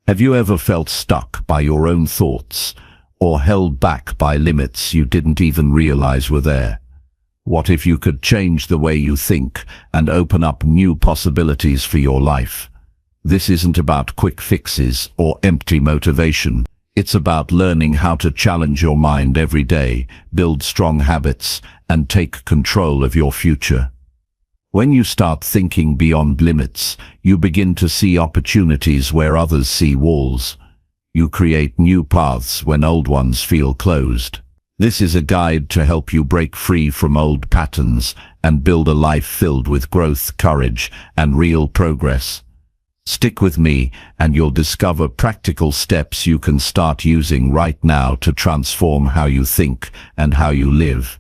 Have you ever felt stuck by your own thoughts, or held back by limits you didn't even realize were there? What if you could change the way you think and open up new possibilities for your life? This isn't about quick fixes or empty motivation. It's about learning how to challenge your mind every day, build strong habits, and take control of your future. When you start thinking beyond limits, you begin to see opportunities where others see walls. You create new paths when old ones feel closed. This is a guide to help you break free from old patterns and build a life filled with growth, courage, and real progress. Stick with me and you'll discover practical steps you can start using right now to transform how you think and how you live.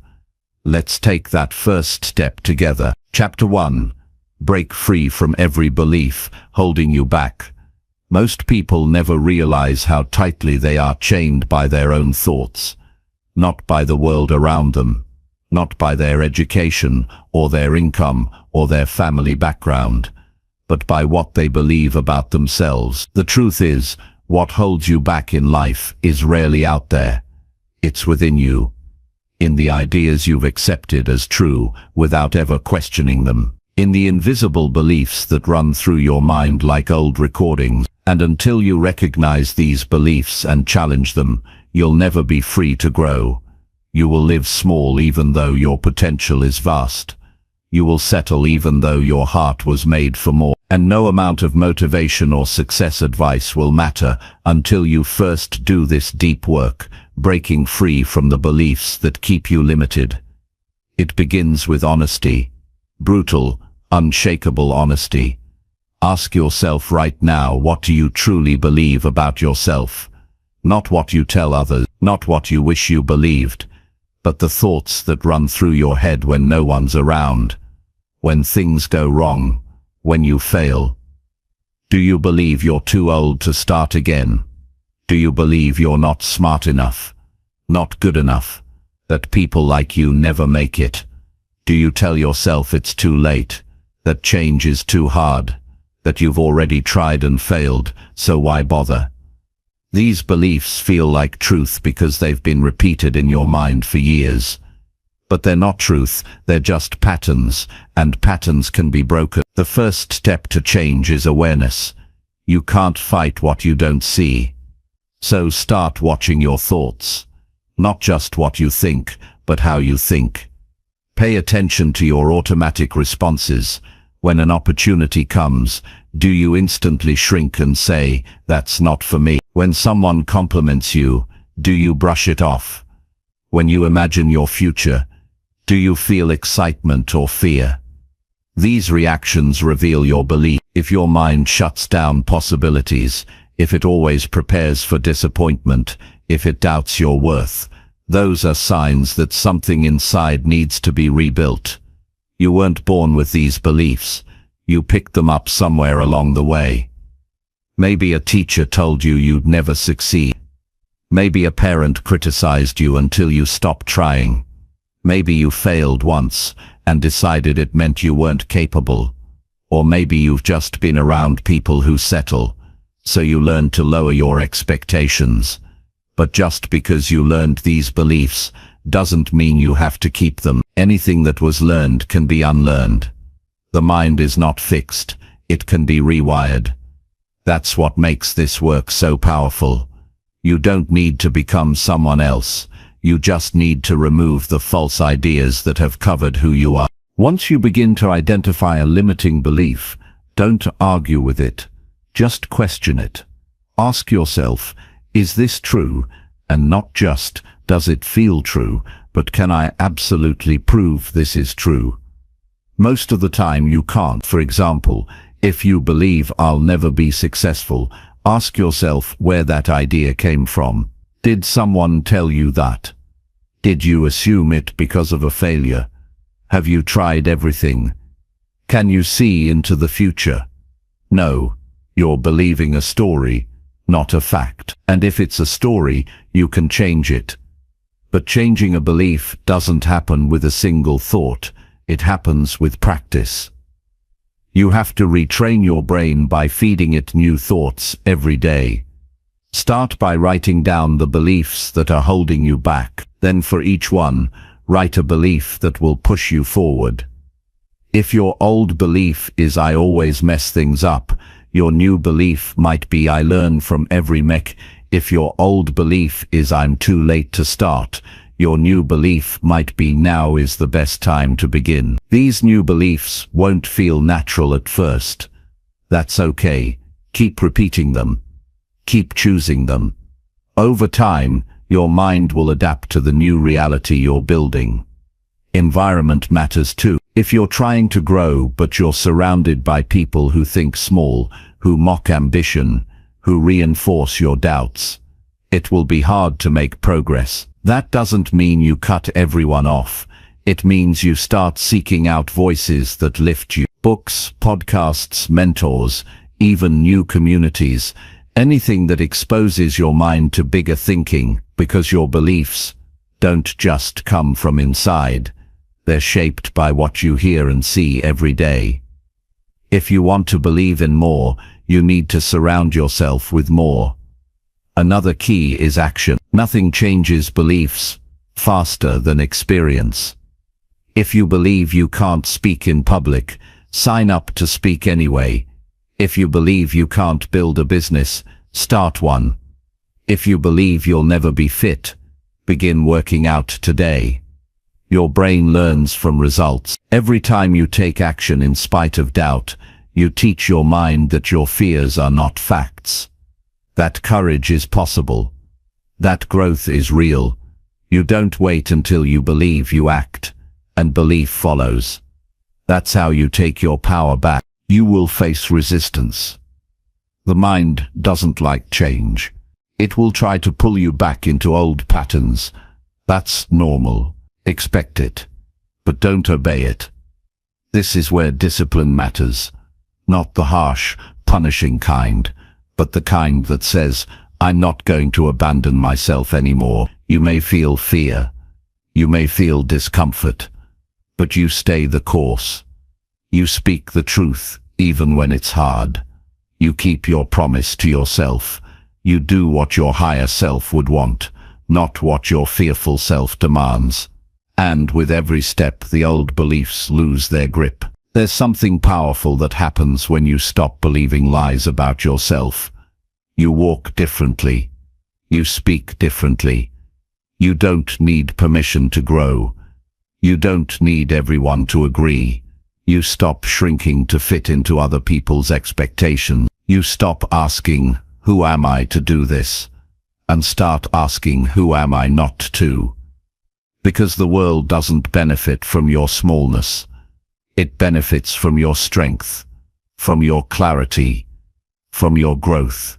Let's take that first step together. Chapter 1. Break free from every belief holding you back. Most people never realize how tightly they are chained by their own thoughts. Not by the world around them, not by their education or their income or their family background, but by what they believe about themselves. The truth is, what holds you back in life is rarely out there. It's within you, in the ideas you've accepted as true without ever questioning them, in the invisible beliefs that run through your mind like old recordings. And until you recognize these beliefs and challenge them, you'll never be free to grow. You will live small even though your potential is vast. You will settle even though your heart was made for more. And no amount of motivation or success advice will matter until you first do this deep work, breaking free from the beliefs that keep you limited. It begins with honesty. Brutal, unshakable honesty. Ask yourself right now, what do you truly believe about yourself? Not what you tell others, not what you wish you believed, but the thoughts that run through your head when no one's around, when things go wrong, when you fail. Do you believe you're too old to start again? Do you believe you're not smart enough, not good enough, that people like you never make it? Do you tell yourself it's too late, that change is too hard, that you've already tried and failed, so why bother? These beliefs feel like truth because they've been repeated in your mind for years. But they're not truth, they're just patterns, and patterns can be broken. The first step to change is awareness. You can't fight what you don't see. So start watching your thoughts. Not just what you think, but how you think. Pay attention to your automatic responses. When an opportunity comes, do you instantly shrink and say, "That's not for me"? When someone compliments you, do you brush it off? When you imagine your future, do you feel excitement or fear? These reactions reveal your belief. If your mind shuts down possibilities, if it always prepares for disappointment, if it doubts your worth, those are signs that something inside needs to be rebuilt. You weren't born with these beliefs. You picked them up somewhere along the way. Maybe a teacher told you you'd never succeed. Maybe a parent criticized you until you stopped trying. Maybe you failed once and decided it meant you weren't capable. Or maybe you've just been around people who settle, so you learned to lower your expectations. But just because you learned these beliefs doesn't mean you have to keep them. Anything that was learned can be unlearned. The mind is not fixed, it can be rewired. That's what makes this work so powerful. You don't need to become someone else, you just need to remove the false ideas that have covered who you are. Once you begin to identify a limiting belief, don't argue with it, just question it. Ask yourself, is this true? And not just, does it feel true, but can I absolutely prove this is true? Most of the time you can't. For example, if you believe I'll never be successful, ask yourself where that idea came from. Did someone tell you that? Did you assume it because of a failure? Have you tried everything? Can you see into the future? No, you're believing a story, not a fact. And if it's a story, you can change it. But changing a belief doesn't happen with a single thought. It happens with practice. You have to retrain your brain by feeding it new thoughts every day. Start by writing down the beliefs that are holding you back. Then for each one, write a belief that will push you forward. If your old belief is "I always mess things up," your new belief might be "I learn from every mech." If your old belief is "I'm too late to start," your new belief might be "Now is the best time to begin." These new beliefs won't feel natural at first. That's okay. Keep repeating them. Keep choosing them. Over time, your mind will adapt to the new reality you're building. Environment matters too. If you're trying to grow but you're surrounded by people who think small, who mock ambition, who reinforce your doubts, it will be hard to make progress. That doesn't mean you cut everyone off. It means you start seeking out voices that lift you. Books, podcasts, mentors, even new communities, anything that exposes your mind to bigger thinking, because your beliefs don't just come from inside. They're shaped by what you hear and see every day. If you want to believe in more, you need to surround yourself with more. Another key is action. Nothing changes beliefs faster than experience. If you believe you can't speak in public, sign up to speak anyway. If you believe you can't build a business, start one. If you believe you'll never be fit, begin working out today. Your brain learns from results. Every time you take action in spite of doubt, you teach your mind that your fears are not facts. That courage is possible. That growth is real. You don't wait until you believe, you act, and belief follows. That's how you take your power back. You will face resistance. The mind doesn't like change. It will try to pull you back into old patterns. That's normal. Expect it, but don't obey it. This is where discipline matters. Not the harsh, punishing kind, but the kind that says, "I'm not going to abandon myself anymore." You may feel fear. You may feel discomfort, but you stay the course. You speak the truth, even when it's hard. You keep your promise to yourself. You do what your higher self would want, not what your fearful self demands. And with every step, the old beliefs lose their grip. There's something powerful that happens when you stop believing lies about yourself. You walk differently. You speak differently. You don't need permission to grow. You don't need everyone to agree. You stop shrinking to fit into other people's expectations. You stop asking, "Who am I to do this?" and start asking, "Who am I not to?" Because the world doesn't benefit from your smallness. It benefits from your strength, from your clarity, from your growth.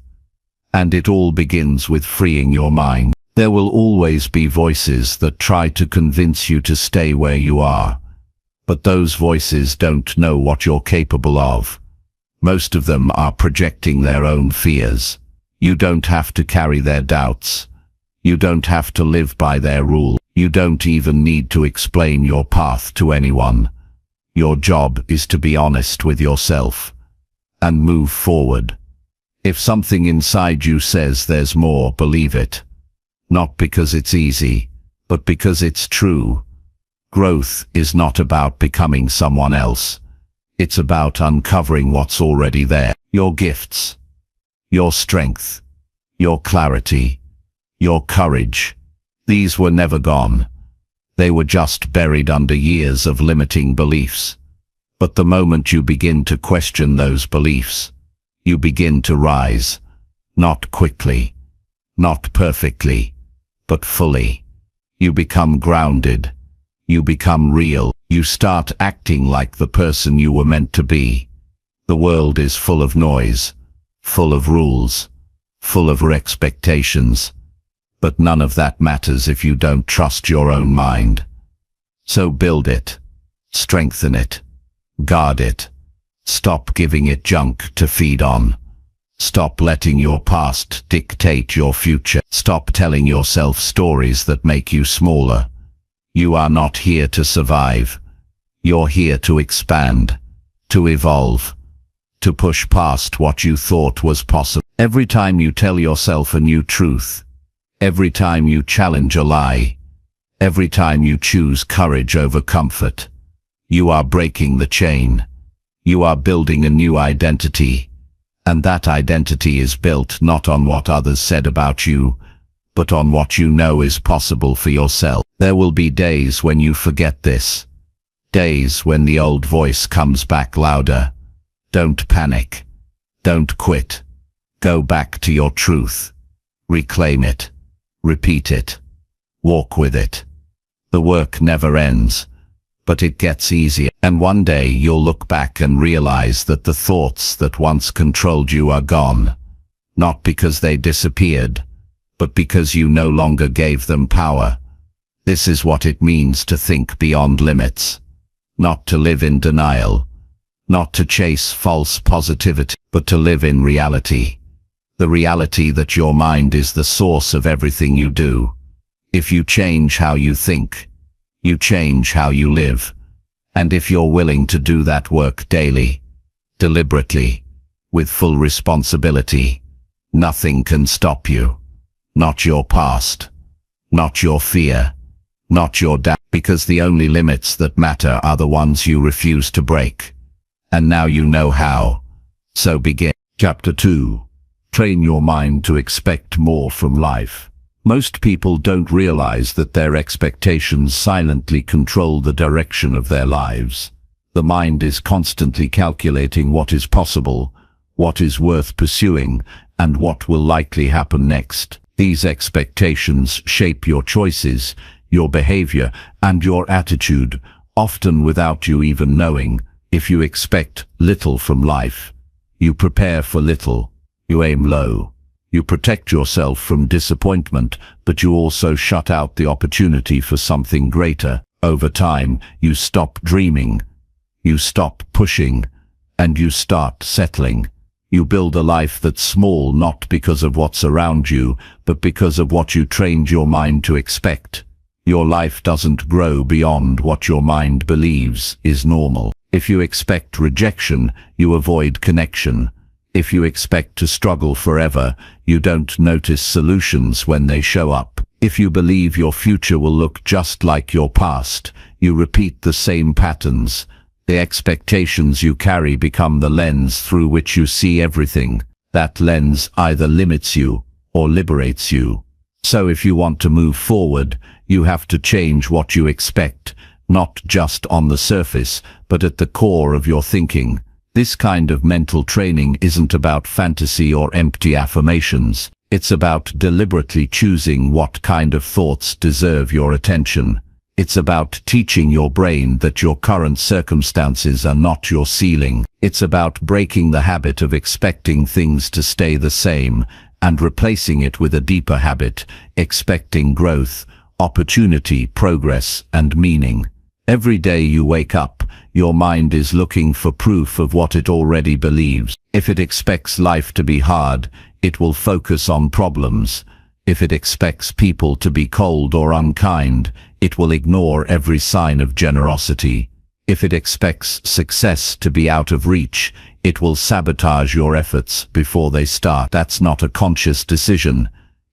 And it all begins with freeing your mind. There will always be voices that try to convince you to stay where you are. But those voices don't know what you're capable of. Most of them are projecting their own fears. You don't have to carry their doubts. You don't have to live by their rules. You don't even need to explain your path to anyone. Your job is to be honest with yourself and move forward. If something inside you says there's more, believe it. Not because it's easy, but because it's true. Growth is not about becoming someone else. It's about uncovering what's already there. Your gifts, your strength, your clarity, your courage. These were never gone. They were just buried under years of limiting beliefs. But the moment you begin to question those beliefs, you begin to rise. Not quickly, not perfectly, but fully. You become grounded. You become real. You start acting like the person you were meant to be. The world is full of noise, full of rules, full of expectations. But none of that matters if you don't trust your own mind. So build it, strengthen it, guard it. Stop giving it junk to feed on. Stop letting your past dictate your future. Stop telling yourself stories that make you smaller. You are not here to survive. You're here to expand, to evolve, to push past what you thought was possible. Every time you tell yourself a new truth, every time you challenge a lie, every time you choose courage over comfort, you are breaking the chain. You are building a new identity, and that identity is built not on what others said about you, but on what you know is possible for yourself. There will be days when you forget this, days when the old voice comes back louder. Don't panic. Don't quit. Go back to your truth. Reclaim it. Repeat it. Walk with it. The work never ends, but it gets easier. And one day you'll look back and realize that the thoughts that once controlled you are gone, not because they disappeared, but because you no longer gave them power. This is what it means to think beyond limits, not to live in denial, not to chase false positivity, but to live in reality. The reality that your mind is the source of everything you do. If you change how you think, you change how you live. And if you're willing to do that work daily, deliberately, with full responsibility, nothing can stop you. Not your past, not your fear, not your doubt, because the only limits that matter are the ones you refuse to break. And now you know how. So begin. Chapter 2. Train your mind to expect more from life. Most people don't realize that their expectations silently control the direction of their lives. The mind is constantly calculating what is possible, what is worth pursuing, and what will likely happen next. These expectations shape your choices, your behavior, and your attitude, often without you even knowing. If you expect little from life, you prepare for little. You aim low. You protect yourself from disappointment, but you also shut out the opportunity for something greater. Over time, you stop dreaming, you stop pushing, and you start settling. You build a life that's small not because of what's around you, but because of what you trained your mind to expect. Your life doesn't grow beyond what your mind believes is normal. If you expect rejection, you avoid connection. If you expect to struggle forever, you don't notice solutions when they show up. If you believe your future will look just like your past, you repeat the same patterns. The expectations you carry become the lens through which you see everything. That lens either limits you or liberates you. So if you want to move forward, you have to change what you expect, not just on the surface, but at the core of your thinking. This kind of mental training isn't about fantasy or empty affirmations. It's about deliberately choosing what kind of thoughts deserve your attention. It's about teaching your brain that your current circumstances are not your ceiling. It's about breaking the habit of expecting things to stay the same and replacing it with a deeper habit, expecting growth, opportunity, progress, and meaning. Every day you wake up, your mind is looking for proof of what it already believes. If it expects life to be hard, it will focus on problems. If it expects people to be cold or unkind, it will ignore every sign of generosity. If it expects success to be out of reach, it will sabotage your efforts before they start. That's not a conscious decision.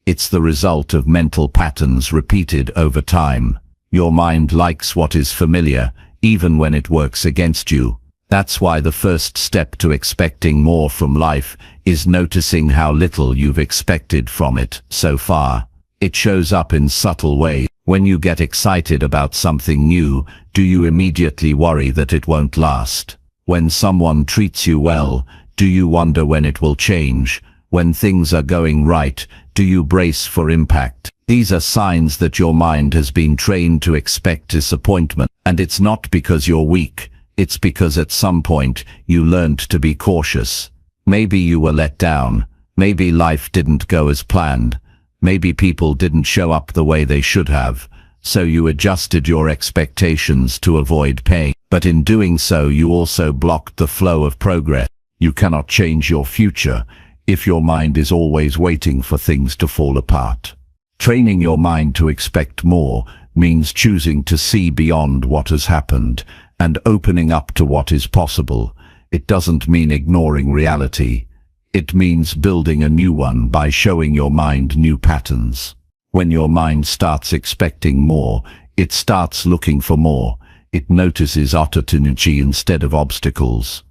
It's the result of mental patterns repeated over time. Your mind likes what is familiar, even when it works against you. That's why the first step to expecting more from life is noticing how little you've expected from it so far. It shows up in subtle ways. When you get excited about something new, do you immediately worry that it won't last? When someone treats you well, do you wonder when it will change? When things are going right, do you brace for impact? These are signs that your mind has been trained to expect disappointment. And it's not because you're weak, it's because at some point you learned to be cautious. Maybe you were let down, maybe life didn't go as planned, maybe people didn't show up the way they should have, so you adjusted your expectations to avoid pain. But in doing so you also blocked the flow of progress. You cannot change your future if your mind is always waiting for things to fall apart. Training your mind to expect more means choosing to see beyond what has happened and opening up to what is possible. It doesn't mean ignoring reality. It means building a new one by showing your mind new patterns. When your mind starts expecting more, it starts looking for more. It notices opportunity instead of obstacles.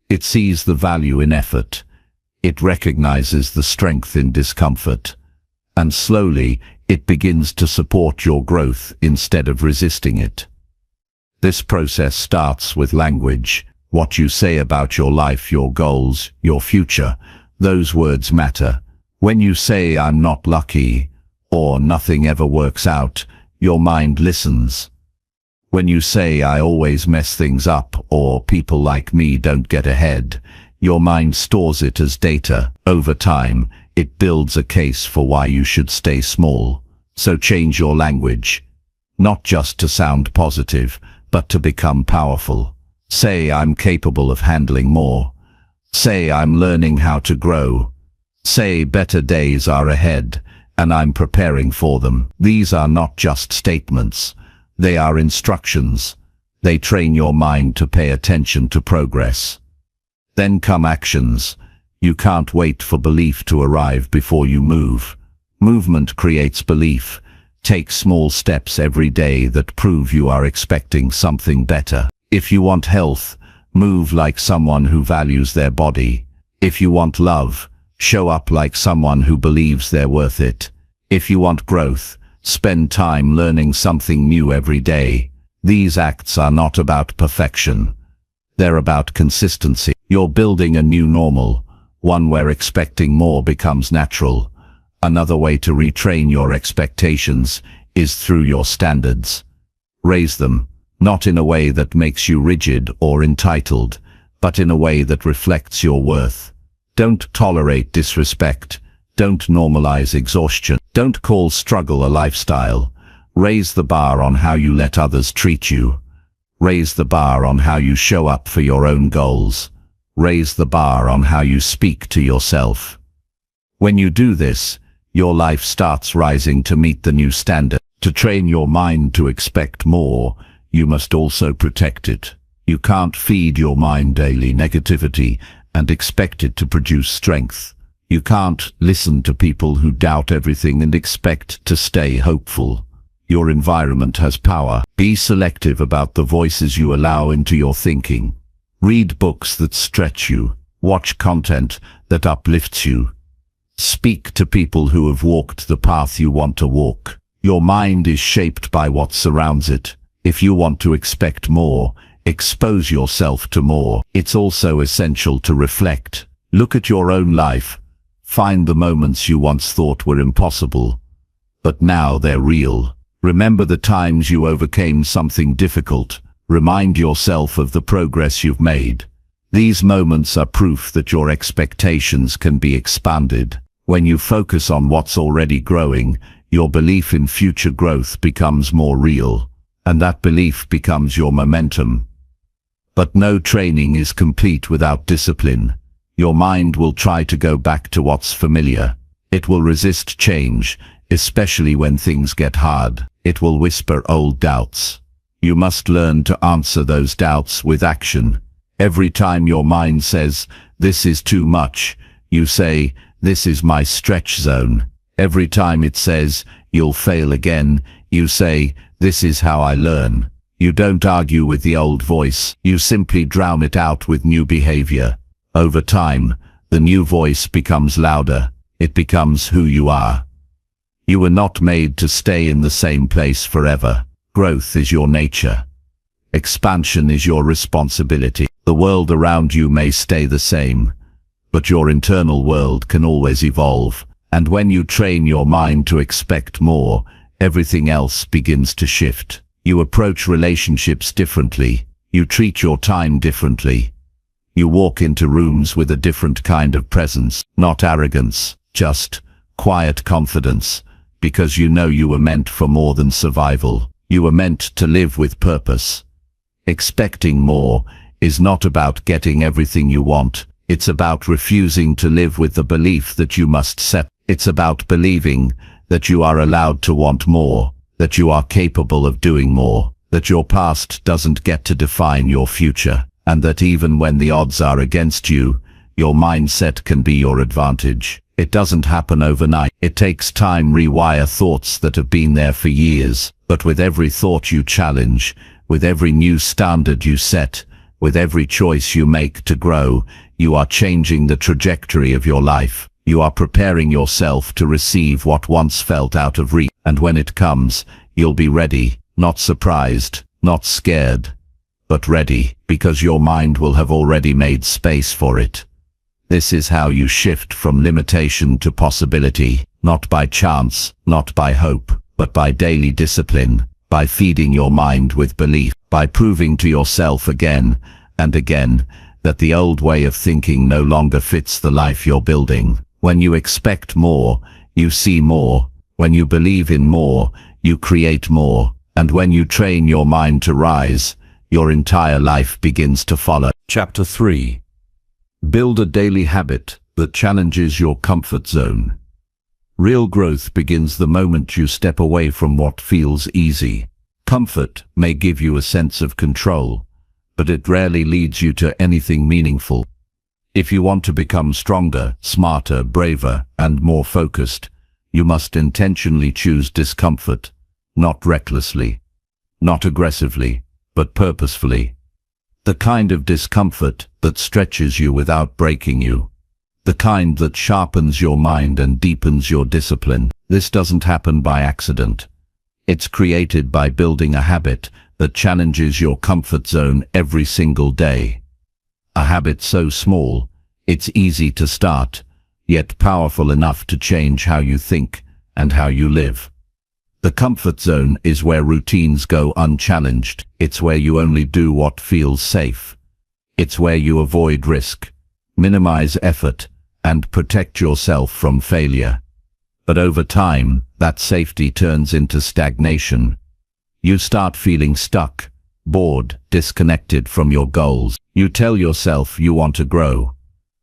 It sees the value in effort. It recognizes the strength in discomfort. And slowly, it begins to support your growth instead of resisting it. This process starts with language. What you say about your life, your goals, your future, those words matter. When you say, "I'm not lucky," or "nothing ever works out," your mind listens. When you say, "I always mess things up," or "people like me don't get ahead," your mind stores it as data. Over time, it builds a case for why you should stay small. So change your language, not just to sound positive, but to become powerful. Say, "I'm capable of handling more." Say, "I'm learning how to grow." Say, "Better days are ahead, and I'm preparing for them." These are not just statements. They are instructions. They train your mind to pay attention to progress. Then come actions. You can't wait for belief to arrive before you move. Movement creates belief. Take small steps every day that prove you are expecting something better. If you want health, move like someone who values their body. If you want love, show up like someone who believes they're worth it. If you want growth, spend time learning something new every day. These acts are not about perfection. They're about consistency. You're building a new normal, one where expecting more becomes natural. Another way to retrain your expectations is through your standards. Raise them, not in a way that makes you rigid or entitled, but in a way that reflects your worth. Don't tolerate disrespect. Don't normalize exhaustion. Don't call struggle a lifestyle. Raise the bar on how you let others treat you. Raise the bar on how you show up for your own goals. Raise the bar on how you speak to yourself. When you do this, your life starts rising to meet the new standard. To train your mind to expect more, you must also protect it. You can't feed your mind daily negativity and expect it to produce strength. You can't listen to people who doubt everything and expect to stay hopeful. Your environment has power. Be selective about the voices you allow into your thinking. Read books that stretch you. Watch content that uplifts you. Speak to people who have walked the path you want to walk. Your mind is shaped by what surrounds it. If you want to expect more, expose yourself to more. It's also essential to reflect. Look at your own life. Find the moments you once thought were impossible, but now they're real. Remember the times you overcame something difficult. Remind yourself of the progress you've made. These moments are proof that your expectations can be expanded. When you focus on what's already growing, your belief in future growth becomes more real, and that belief becomes your momentum. But no training is complete without discipline. Your mind will try to go back to what's familiar. It will resist change, especially when things get hard. It will whisper old doubts. You must learn to answer those doubts with action. Every time your mind says, "This is too much," you say, "This is my stretch zone." Every time it says, "You'll fail again," you say, "This is how I learn." You don't argue with the old voice. You simply drown it out with new behavior. Over time, the new voice becomes louder. It becomes who you are. You were not made to stay in the same place forever. Growth is your nature. Expansion is your responsibility. The world around you may stay the same, but your internal world can always evolve. And when you train your mind to expect more, everything else begins to shift. You approach relationships differently. You treat your time differently. You walk into rooms with a different kind of presence, not arrogance, just quiet confidence, because you know you were meant for more than survival. You were meant to live with purpose. Expecting more is not about getting everything you want. It's about refusing to live with the belief that you must settle. It's about believing that you are allowed to want more, that you are capable of doing more, that your past doesn't get to define your future. and that even when the odds are against you, your mindset can be your advantage. It doesn't happen overnight. It takes time to rewire thoughts that have been there for years. But with every thought you challenge, with every new standard you set, with every choice you make to grow, you are changing the trajectory of your life. You are preparing yourself to receive what once felt out of reach. And when it comes, you'll be ready, not surprised, not scared, but ready, because your mind will have already made space for it. This is how you shift from limitation to possibility, not by chance, not by hope, but by daily discipline, by feeding your mind with belief, by proving to yourself again and again that the old way of thinking no longer fits the life you're building. When you expect more, you see more. When you believe in more, you create more. And when you train your mind to rise, your entire life begins to follow. Chapter 3. Build a daily habit that challenges your comfort zone. Real growth begins the moment you step away from what feels easy. Comfort may give you a sense of control, but it rarely leads you to anything meaningful. If you want to become stronger, smarter, braver, and more focused, you must intentionally choose discomfort, not recklessly, not aggressively, but purposefully. The kind of discomfort that stretches you without breaking you. The kind that sharpens your mind and deepens your discipline. This doesn't happen by accident. It's created by building a habit that challenges your comfort zone every single day. A habit so small, it's easy to start, yet powerful enough to change how you think and how you live. The comfort zone is where routines go unchallenged. It's where you only do what feels safe. It's where you avoid risk, minimize effort, and protect yourself from failure. But over time, that safety turns into stagnation. You start feeling stuck, bored, disconnected from your goals. You tell yourself you want to grow,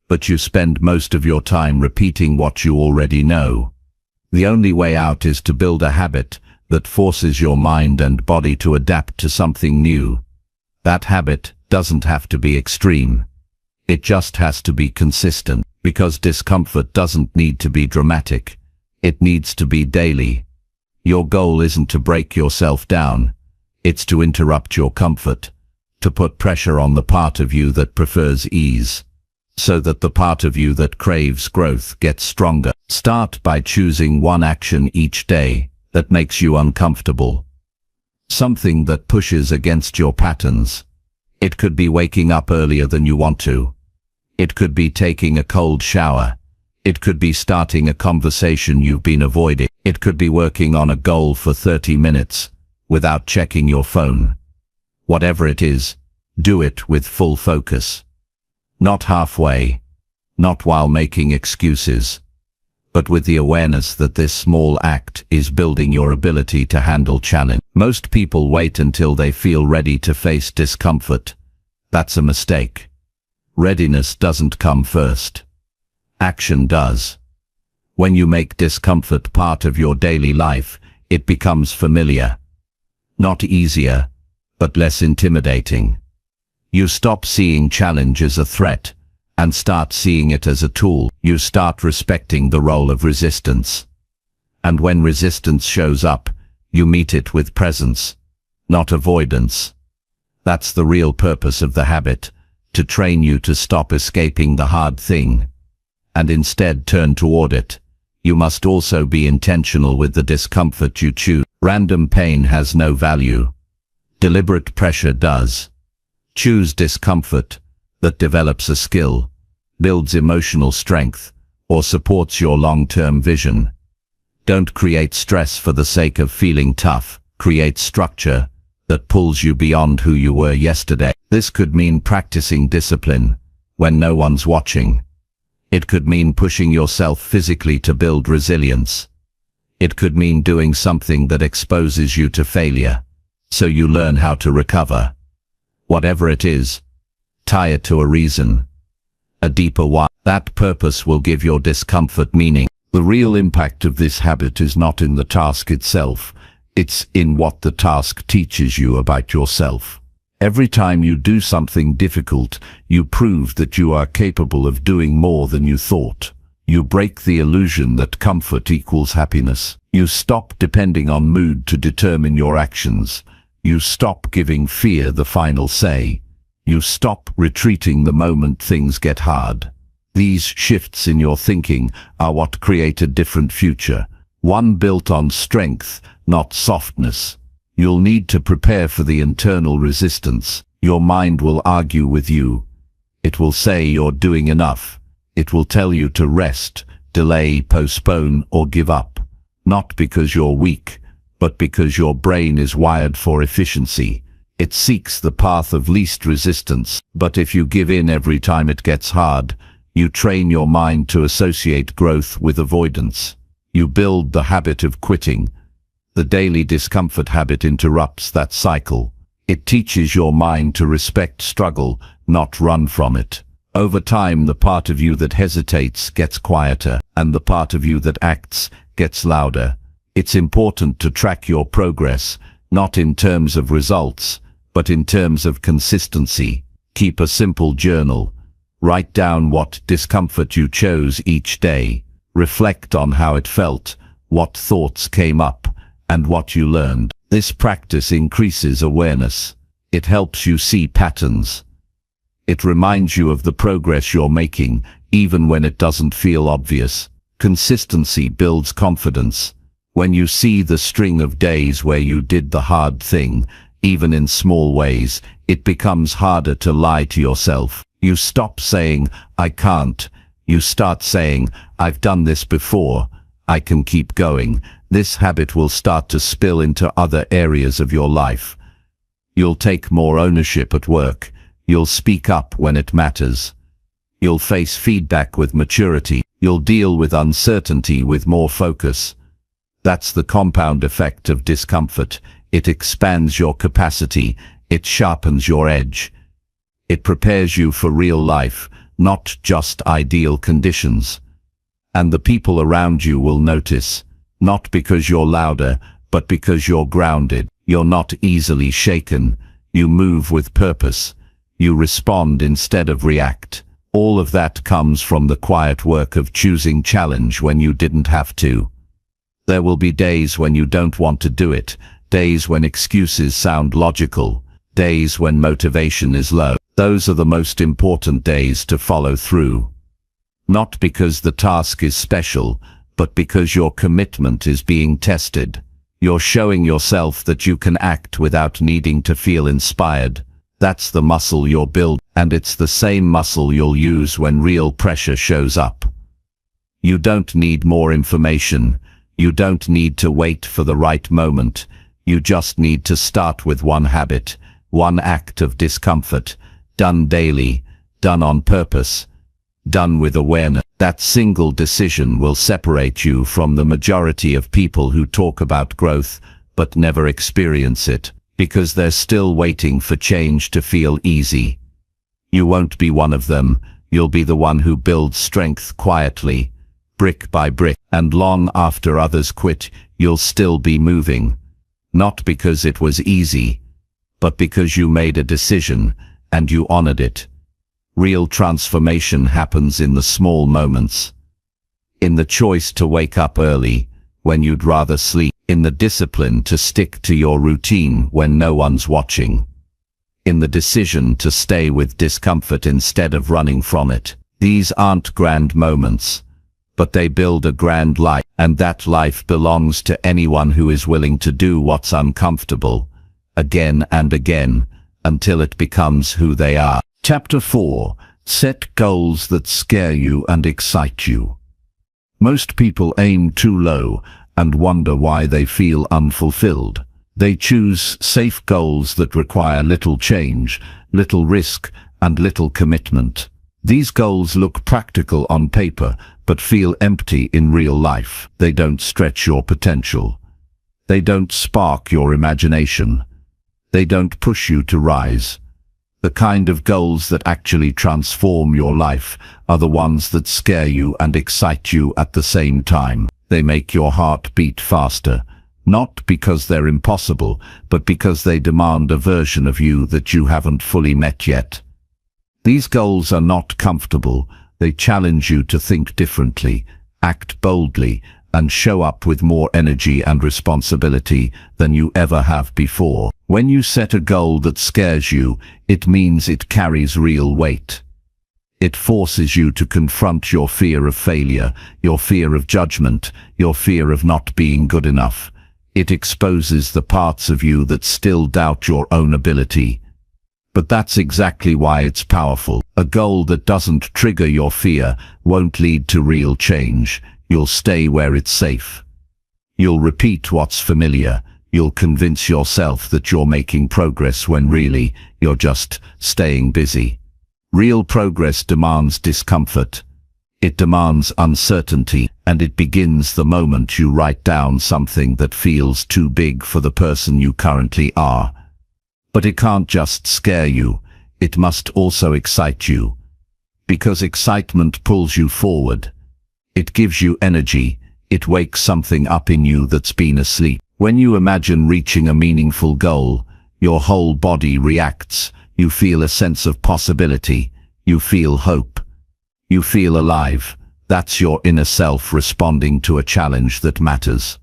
but you spend most of your time repeating what you already know. The only way out is to build a habit that forces your mind and body to adapt to something new. That habit doesn't have to be extreme. It just has to be consistent, because discomfort doesn't need to be dramatic. It needs to be daily. Your goal isn't to break yourself down. It's to interrupt your comfort, to put pressure on the part of you that prefers ease, so that the part of you that craves growth gets stronger. Start by choosing one action each day that makes you uncomfortable. Something that pushes against your patterns. It could be waking up earlier than you want to. It could be taking a cold shower. It could be starting a conversation you've been avoiding. It could be working on a goal for 30 minutes without checking your phone. Whatever it is, do it with full focus. Not halfway, not while making excuses, but with the awareness that this small act is building your ability to handle challenge. Most people wait until they feel ready to face discomfort. That's a mistake. Readiness doesn't come first. Action does. When you make discomfort part of your daily life, it becomes familiar. Not easier, but less intimidating. You stop seeing challenge as a threat and start seeing it as a tool. You start respecting the role of resistance. And when resistance shows up, you meet it with presence, not avoidance. That's the real purpose of the habit, to train you to stop escaping the hard thing and instead turn toward it. You must also be intentional with the discomfort you choose. Random pain has no value. Deliberate pressure does. Choose discomfort that develops a skill, builds emotional strength, or supports your long-term vision. Don't create stress for the sake of feeling tough. Create structure that pulls you beyond who you were yesterday. This could mean practicing discipline when no one's watching. It could mean pushing yourself physically to build resilience. It could mean doing something that exposes you to failure, so you learn how to recover. Whatever it is, tie it to a reason, a deeper why. That purpose will give your discomfort meaning. The real impact of this habit is not in the task itself, it's in what the task teaches you about yourself. Every time you do something difficult, you prove that you are capable of doing more than you thought. You break the illusion that comfort equals happiness. You stop depending on mood to determine your actions. You stop giving fear the final say. You stop retreating the moment things get hard. These shifts in your thinking are what create a different future, one built on strength, not softness. You'll need to prepare for the internal resistance. Your mind will argue with you. It will say you're doing enough. It will tell you to rest, delay, postpone, or give up. Not because you're weak, but because your brain is wired for efficiency. It seeks the path of least resistance. But if you give in every time it gets hard, you train your mind to associate growth with avoidance. You build the habit of quitting. The daily discomfort habit interrupts that cycle. It teaches your mind to respect struggle, not run from it. Over time, the part of you that hesitates gets quieter, and the part of you that acts gets louder. It's important to track your progress, not in terms of results, but in terms of consistency. Keep a simple journal. Write down what discomfort you chose each day. Reflect on how it felt, what thoughts came up, and what you learned. This practice increases awareness. It helps you see patterns. It reminds you of the progress you're making, even when it doesn't feel obvious. Consistency builds confidence. When you see the string of days where you did the hard thing, even in small ways, it becomes harder to lie to yourself. You stop saying, "I can't." You start saying, "I've done this before. I can keep going." This habit will start to spill into other areas of your life. You'll take more ownership at work. You'll speak up when it matters. You'll face feedback with maturity. You'll deal with uncertainty with more focus. That's the compound effect of discomfort. It expands your capacity. It sharpens your edge. It prepares you for real life, not just ideal conditions. And the people around you will notice. Not because you're louder, but because you're grounded. You're not easily shaken. You move with purpose. You respond instead of react. All of that comes from the quiet work of choosing challenge when you didn't have to. There will be days when you don't want to do it, days when excuses sound logical, days when motivation is low. Those are the most important days to follow through. Not because the task is special, but because your commitment is being tested. You're showing yourself that you can act without needing to feel inspired. That's the muscle you're building, and it's the same muscle you'll use when real pressure shows up. You don't need more information. You don't need to wait for the right moment. You just need to start with one habit, one act of discomfort, done daily, done on purpose, done with awareness. That single decision will separate you from the majority of people who talk about growth but never experience it, because they're still waiting for change to feel easy. You won't be one of them. You'll be the one who builds strength quietly, brick by brick, and long after others quit, you'll still be moving. Not because it was easy, but because you made a decision and you honored it. Real transformation happens in the small moments. In the choice to wake up early when you'd rather sleep. In the discipline to stick to your routine when no one's watching. In the decision to stay with discomfort instead of running from it. These aren't grand moments, but they build a grand life, and that life belongs to anyone who is willing to do what's uncomfortable, again and again, until it becomes who they are. Chapter 4. Set goals that scare you and excite you. Most people aim too low and wonder why they feel unfulfilled. They choose safe goals that require little change, little risk, and little commitment. These goals look practical on paper, but feel empty in real life. They don't stretch your potential. They don't spark your imagination. They don't push you to rise. The kind of goals that actually transform your life are the ones that scare you and excite you at the same time. They make your heart beat faster, Not because they're impossible, but because they demand a version of you that you haven't fully met yet. These goals are not comfortable. They challenge you to think differently, act boldly, and show up with more energy and responsibility than you ever have before. When you set a goal that scares you, it means it carries real weight. It forces you to confront your fear of failure, your fear of judgment, your fear of not being good enough. It exposes the parts of you that still doubt your own ability. But that's exactly why it's powerful. A goal that doesn't trigger your fear won't lead to real change. You'll stay where it's safe. You'll repeat what's familiar. You'll convince yourself that you're making progress when really you're just staying busy. Real progress demands discomfort. It demands uncertainty, and it begins the moment you write down something that feels too big for the person you currently are. But it can't just scare you, it must also excite you. Because excitement pulls you forward. It gives you energy, it wakes something up in you that's been asleep. When you imagine reaching a meaningful goal, your whole body reacts. You feel a sense of possibility. You feel hope. You feel alive. That's your inner self responding to a challenge that matters.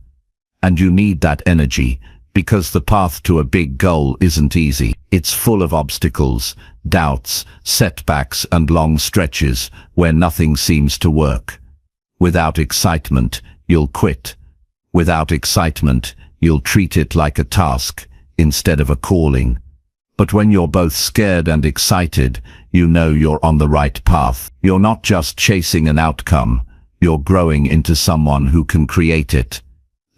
And you need that energy, because the path to a big goal isn't easy. It's full of obstacles, doubts, setbacks, and long stretches where nothing seems to work. Without excitement, you'll quit. Without excitement, you'll treat it like a task instead of a calling. But when you're both scared and excited, you know you're on the right path. You're not just chasing an outcome, you're growing into someone who can create it.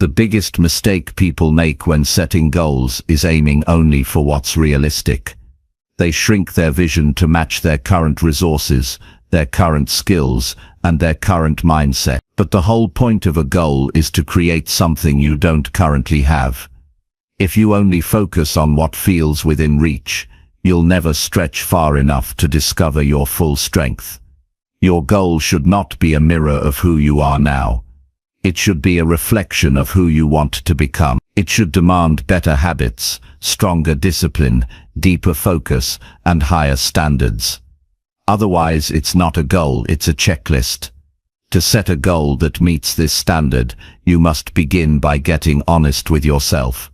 The biggest mistake people make when setting goals is aiming only for what's realistic. They shrink their vision to match their current resources, their current skills, and their current mindset. But the whole point of a goal is to create something you don't currently have. If you only focus on what feels within reach, you'll never stretch far enough to discover your full strength. Your goal should not be a mirror of who you are now. It should be a reflection of who you want to become. It should demand better habits, stronger discipline, deeper focus, and higher standards. Otherwise, it's not a goal, it's a checklist. To set a goal that meets this standard, you must begin by getting honest with yourself.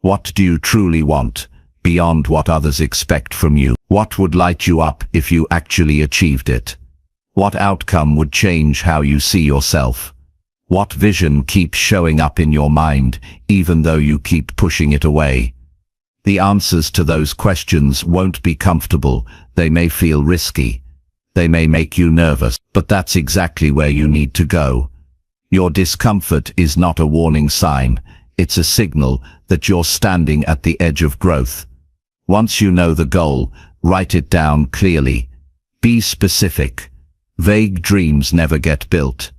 What do you truly want, beyond what others expect from you? What would light you up if you actually achieved it? What outcome would change how you see yourself? What vision keeps showing up in your mind, even though you keep pushing it away? The answers to those questions won't be comfortable. They may feel risky. They may make you nervous, but that's exactly where you need to go. Your discomfort is not a warning sign. It's a signal that you're standing at the edge of growth. Once you know the goal, write it down clearly. Be specific. Vague dreams never get built.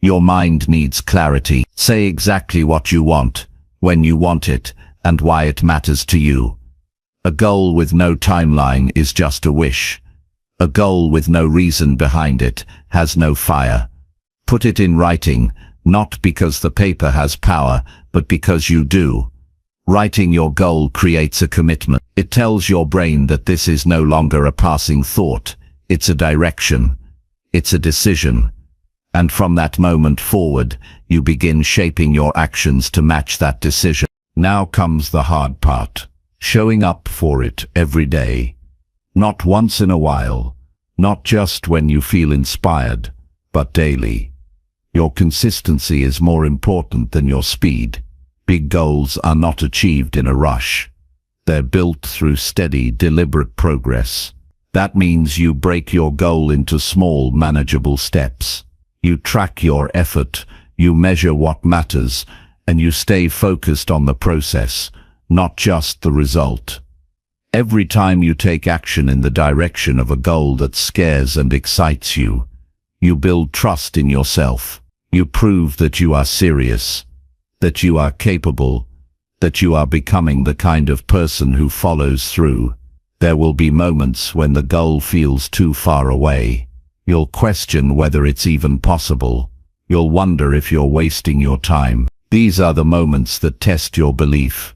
Your mind needs clarity. Say exactly what you want, when you want it, and why it matters to you. A goal with no timeline is just a wish. A goal with no reason behind it has no fire. Put it in writing, not because the paper has power, but because you do. Writing your goal creates a commitment. It tells your brain that this is no longer a passing thought. It's a direction. It's a decision. And from that moment forward, you begin shaping your actions to match that decision. Now comes the hard part. Showing up for it every day. Not once in a while. Not just when you feel inspired, but daily. Your consistency is more important than your speed. Big goals are not achieved in a rush. They're built through steady, deliberate progress. That means you break your goal into small, manageable steps. You track your effort, you measure what matters, and you stay focused on the process, not just the result. Every time you take action in the direction of a goal that scares and excites you, you build trust in yourself. You prove that you are serious, that you are capable, that you are becoming the kind of person who follows through. There will be moments when the goal feels too far away. You'll question whether it's even possible. You'll wonder if you're wasting your time. These are the moments that test your belief.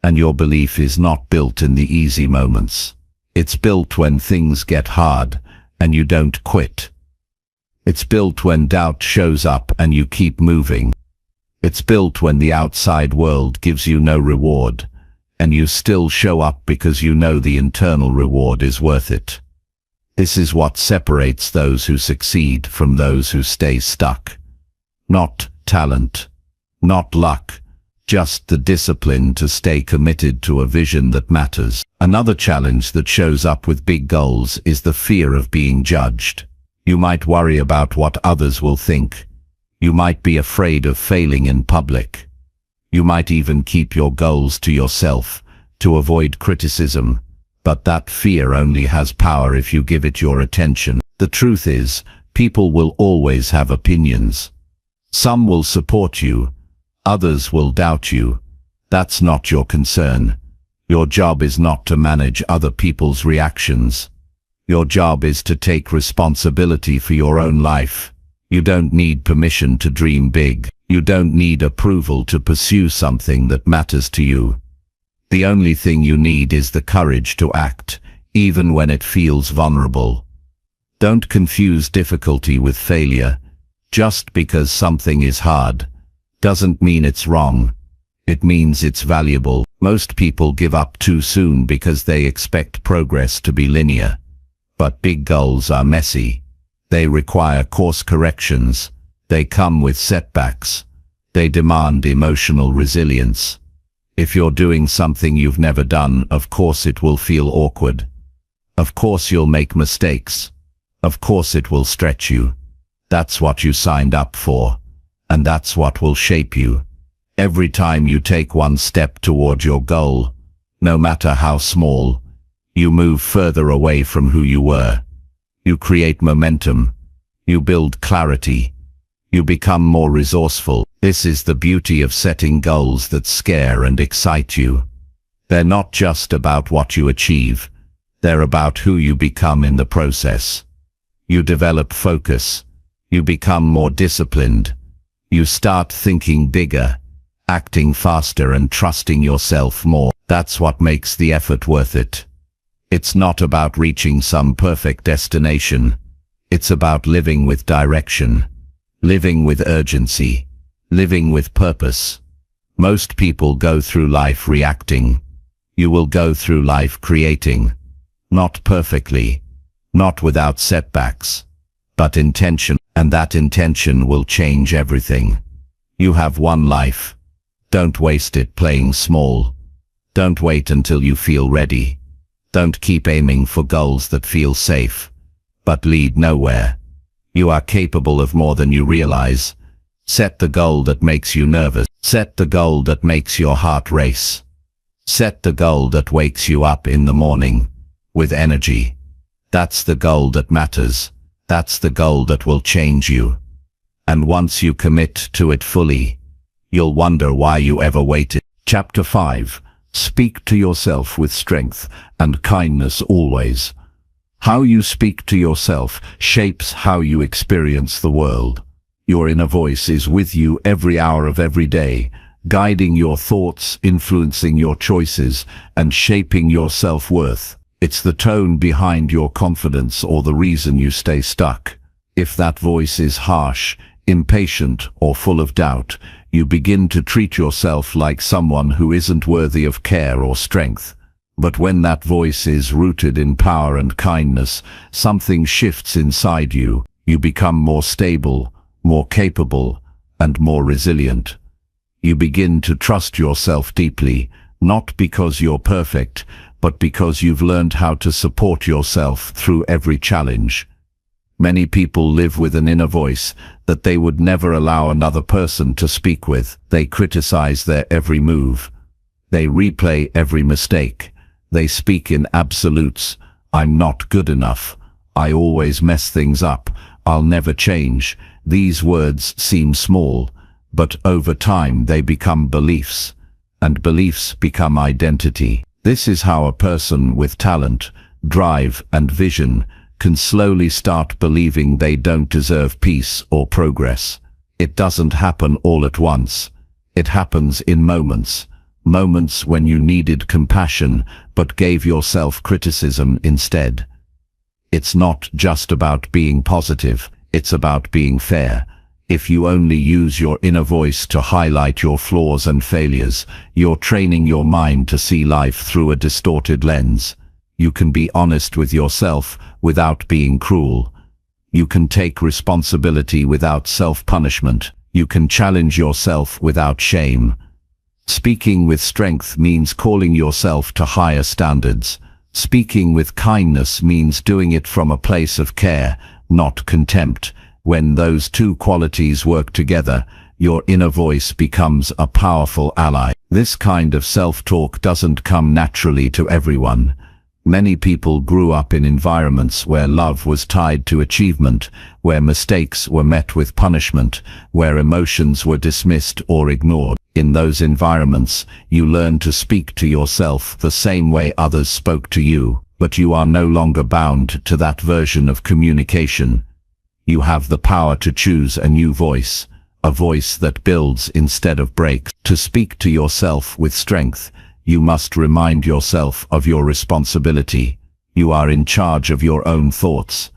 And your belief is not built in the easy moments. It's built when things get hard and you don't quit. It's built when doubt shows up and you keep moving. It's built when the outside world gives you no reward, and you still show up because you know the internal reward is worth it. This is what separates those who succeed from those who stay stuck. Not talent, not luck, just the discipline to stay committed to a vision that matters. Another challenge that shows up with big goals is the fear of being judged. You might worry about what others will think. You might be afraid of failing in public. You might even keep your goals to yourself to avoid criticism, but that fear only has power if you give it your attention. The truth is, people will always have opinions. Some will support you, others will doubt you. That's not your concern. Your job is not to manage other people's reactions. Your job is to take responsibility for your own life. You don't need permission to dream big. You don't need approval to pursue something that matters to you. The only thing you need is the courage to act, even when it feels vulnerable. Don't confuse difficulty with failure. Just because something is hard doesn't mean it's wrong. It means it's valuable. Most people give up too soon because they expect progress to be linear. But big goals are messy. They require course corrections. They come with setbacks. They demand emotional resilience. If you're doing something you've never done, of course it will feel awkward. Of course you'll make mistakes. Of course it will stretch you. That's what you signed up for. And that's what will shape you. Every time you take one step toward your goal, no matter how small, you move further away from who you were. You create momentum. You build clarity. You become more resourceful. This is the beauty of setting goals that scare and excite you. They're not just about what you achieve. They're about who you become in the process. You develop focus. You become more disciplined. You start thinking bigger, acting faster and trusting yourself more. That's what makes the effort worth it. It's not about reaching some perfect destination. It's about living with direction, living with urgency, living with purpose. Most people go through life reacting. You will go through life creating. Not perfectly, not without setbacks, but intention. And that intention will change everything. You have one life. Don't waste it playing small. Don't wait until you feel ready. Don't keep aiming for goals that feel safe, but lead nowhere. You are capable of more than you realize. Set the goal that makes you nervous. Set the goal that makes your heart race. Set the goal that wakes you up in the morning with energy. That's the goal that matters. That's the goal that will change you. And once you commit to it fully, you'll wonder why you ever waited. Chapter 5. Speak to yourself with strength and kindness always. How you speak to yourself shapes how you experience the world. Your inner voice is with you every hour of every day, guiding your thoughts, influencing your choices, and shaping your self-worth. It's the tone behind your confidence or the reason you stay stuck. If that voice is harsh, impatient, or full of doubt, you begin to treat yourself like someone who isn't worthy of care or strength. But when that voice is rooted in power and kindness, something shifts inside you. You become more stable, more capable, and more resilient. You begin to trust yourself deeply, not because you're perfect, but because you've learned how to support yourself through every challenge. Many people live with an inner voice that they would never allow another person to speak with. They criticize their every move. They replay every mistake. They speak in absolutes. I'm not good enough. I always mess things up. I'll never change. These words seem small, but over time they become beliefs, and beliefs become identity. This is how a person with talent, drive, and vision can slowly start believing they don't deserve peace or progress. It doesn't happen all at once. It happens in moments. Moments when you needed compassion, but gave yourself criticism instead. It's not just about being positive, it's about being fair. If you only use your inner voice to highlight your flaws and failures, you're training your mind to see life through a distorted lens. You can be honest with yourself without being cruel. You can take responsibility without self-punishment. You can challenge yourself without shame. Speaking with strength means calling yourself to higher standards. Speaking with kindness means doing it from a place of care, not contempt. When those two qualities work together, your inner voice becomes a powerful ally. This kind of self-talk doesn't come naturally to everyone. Many people grew up in environments where love was tied to achievement, where mistakes were met with punishment, where emotions were dismissed or ignored. In those environments, you learn to speak to yourself the same way others spoke to you, but you are no longer bound to that version of communication. You have the power to choose a new voice, a voice that builds instead of breaks. To speak to yourself with strength, you must remind yourself of your responsibility. You are in charge of your own thoughts.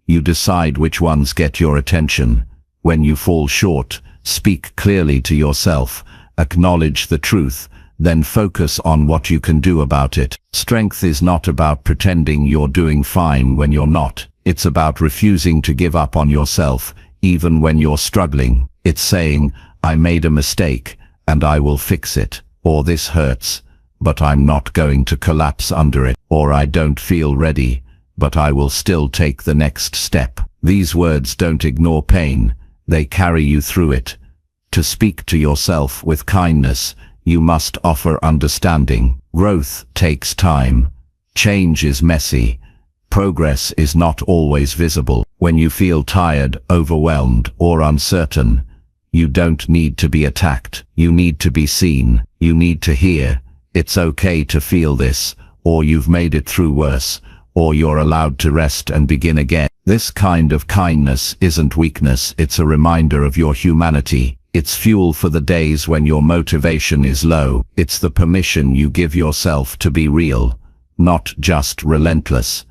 You decide which ones get your attention. When you fall short, speak clearly to yourself, acknowledge the truth, then focus on what you can do about it. Strength is not about pretending you're doing fine when you're not. It's about refusing to give up on yourself, even when you're struggling. It's saying, I made a mistake, and I will fix it. Or this hurts, but I'm not going to collapse under it. Or I don't feel ready, but I will still take the next step. These words don't ignore pain, they carry you through it. To speak to yourself with kindness, you must offer understanding. Growth takes time. Change is messy. Progress is not always visible. When you feel tired, overwhelmed, or uncertain, you don't need to be attacked. You need to be seen. You need to hear, it's okay to feel this, or you've made it through worse, or you're allowed to rest and begin again. This kind of kindness isn't weakness, it's a reminder of your humanity. It's fuel for the days when your motivation is low. It's the permission you give yourself to be real, not just relentless.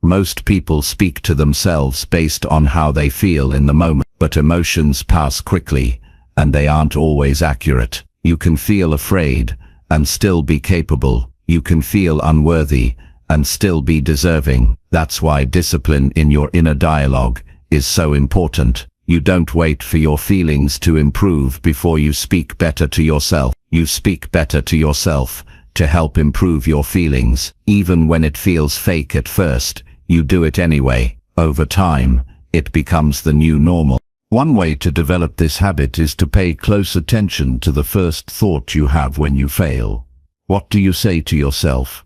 Most people speak to themselves based on how they feel in the moment, but emotions pass quickly, and they aren't always accurate. You can feel afraid, and still be capable. You can feel unworthy, and still be deserving. That's why discipline in your inner dialogue is so important. You don't wait for your feelings to improve before you speak better to yourself. You speak better to yourself to help improve your feelings. Even when it feels fake at first, you do it anyway. Over time, it becomes the new normal. One way to develop this habit is to pay close attention to the first thought you have when you fail. What do you say to yourself?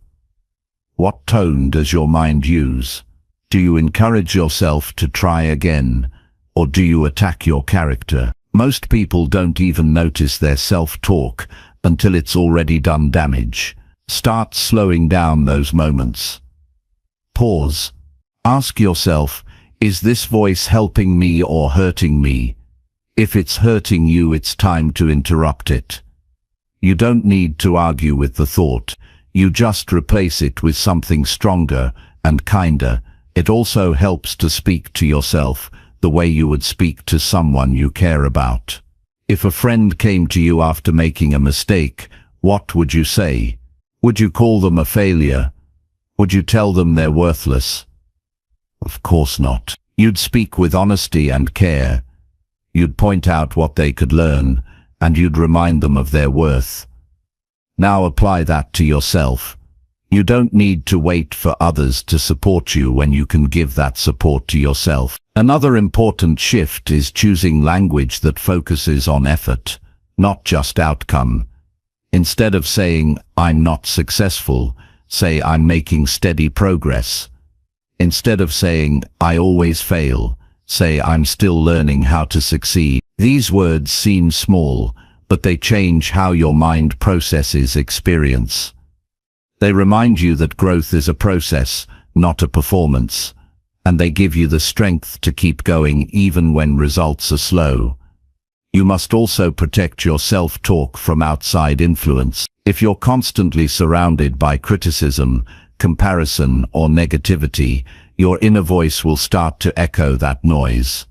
What tone does your mind use? Do you encourage yourself to try again, or do you attack your character? Most people don't even notice their self-talk until it's already done damage. Start slowing down those moments. Pause. Ask yourself, is this voice helping me or hurting me? If it's hurting you, it's time to interrupt it. You don't need to argue with the thought. You just replace it with something stronger and kinder. It also helps to speak to yourself the way you would speak to someone you care about. If a friend came to you after making a mistake, what would you say? Would you call them a failure? Would you tell them they're worthless? Of course not. You'd speak with honesty and care. You'd point out what they could learn, and you'd remind them of their worth. Now apply that to yourself. You don't need to wait for others to support you when you can give that support to yourself. Another important shift is choosing language that focuses on effort, not just outcome. Instead of saying, I'm not successful, say I'm making steady progress. Instead of saying, I always fail, say I'm still learning how to succeed. These words seem small, but they change how your mind processes experience. They remind you that growth is a process, not a performance, and they give you the strength to keep going even when results are slow. You must also protect your self-talk from outside influence. If you're constantly surrounded by criticism, comparison, or negativity, your inner voice will start to echo that noise.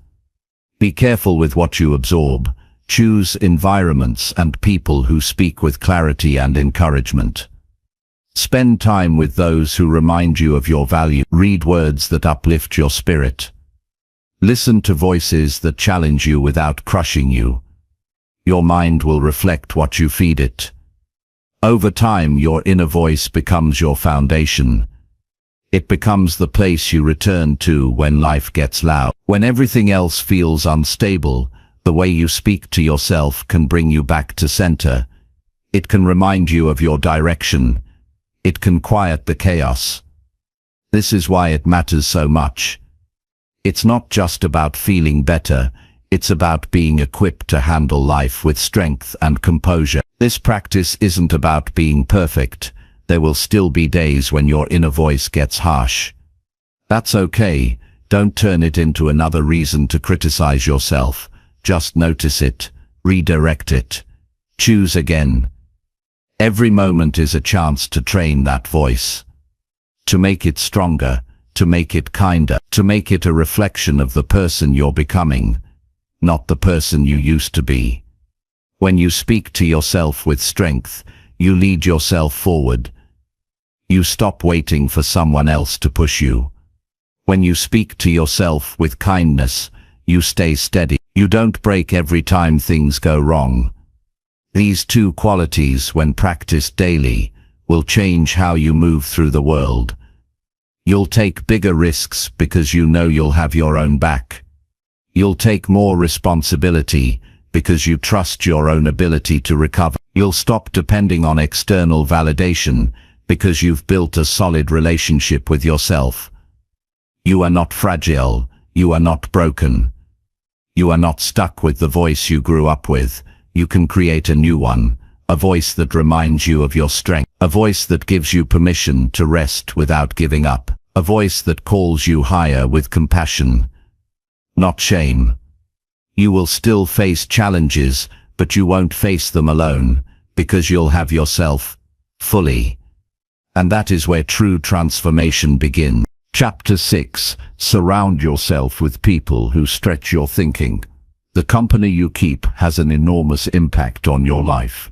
Be careful with what you absorb. Choose environments and people who speak with clarity and encouragement. Spend time with those who remind you of your value. Read words that uplift your spirit. Listen to voices that challenge you without crushing you. Your mind will reflect what you feed it. Over time, your inner voice becomes your foundation. It becomes the place you return to when life gets loud. When everything else feels unstable, the way you speak to yourself can bring you back to center. It can remind you of your direction. It can quiet the chaos. This is why it matters so much. It's not just about feeling better, it's about being equipped to handle life with strength and composure. This practice isn't about being perfect. There will still be days when your inner voice gets harsh. That's okay. Don't turn it into another reason to criticize yourself. Just notice it, redirect it, choose again. Every moment is a chance to train that voice, to make it stronger, to make it kinder, to make it a reflection of the person you're becoming, not the person you used to be. When you speak to yourself with strength, you lead yourself forward. You stop waiting for someone else to push you. When you speak to yourself with kindness, you stay steady. You don't break every time things go wrong. These two qualities, when practiced daily, will change how you move through the world. You'll take bigger risks because you know you'll have your own back. You'll take more responsibility because you trust your own ability to recover. You'll stop depending on external validation because you've built a solid relationship with yourself. You are not fragile. You are not broken. You are not stuck with the voice you grew up with. You can create a new one, a voice that reminds you of your strength, a voice that gives you permission to rest without giving up, a voice that calls you higher with compassion, not shame. You will still face challenges, but you won't face them alone, because you'll have yourself fully. And that is where true transformation begins. Chapter 6. Surround yourself with people who stretch your thinking. The company you keep has an enormous impact on your life.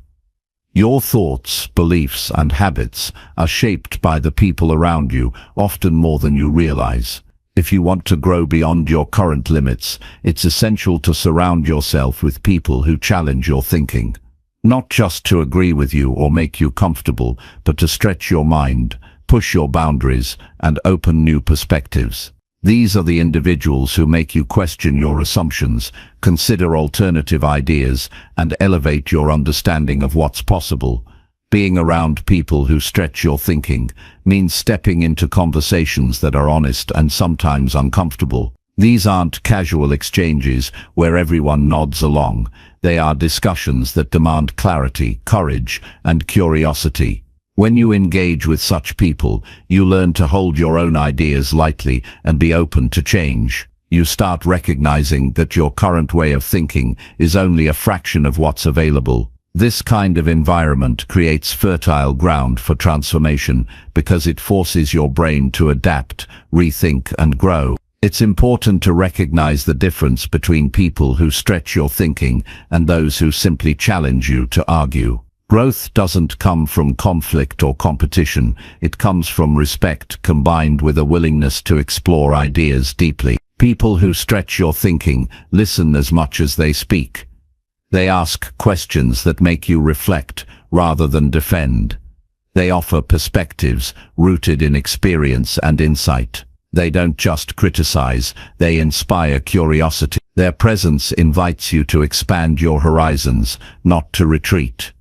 Your thoughts, beliefs, and habits are shaped by the people around you, often more than you realize. If you want to grow beyond your current limits, it's essential to surround yourself with people who challenge your thinking. Not just to agree with you or make you comfortable, but to stretch your mind, push your boundaries, and open new perspectives. These are the individuals who make you question your assumptions, consider alternative ideas, and elevate your understanding of what's possible. Being around people who stretch your thinking means stepping into conversations that are honest and sometimes uncomfortable. These aren't casual exchanges where everyone nods along. They are discussions that demand clarity, courage, and curiosity. When you engage with such people, you learn to hold your own ideas lightly and be open to change. You start recognizing that your current way of thinking is only a fraction of what's available. This kind of environment creates fertile ground for transformation because it forces your brain to adapt, rethink, and grow. It's important to recognize the difference between people who stretch your thinking and those who simply challenge you to argue. Growth doesn't come from conflict or competition. It comes from respect combined with a willingness to explore ideas deeply. People who stretch your thinking listen as much as they speak. They ask questions that make you reflect rather than defend. They offer perspectives rooted in experience and insight. They don't just criticize, they inspire curiosity. Their presence invites you to expand your horizons, not to retreat.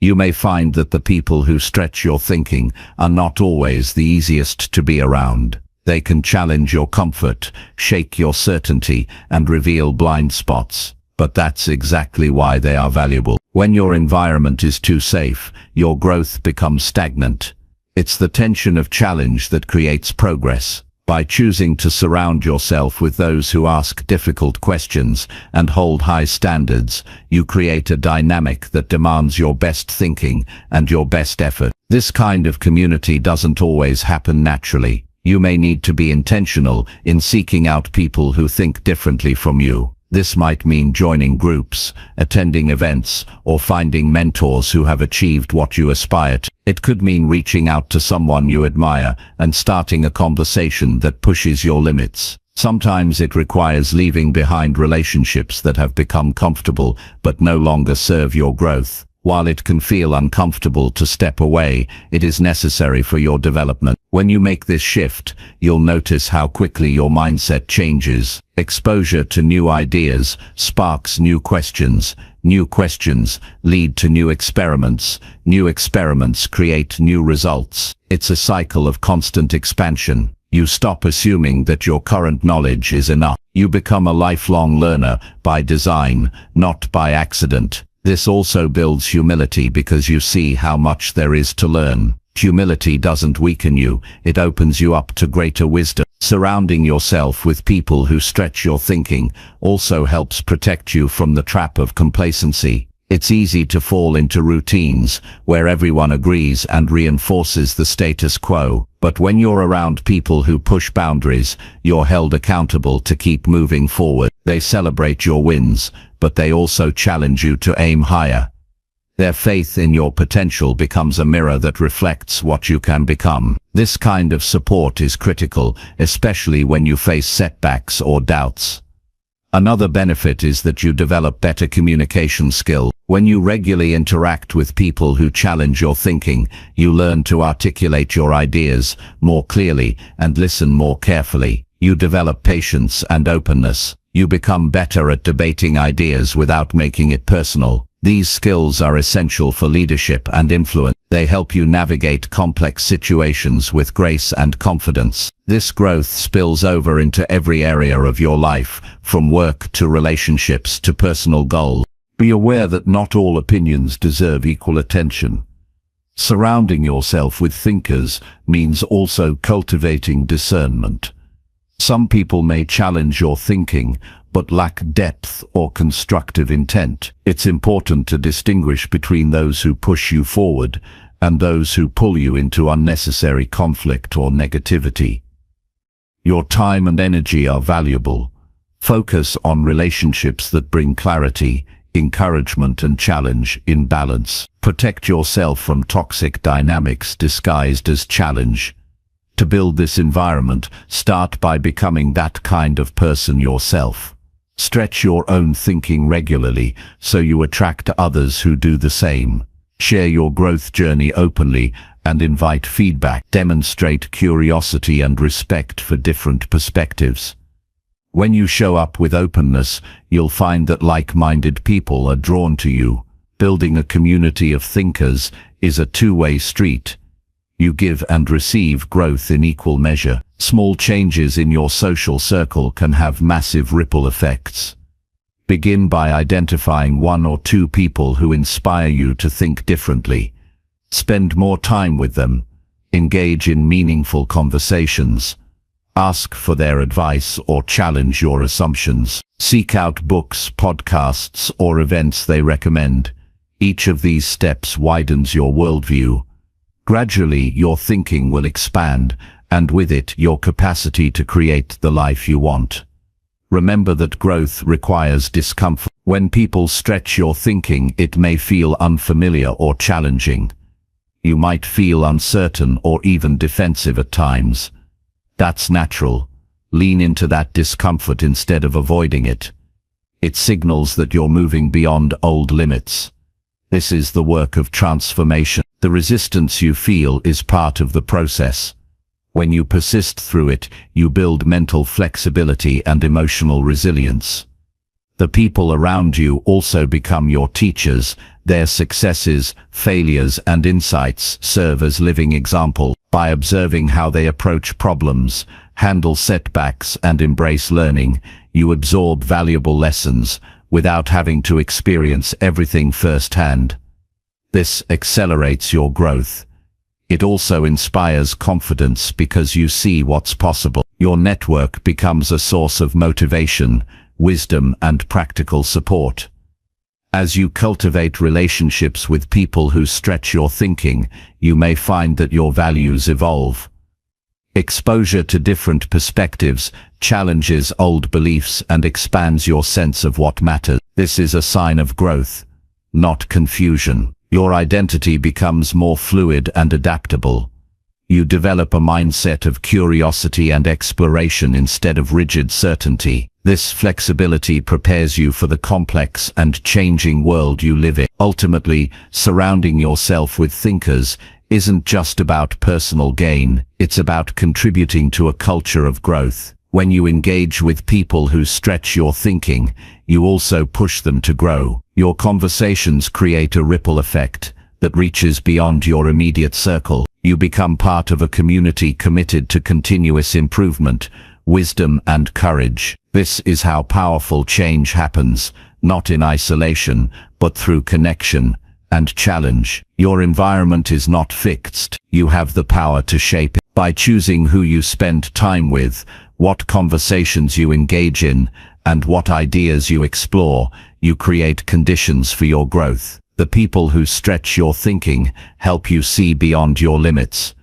You may find that the people who stretch your thinking are not always the easiest to be around. They can challenge your comfort, shake your certainty, and reveal blind spots. But that's exactly why they are valuable. When your environment is too safe, your growth becomes stagnant. It's the tension of challenge that creates progress. By choosing to surround yourself with those who ask difficult questions and hold high standards, you create a dynamic that demands your best thinking and your best effort. This kind of community doesn't always happen naturally. You may need to be intentional in seeking out people who think differently from you. This might mean joining groups, attending events, or finding mentors who have achieved what you aspire to. It could mean reaching out to someone you admire and starting a conversation that pushes your limits. Sometimes it requires leaving behind relationships that have become comfortable but no longer serve your growth. While it can feel uncomfortable to step away, it is necessary for your development. When you make this shift, you'll notice how quickly your mindset changes. Exposure to new ideas sparks new questions. New questions lead to new experiments. New experiments create new results. It's a cycle of constant expansion. You stop assuming that your current knowledge is enough. You become a lifelong learner by design, not by accident. This also builds humility because you see how much there is to learn. Humility doesn't weaken you, it opens you up to greater wisdom. Surrounding yourself with people who stretch your thinking also helps protect you from the trap of complacency. It's easy to fall into routines where everyone agrees and reinforces the status quo. But when you're around people who push boundaries, you're held accountable to keep moving forward. They celebrate your wins, but they also challenge you to aim higher. Their faith in your potential becomes a mirror that reflects what you can become. This kind of support is critical, especially when you face setbacks or doubts. Another benefit is that you develop better communication skill. When you regularly interact with people who challenge your thinking, you learn to articulate your ideas more clearly and listen more carefully. You develop patience and openness. You become better at debating ideas without making it personal. These skills are essential for leadership and influence. They help you navigate complex situations with grace and confidence. This growth spills over into every area of your life, from work to relationships to personal goals. Be aware that not all opinions deserve equal attention. Surrounding yourself with thinkers means also cultivating discernment. Some people may challenge your thinking, but lack depth or constructive intent. It's important to distinguish between those who push you forward and those who pull you into unnecessary conflict or negativity. Your time and energy are valuable. Focus on relationships that bring clarity, encouragement and challenge in balance. Protect yourself from toxic dynamics disguised as challenge. To build this environment, start by becoming that kind of person yourself. Stretch your own thinking regularly so you attract others who do the same. Share your growth journey openly and invite feedback. Demonstrate curiosity and respect for different perspectives. When you show up with openness, you'll find that like-minded people are drawn to you. Building a community of thinkers is a two-way street. You give and receive growth in equal measure. Small changes in your social circle can have massive ripple effects. Begin by identifying one or two people who inspire you to think differently. Spend more time with them. Engage in meaningful conversations. Ask for their advice or challenge your assumptions. Seek out books, podcasts, or events they recommend. Each of these steps widens your worldview. Gradually, your thinking will expand, and with it, your capacity to create the life you want. Remember that growth requires discomfort. When people stretch your thinking, it may feel unfamiliar or challenging. You might feel uncertain or even defensive at times. That's natural. Lean into that discomfort instead of avoiding it. It signals that you're moving beyond old limits. This is the work of transformation. The resistance you feel is part of the process. When you persist through it, you build mental flexibility and emotional resilience. The people around you also become your teachers. Their successes, failures, and insights serve as living examples. By observing how they approach problems, handle setbacks, and embrace learning, you absorb valuable lessons without having to experience everything firsthand. This accelerates your growth. It also inspires confidence because you see what's possible. Your network becomes a source of motivation, wisdom, and practical support. As you cultivate relationships with people who stretch your thinking, you may find that your values evolve. Exposure to different perspectives challenges old beliefs and expands your sense of what matters. This is a sign of growth, not confusion. Your identity becomes more fluid and adaptable. You develop a mindset of curiosity and exploration instead of rigid certainty. This flexibility prepares you for the complex and changing world you live in. Ultimately, surrounding yourself with thinkers isn't just about personal gain, it's about contributing to a culture of growth. When you engage with people who stretch your thinking, you also push them to grow. Your conversations create a ripple effect that reaches beyond your immediate circle. You become part of a community committed to continuous improvement, wisdom, and courage. This is how powerful change happens, not in isolation, but through connection and challenge. Your environment is not fixed. You have the power to shape it. By choosing who you spend time with, what conversations you engage in, and what ideas you explore, you create conditions for your growth. The people who stretch your thinking help you see beyond your limits,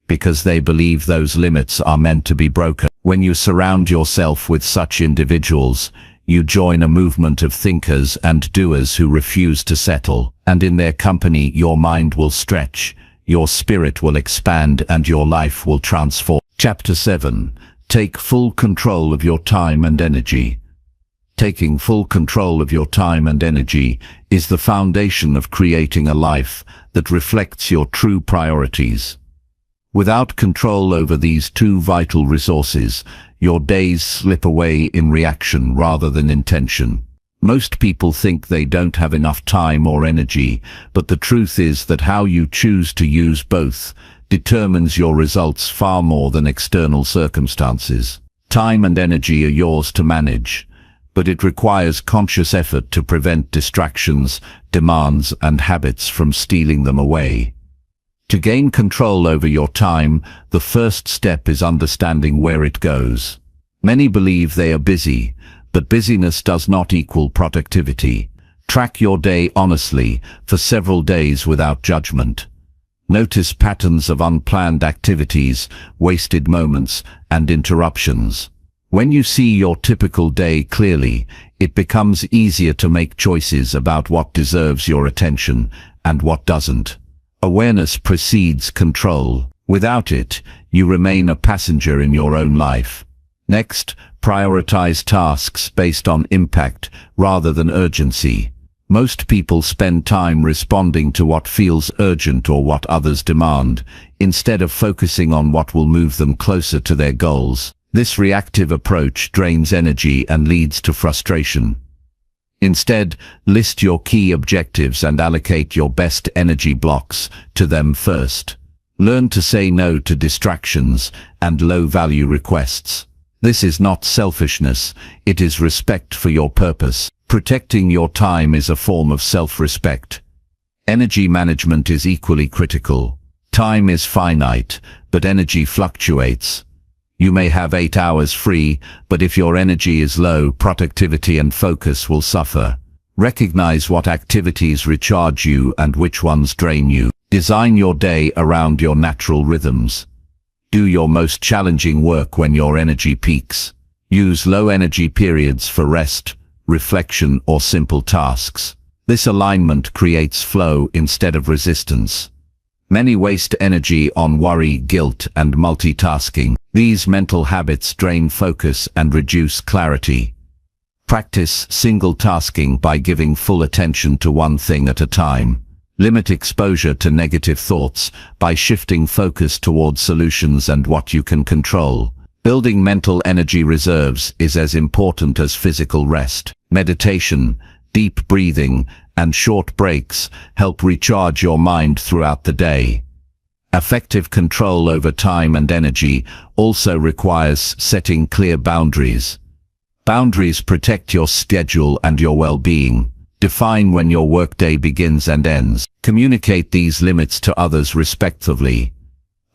because they believe those limits are meant to be broken. When you surround yourself with such individuals, you join a movement of thinkers and doers who refuse to settle, and in their company your mind will stretch, your spirit will expand, and your life will transform. Chapter 7. Take full control of your time and energy. Taking full control of your time and energy is the foundation of creating a life that reflects your true priorities. Without control over these two vital resources, your days slip away in reaction rather than intention. Most people think they don't have enough time or energy, but the truth is that how you choose to use both determines your results far more than external circumstances. Time and energy are yours to manage, but it requires conscious effort to prevent distractions, demands, and habits from stealing them away. To gain control over your time, the first step is understanding where it goes. Many believe they are busy, but busyness does not equal productivity. Track your day honestly for several days without judgment. Notice patterns of unplanned activities, wasted moments, and interruptions. When you see your typical day clearly, it becomes easier to make choices about what deserves your attention and what doesn't. Awareness precedes control. Without it, you remain a passenger in your own life. Next, prioritize tasks based on impact rather than urgency. Most people spend time responding to what feels urgent or what others demand, instead of focusing on what will move them closer to their goals. This reactive approach drains energy and leads to frustration. Instead, list your key objectives and allocate your best energy blocks to them first. Learn to say no to distractions and low-value requests. This is not selfishness, it is respect for your purpose. Protecting your time is a form of self-respect. Energy management is equally critical. Time is finite, but energy fluctuates. You may have 8 hours free, but if your energy is low, productivity and focus will suffer. Recognize what activities recharge you and which ones drain you. Design your day around your natural rhythms. Do your most challenging work when your energy peaks. Use low-energy periods for rest, reflection, or simple tasks. This alignment creates flow instead of resistance. Many waste energy on worry, guilt, and multitasking. These mental habits drain focus and reduce clarity. Practice single tasking by giving full attention to one thing at a time. Limit exposure to negative thoughts by shifting focus towards solutions and what you can control. Building mental energy reserves is as important as physical rest. Meditation, deep breathing, and short breaks help recharge your mind throughout the day. Effective control over time and energy also requires setting clear boundaries. Boundaries protect your schedule and your well-being. Define when your workday begins and ends. Communicate these limits to others respectfully.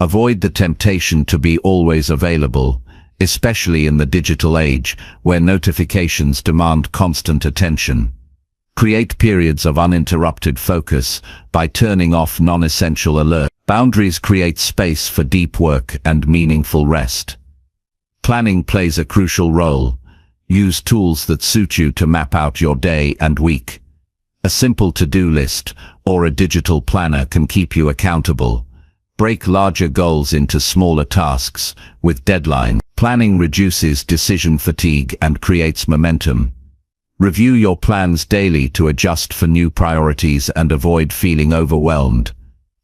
Avoid the temptation to be always available, especially in the digital age, where notifications demand constant attention. Create periods of uninterrupted focus by turning off non-essential alerts. Boundaries create space for deep work and meaningful rest. Planning plays a crucial role. Use tools that suit you to map out your day and week. A simple to-do list or a digital planner can keep you accountable. Break larger goals into smaller tasks with deadlines. Planning reduces decision fatigue and creates momentum. Review your plans daily to adjust for new priorities and avoid feeling overwhelmed.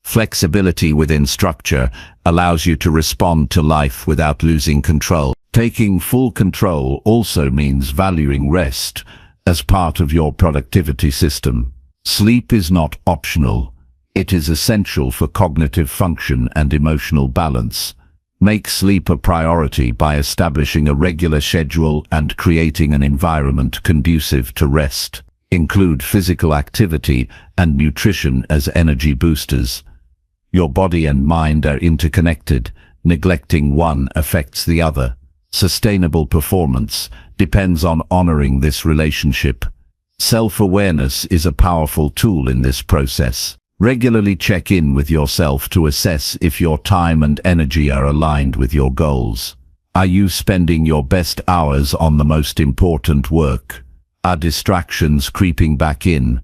Flexibility within structure allows you to respond to life without losing control. Taking full control also means valuing rest as part of your productivity system. Sleep is not optional. It is essential for cognitive function and emotional balance. Make sleep a priority by establishing a regular schedule and creating an environment conducive to rest. Include physical activity and nutrition as energy boosters. Your body and mind are interconnected. Neglecting one affects the other. Sustainable performance depends on honoring this relationship. Self-awareness is a powerful tool in this process. Regularly check in with yourself to assess if your time and energy are aligned with your goals. Are you spending your best hours on the most important work? Are distractions creeping back in?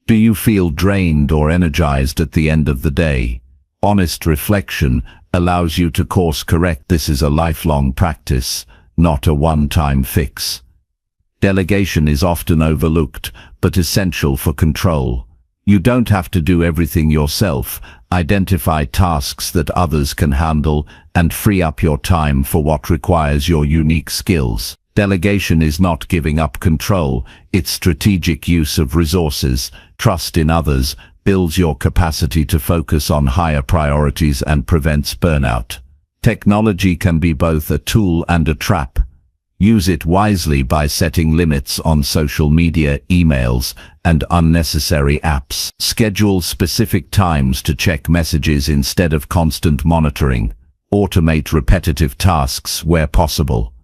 Do you feel drained or energized at the end of the day? Honest reflection allows you to course correct. This is a lifelong practice, not a one-time fix. Delegation is often overlooked, but essential for control. You don't have to do everything yourself. Identify tasks that others can handle and free up your time for what requires your unique skills. Delegation is not giving up control, it's strategic use of resources. Trust in others builds your capacity to focus on higher priorities and prevents burnout. Technology can be both a tool and a trap. Use it wisely by setting limits on social media, emails, and unnecessary apps. Schedule specific times to check messages instead of constant monitoring. Automate repetitive tasks where possible.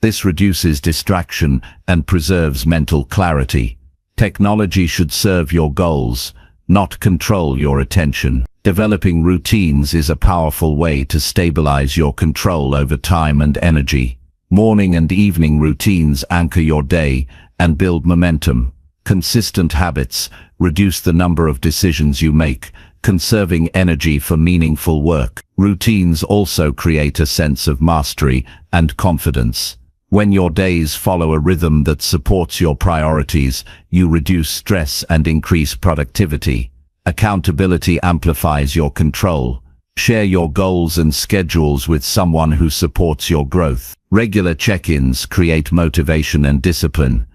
This reduces distraction and preserves mental clarity. Technology should serve your goals, not control your attention. Developing routines is a powerful way to stabilize your control over time and energy. Morning and evening routines anchor your day and build momentum. Consistent habits reduce the number of decisions you make, conserving energy for meaningful work. Routines also create a sense of mastery and confidence. When your days follow a rhythm that supports your priorities, you reduce stress and increase productivity. Accountability amplifies your control. Share your goals and schedules with someone who supports your growth. Regular check-ins create motivation and discipline.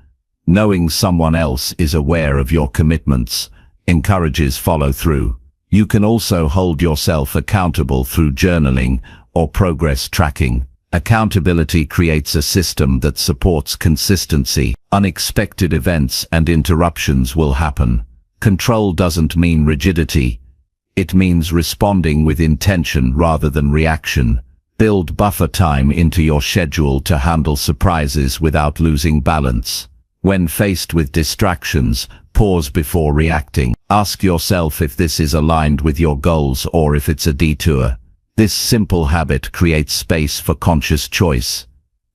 Knowing someone else is aware of your commitments encourages follow-through. You can also hold yourself accountable through journaling or progress tracking. Accountability creates a system that supports consistency. Unexpected events and interruptions will happen. Control doesn't mean rigidity. It means responding with intention rather than reaction. Build buffer time into your schedule to handle surprises without losing balance. When faced with distractions, pause before reacting. Ask yourself if this is aligned with your goals or if it's a detour. This simple habit creates space for conscious choice.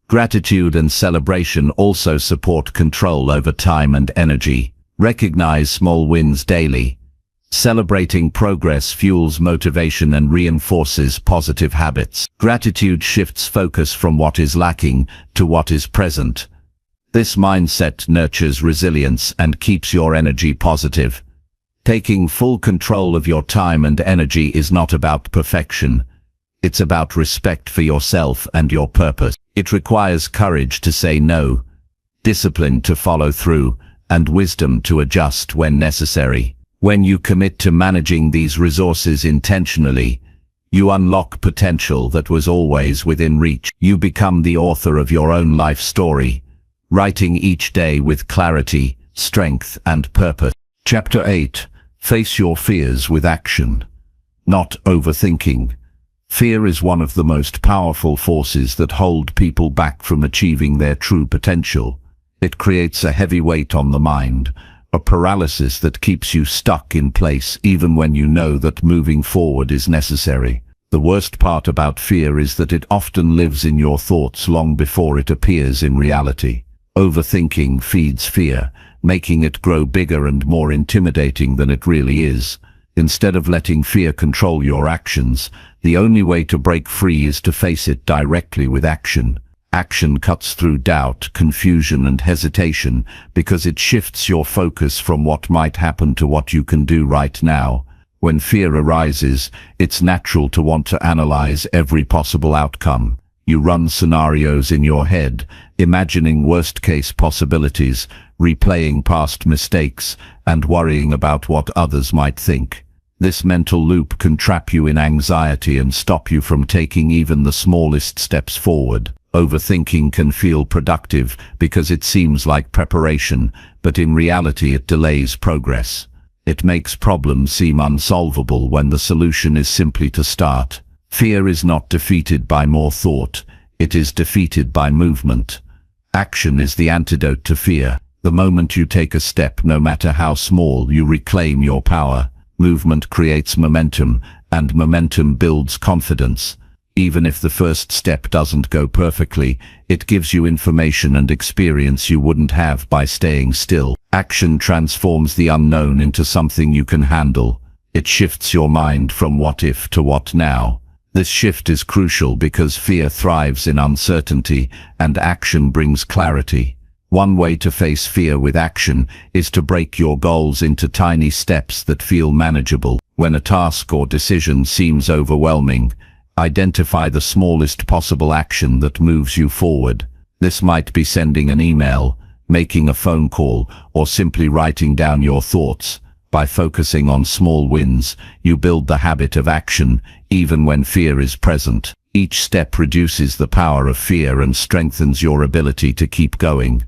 Gratitude and celebration also support control over time and energy. Recognize small wins daily. Celebrating progress fuels motivation and reinforces positive habits. Gratitude shifts focus from what is lacking to what is present. This mindset nurtures resilience and keeps your energy positive. Taking full control of your time and energy is not about perfection. It's about respect for yourself and your purpose. It requires courage to say no, discipline to follow through, and wisdom to adjust when necessary. When you commit to managing these resources intentionally, you unlock potential that was always within reach. You become the author of your own life story, writing each day with clarity, strength, and purpose. Chapter 8. Face your fears with action, not overthinking. Fear is one of the most powerful forces that hold people back from achieving their true potential. It creates a heavy weight on the mind, a paralysis that keeps you stuck in place even when you know that moving forward is necessary. The worst part about fear is that it often lives in your thoughts long before it appears in reality. Overthinking feeds fear, making it grow bigger and more intimidating than it really is. Instead of letting fear control your actions, the only way to break free is to face it directly with action. Action cuts through doubt, confusion, and hesitation because it shifts your focus from what might happen to what you can do right now. When fear arises, it's natural to want to analyze every possible outcome. You run scenarios in your head, imagining worst-case possibilities, replaying past mistakes, and worrying about what others might think. This mental loop can trap you in anxiety and stop you from taking even the smallest steps forward. Overthinking can feel productive because it seems like preparation, but in reality it delays progress. It makes problems seem unsolvable when the solution is simply to start. Fear is not defeated by more thought, it is defeated by movement. Action is the antidote to fear. The moment you take a step, no matter how small, you reclaim your power. Movement creates momentum, and momentum builds confidence. Even if the first step doesn't go perfectly, it gives you information and experience you wouldn't have by staying still. Action transforms the unknown into something you can handle. It shifts your mind from what if to what now. This shift is crucial because fear thrives in uncertainty, and action brings clarity. One way to face fear with action is to break your goals into tiny steps that feel manageable. When a task or decision seems overwhelming, identify the smallest possible action that moves you forward. This might be sending an email, making a phone call, or simply writing down your thoughts. By focusing on small wins, you build the habit of action, even when fear is present. Each step reduces the power of fear and strengthens your ability to keep going.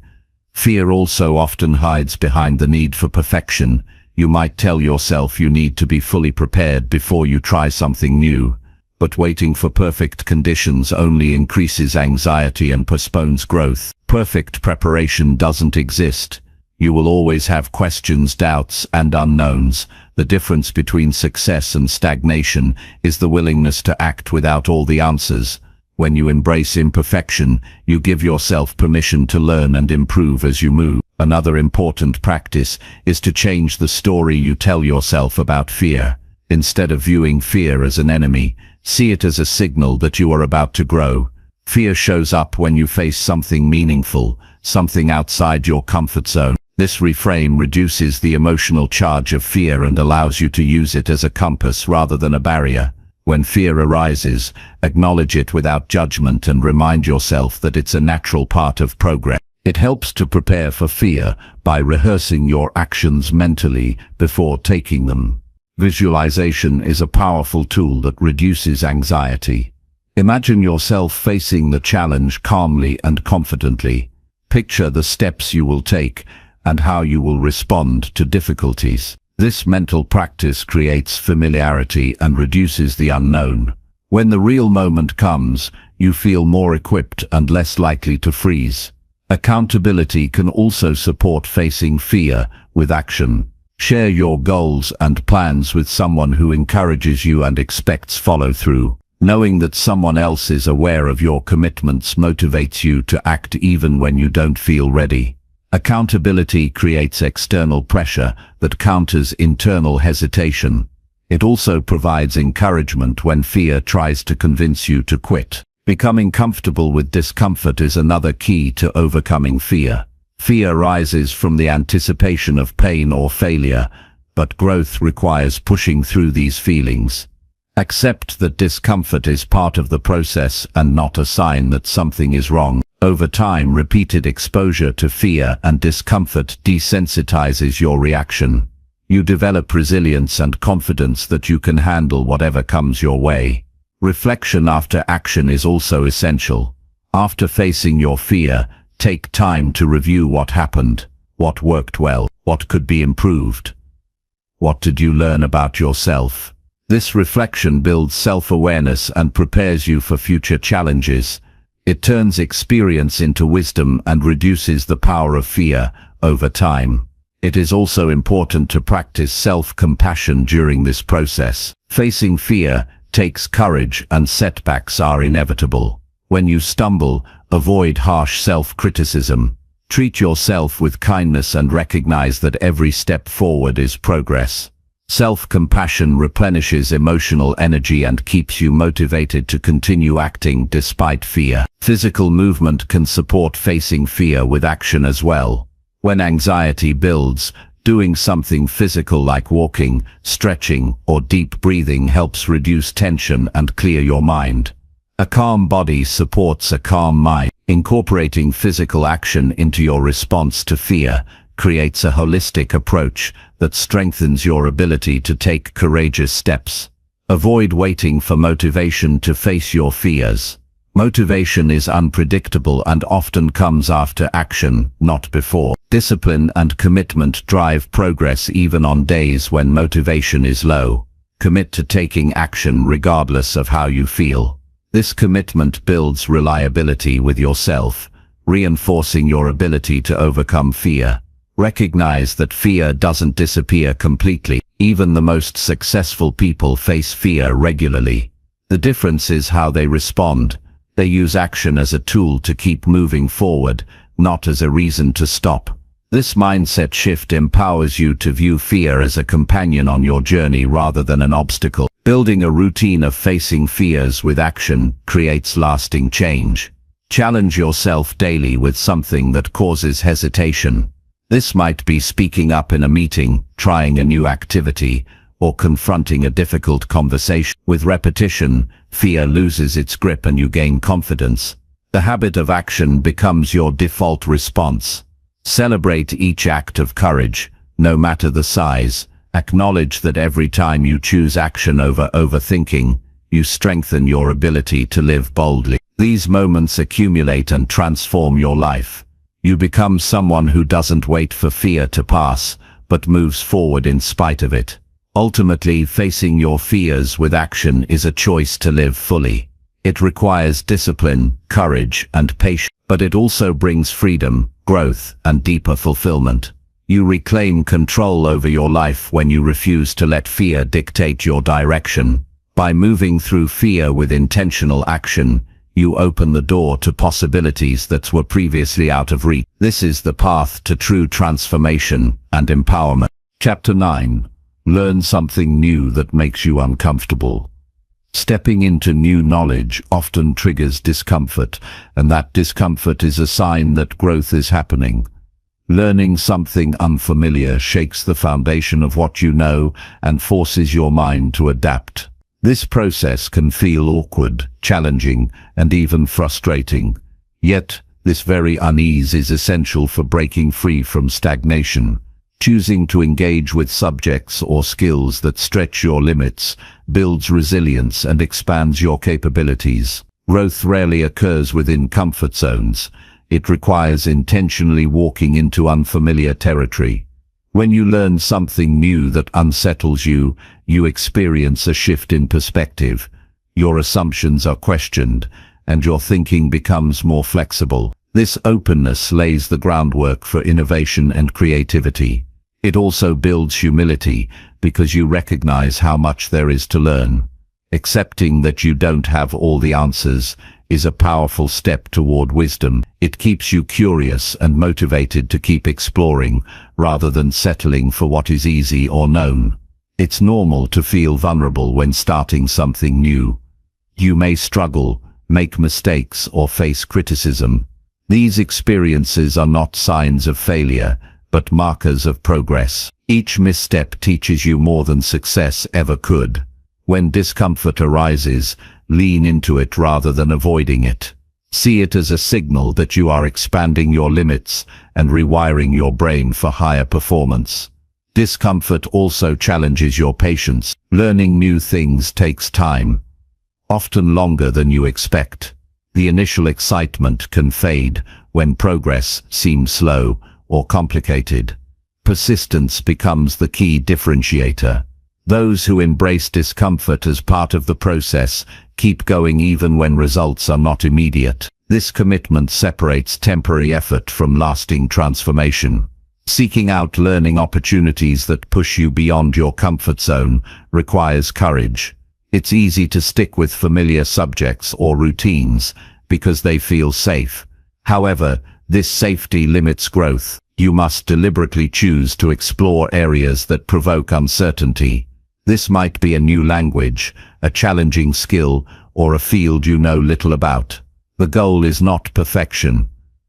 Fear also often hides behind the need for perfection. You might tell yourself you need to be fully prepared before you try something new. But waiting for perfect conditions only increases anxiety and postpones growth. Perfect preparation doesn't exist. You will always have questions, doubts, and unknowns. The difference between success and stagnation is the willingness to act without all the answers. When you embrace imperfection, you give yourself permission to learn and improve as you move. Another important practice is to change the story you tell yourself about fear. Instead of viewing fear as an enemy, see it as a signal that you are about to grow. Fear shows up when you face something meaningful, something outside your comfort zone. This reframe reduces the emotional charge of fear and allows you to use it as a compass rather than a barrier. When fear arises, acknowledge it without judgment and remind yourself that it's a natural part of progress. It helps to prepare for fear by rehearsing your actions mentally before taking them. Visualization is a powerful tool that reduces anxiety. Imagine yourself facing the challenge calmly and confidently. Picture the steps you will take and how you will respond to difficulties. This mental practice creates familiarity and reduces the unknown. When the real moment comes, you feel more equipped and less likely to freeze. Accountability can also support facing fear with action. Share your goals and plans with someone who encourages you and expects follow-through. Knowing that someone else is aware of your commitments motivates you to act even when you don't feel ready. Accountability creates external pressure that counters internal hesitation. It also provides encouragement when fear tries to convince you to quit. Becoming comfortable with discomfort is another key to overcoming fear. Fear rises from the anticipation of pain or failure, but growth requires pushing through these feelings. Accept that discomfort is part of the process and not a sign that something is wrong. Over time, repeated exposure to fear and discomfort desensitizes your reaction. You develop resilience and confidence that you can handle whatever comes your way. Reflection after action is also essential. After facing your fear, take time to review what happened. What worked well? What could be improved? What did you learn about yourself? This reflection builds self-awareness and prepares you for future challenges. It turns experience into wisdom and reduces the power of fear over time. It is also important to practice self-compassion during this process. Facing fear takes courage, and setbacks are inevitable. When you stumble, avoid harsh self-criticism. Treat yourself with kindness and recognize that every step forward is progress. Self-compassion replenishes emotional energy and keeps you motivated to continue acting despite fear. Physical movement can support facing fear with action as well. When anxiety builds, doing something physical like walking, stretching, or deep breathing helps reduce tension and clear your mind. A calm body supports a calm mind. Incorporating physical action into your response to fear creates a holistic approach that strengthens your ability to take courageous steps. Avoid waiting for motivation to face your fears. Motivation is unpredictable and often comes after action, not before. Discipline and commitment drive progress even on days when motivation is low. Commit to taking action regardless of how you feel. This commitment builds reliability with yourself, reinforcing your ability to overcome fear. Recognize that fear doesn't disappear completely. Even the most successful people face fear regularly. The difference is how they respond. They use action as a tool to keep moving forward, not as a reason to stop. This mindset shift empowers you to view fear as a companion on your journey rather than an obstacle. Building a routine of facing fears with action creates lasting change. Challenge yourself daily with something that causes hesitation. This might be speaking up in a meeting, trying a new activity, or confronting a difficult conversation. With repetition, fear loses its grip and you gain confidence. The habit of action becomes your default response. Celebrate each act of courage, no matter the size. Acknowledge that every time you choose action over overthinking, you strengthen your ability to live boldly. These moments accumulate and transform your life. You become someone who doesn't wait for fear to pass, but moves forward in spite of it. Ultimately, facing your fears with action is a choice to live fully. It requires discipline, courage, and patience, but it also brings freedom, growth, and deeper fulfillment. You reclaim control over your life when you refuse to let fear dictate your direction. By moving through fear with intentional action, you open the door to possibilities that were previously out of reach. This is the path to true transformation and empowerment. Chapter 9. Learn something new that makes you uncomfortable. Stepping into new knowledge often triggers discomfort, and that discomfort is a sign that growth is happening. Learning something unfamiliar shakes the foundation of what you know and forces your mind to adapt. This process can feel awkward, challenging, and even frustrating. Yet, this very unease is essential for breaking free from stagnation. Choosing to engage with subjects or skills that stretch your limits builds resilience and expands your capabilities. Growth rarely occurs within comfort zones. It requires intentionally walking into unfamiliar territory. When you learn something new that unsettles you, you experience a shift in perspective. Your assumptions are questioned, and your thinking becomes more flexible. This openness lays the groundwork for innovation and creativity. It also builds humility, because you recognize how much there is to learn. Accepting that you don't have all the answers is a powerful step toward wisdom. It keeps you curious and motivated to keep exploring, rather than settling for what is easy or known. It's normal to feel vulnerable when starting something new. You may struggle, make mistakes, or face criticism. These experiences are not signs of failure, but markers of progress. Each misstep teaches you more than success ever could. When discomfort arises, lean into it rather than avoiding it. See it as a signal that you are expanding your limits and rewiring your brain for higher performance. Discomfort also challenges your patience. Learning new things takes time, often longer than you expect. The initial excitement can fade when progress seems slow or complicated. Persistence becomes the key differentiator. Those who embrace discomfort as part of the process keep going even when results are not immediate. This commitment separates temporary effort from lasting transformation. Seeking out learning opportunities that push you beyond your comfort zone requires courage. It's easy to stick with familiar subjects or routines because they feel safe. However, this safety limits growth. You must deliberately choose to explore areas that provoke uncertainty. This might be a new language, a challenging skill, or a field you know little about. The goal is not perfection,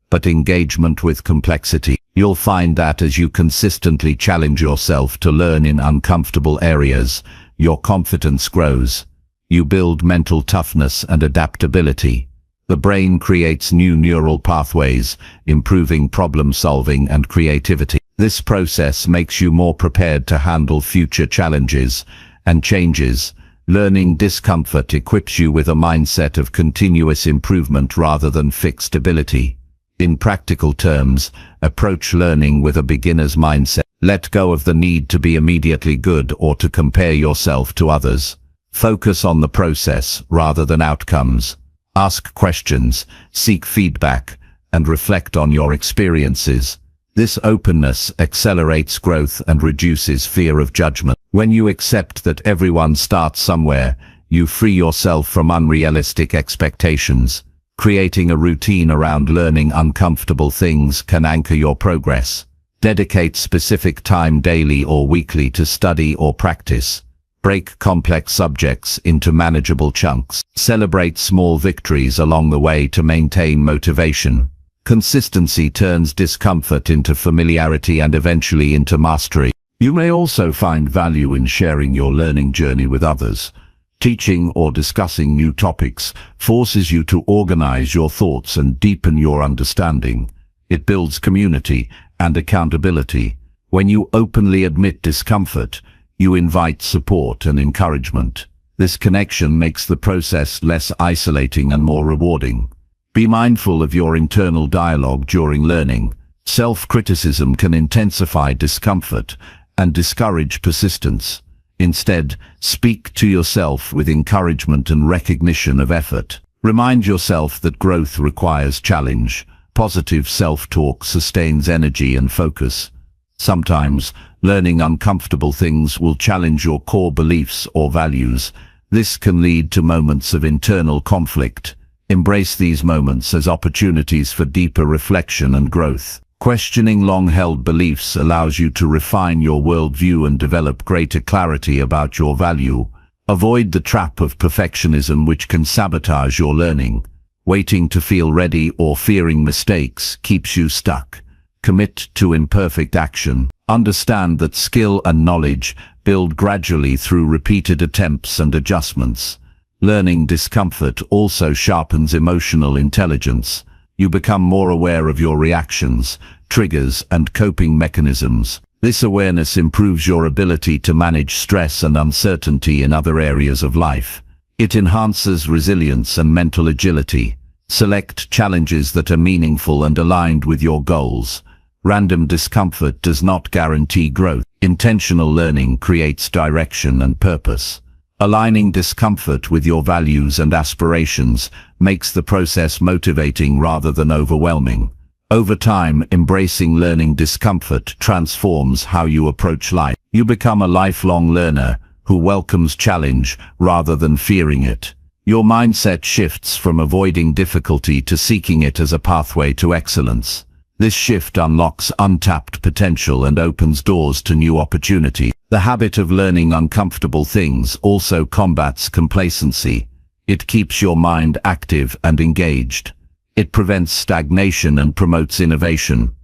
but engagement with complexity. You'll find that as you consistently challenge yourself to learn in uncomfortable areas, your confidence grows. You build mental toughness and adaptability. The brain creates new neural pathways, improving problem-solving and creativity. This process makes you more prepared to handle future challenges and changes. Learning discomfort equips you with a mindset of continuous improvement rather than fixed ability. In practical terms, approach learning with a beginner's mindset. Let go of the need to be immediately good or to compare yourself to others. Focus on the process rather than outcomes. Ask questions, seek feedback, and reflect on your experiences. This openness accelerates growth and reduces fear of judgment. When you accept that everyone starts somewhere, you free yourself from unrealistic expectations. Creating a routine around learning uncomfortable things can anchor your progress. Dedicate specific time daily or weekly to study or practice. Break complex subjects into manageable chunks. Celebrate small victories along the way to maintain motivation. Consistency turns discomfort into familiarity and eventually into mastery. You may also find value in sharing your learning journey with others. Teaching or discussing new topics forces you to organize your thoughts and deepen your understanding. It builds community and accountability. When you openly admit discomfort, you invite support and encouragement. This connection makes the process less isolating and more rewarding. Be mindful of your internal dialogue during learning. Self-criticism can intensify discomfort and discourage persistence. Instead, speak to yourself with encouragement and recognition of effort. Remind yourself that growth requires challenge. Positive self-talk sustains energy and focus. Sometimes, learning uncomfortable things will challenge your core beliefs or values. This can lead to moments of internal conflict. Embrace these moments as opportunities for deeper reflection and growth. Questioning long-held beliefs allows you to refine your worldview and develop greater clarity about your value. Avoid the trap of perfectionism, which can sabotage your learning. Waiting to feel ready or fearing mistakes keeps you stuck. Commit to imperfect action. Understand that skill and knowledge build gradually through repeated attempts and adjustments. Learning discomfort also sharpens emotional intelligence. You become more aware of your reactions, triggers, and coping mechanisms. This awareness improves your ability to manage stress and uncertainty in other areas of life. It enhances resilience and mental agility. Select challenges that are meaningful and aligned with your goals. Random discomfort does not guarantee growth. Intentional learning creates direction and purpose. Aligning discomfort with your values and aspirations makes the process motivating rather than overwhelming. Over time, embracing learning discomfort transforms how you approach life. You become a lifelong learner who welcomes challenge rather than fearing it. Your mindset shifts from avoiding difficulty to seeking it as a pathway to excellence. This shift unlocks untapped potential and opens doors to new opportunities. The habit of learning uncomfortable things also combats complacency. It keeps your mind active and engaged. It prevents stagnation and promotes innovation.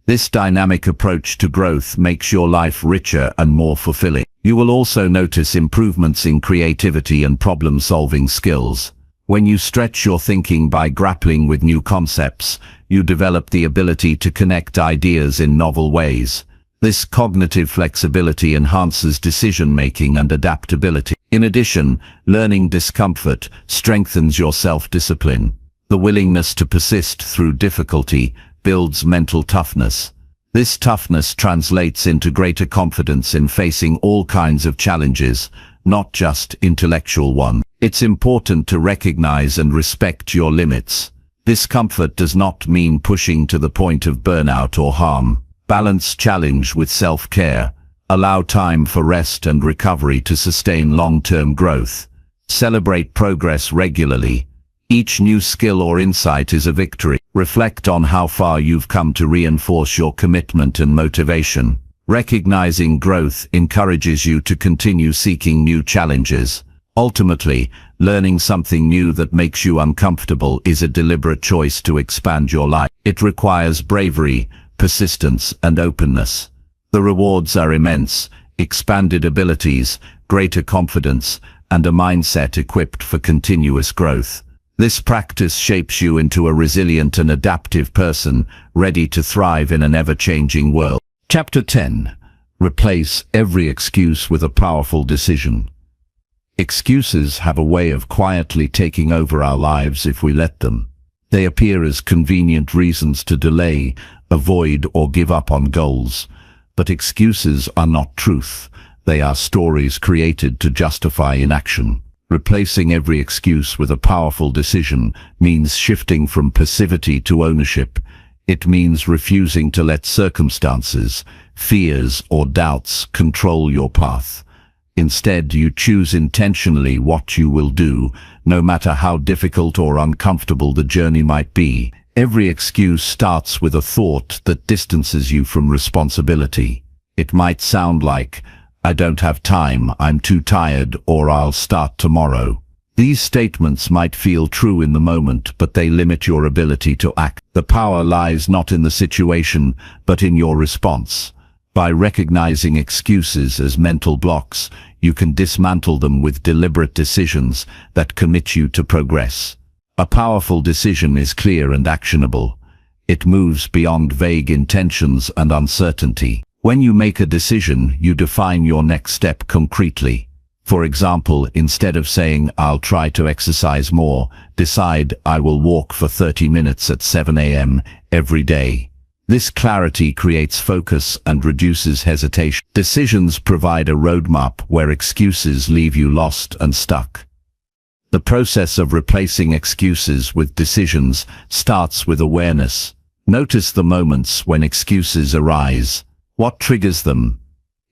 This dynamic approach to growth makes your life richer and more fulfilling. You will also notice improvements in creativity and problem-solving skills. When you stretch your thinking by grappling with new concepts, you develop the ability to connect ideas in novel ways. This cognitive flexibility enhances decision-making and adaptability. In addition, learning discomfort strengthens your self-discipline. The willingness to persist through difficulty builds mental toughness. This toughness translates into greater confidence in facing all kinds of challenges, not just intellectual ones. It's important to recognize and respect your limits. Discomfort does not mean pushing to the point of burnout or harm. Balance challenge with self-care. Allow time for rest and recovery to sustain long-term growth. Celebrate progress regularly. Each new skill or insight is a victory. Reflect on how far you've come to reinforce your commitment and motivation. Recognizing growth encourages you to continue seeking new challenges. Ultimately, learning something new that makes you uncomfortable is a deliberate choice to expand your life. It requires bravery, persistence, and openness. The rewards are immense: expanded abilities, greater confidence, and a mindset equipped for continuous growth. This practice shapes you into a resilient and adaptive person, ready to thrive in an ever-changing world. Chapter 10. Replace every excuse with a powerful decision. Excuses have a way of quietly taking over our lives if we let them. They appear as convenient reasons to delay, avoid, or give up on goals. But excuses are not truth. They are stories created to justify inaction. Replacing every excuse with a powerful decision means shifting from passivity to ownership. It means refusing to let circumstances, fears, or doubts control your path. Instead, you choose intentionally what you will do, no matter how difficult or uncomfortable the journey might be. Every excuse starts with a thought that distances you from responsibility. It might sound like, "I don't have time, I'm too tired," or "I'll start tomorrow." These statements might feel true in the moment, but they limit your ability to act. The power lies not in the situation, but in your response. By recognizing excuses as mental blocks, you can dismantle them with deliberate decisions that commit you to progress. A powerful decision is clear and actionable. It moves beyond vague intentions and uncertainty. When you make a decision, you define your next step concretely. For example, instead of saying, "I'll try to exercise more," decide, "I will walk for 30 minutes at 7 a.m. every day." This clarity creates focus and reduces hesitation. Decisions provide a roadmap where excuses leave you lost and stuck. The process of replacing excuses with decisions starts with awareness. Notice the moments when excuses arise. What triggers them?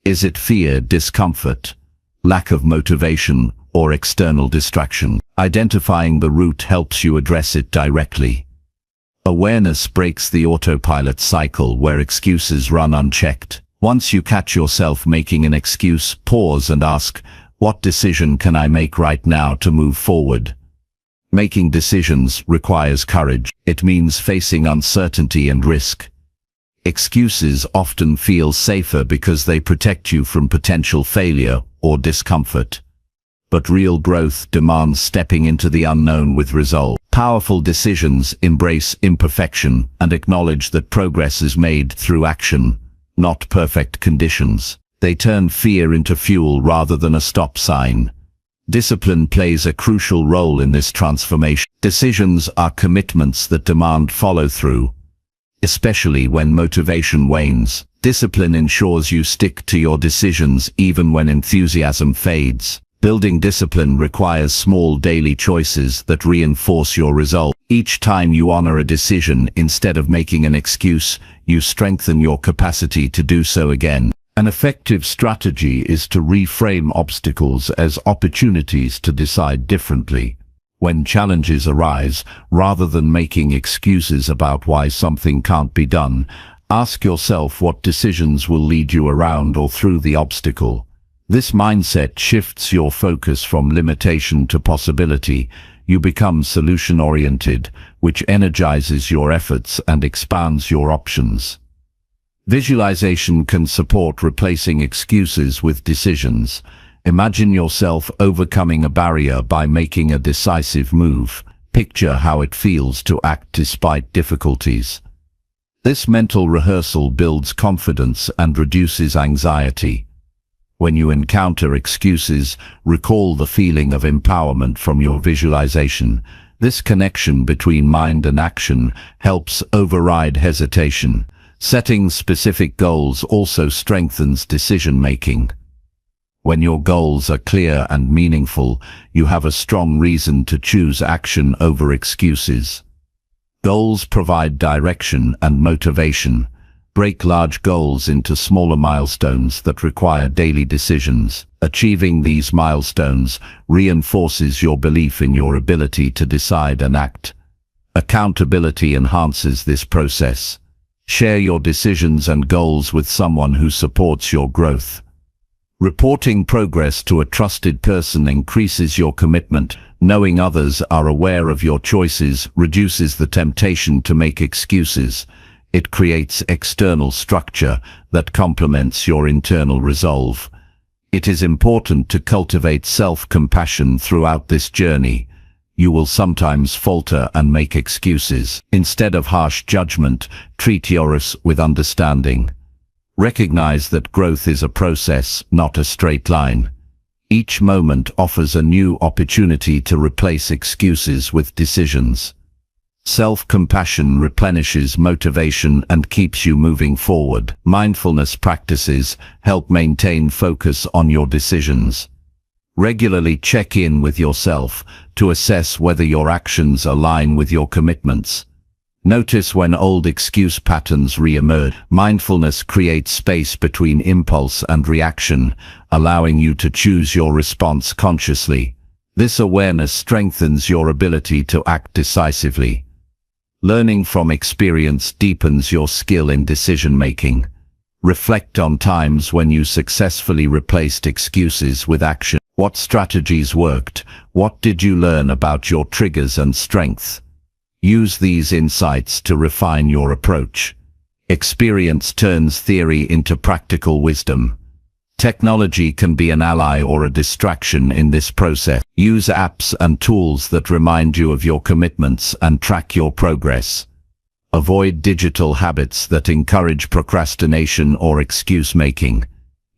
Is it fear, discomfort, lack of motivation, or external distraction? Identifying the root helps you address it directly. Awareness breaks the autopilot cycle where excuses run unchecked. Once you catch yourself making an excuse, pause and ask, "What decision can I make right now to move forward?" Making decisions requires courage. It means facing uncertainty and risk. Excuses often feel safer because they protect you from potential failure or discomfort. But real growth demands stepping into the unknown with resolve. Powerful decisions embrace imperfection and acknowledge that progress is made through action, not perfect conditions. They turn fear into fuel rather than a stop sign. Discipline plays a crucial role in this transformation. Decisions are commitments that demand follow-through, especially when motivation wanes. Discipline ensures you stick to your decisions even when enthusiasm fades. Building discipline requires small daily choices that reinforce your resolve. Each time you honor a decision instead of making an excuse, you strengthen your capacity to do so again. An effective strategy is to reframe obstacles as opportunities to decide differently. When challenges arise, rather than making excuses about why something can't be done, ask yourself what decisions will lead you around or through the obstacle. This mindset shifts your focus from limitation to possibility. You become solution-oriented, which energizes your efforts and expands your options. Visualization can support replacing excuses with decisions. Imagine yourself overcoming a barrier by making a decisive move. Picture how it feels to act despite difficulties. This mental rehearsal builds confidence and reduces anxiety. When you encounter excuses, recall the feeling of empowerment from your visualization. This connection between mind and action helps override hesitation. Setting specific goals also strengthens decision-making. When your goals are clear and meaningful, you have a strong reason to choose action over excuses. Goals provide direction and motivation. Break large goals into smaller milestones that require daily decisions. Achieving these milestones reinforces your belief in your ability to decide and act. Accountability enhances this process. Share your decisions and goals with someone who supports your growth. Reporting progress to a trusted person increases your commitment. Knowing others are aware of your choices reduces the temptation to make excuses. It creates external structure that complements your internal resolve. It is important to cultivate self-compassion throughout this journey. You will sometimes falter and make excuses. Instead of harsh judgment, treat yours with understanding. Recognize that growth is a process, not a straight line. Each moment offers a new opportunity to replace excuses with decisions. Self-compassion replenishes motivation and keeps you moving forward. Mindfulness practices help maintain focus on your decisions. Regularly check in with yourself to assess whether your actions align with your commitments. Notice when old excuse patterns re-emerge. Mindfulness creates space between impulse and reaction, allowing you to choose your response consciously. This awareness strengthens your ability to act decisively. Learning from experience deepens your skill in decision-making. Reflect on times when you successfully replaced excuses with action. What strategies worked? What did you learn about your triggers and strengths? Use these insights to refine your approach. Experience turns theory into practical wisdom. Technology can be an ally or a distraction in this process. Use apps and tools that remind you of your commitments and track your progress. Avoid digital habits that encourage procrastination or excuse-making.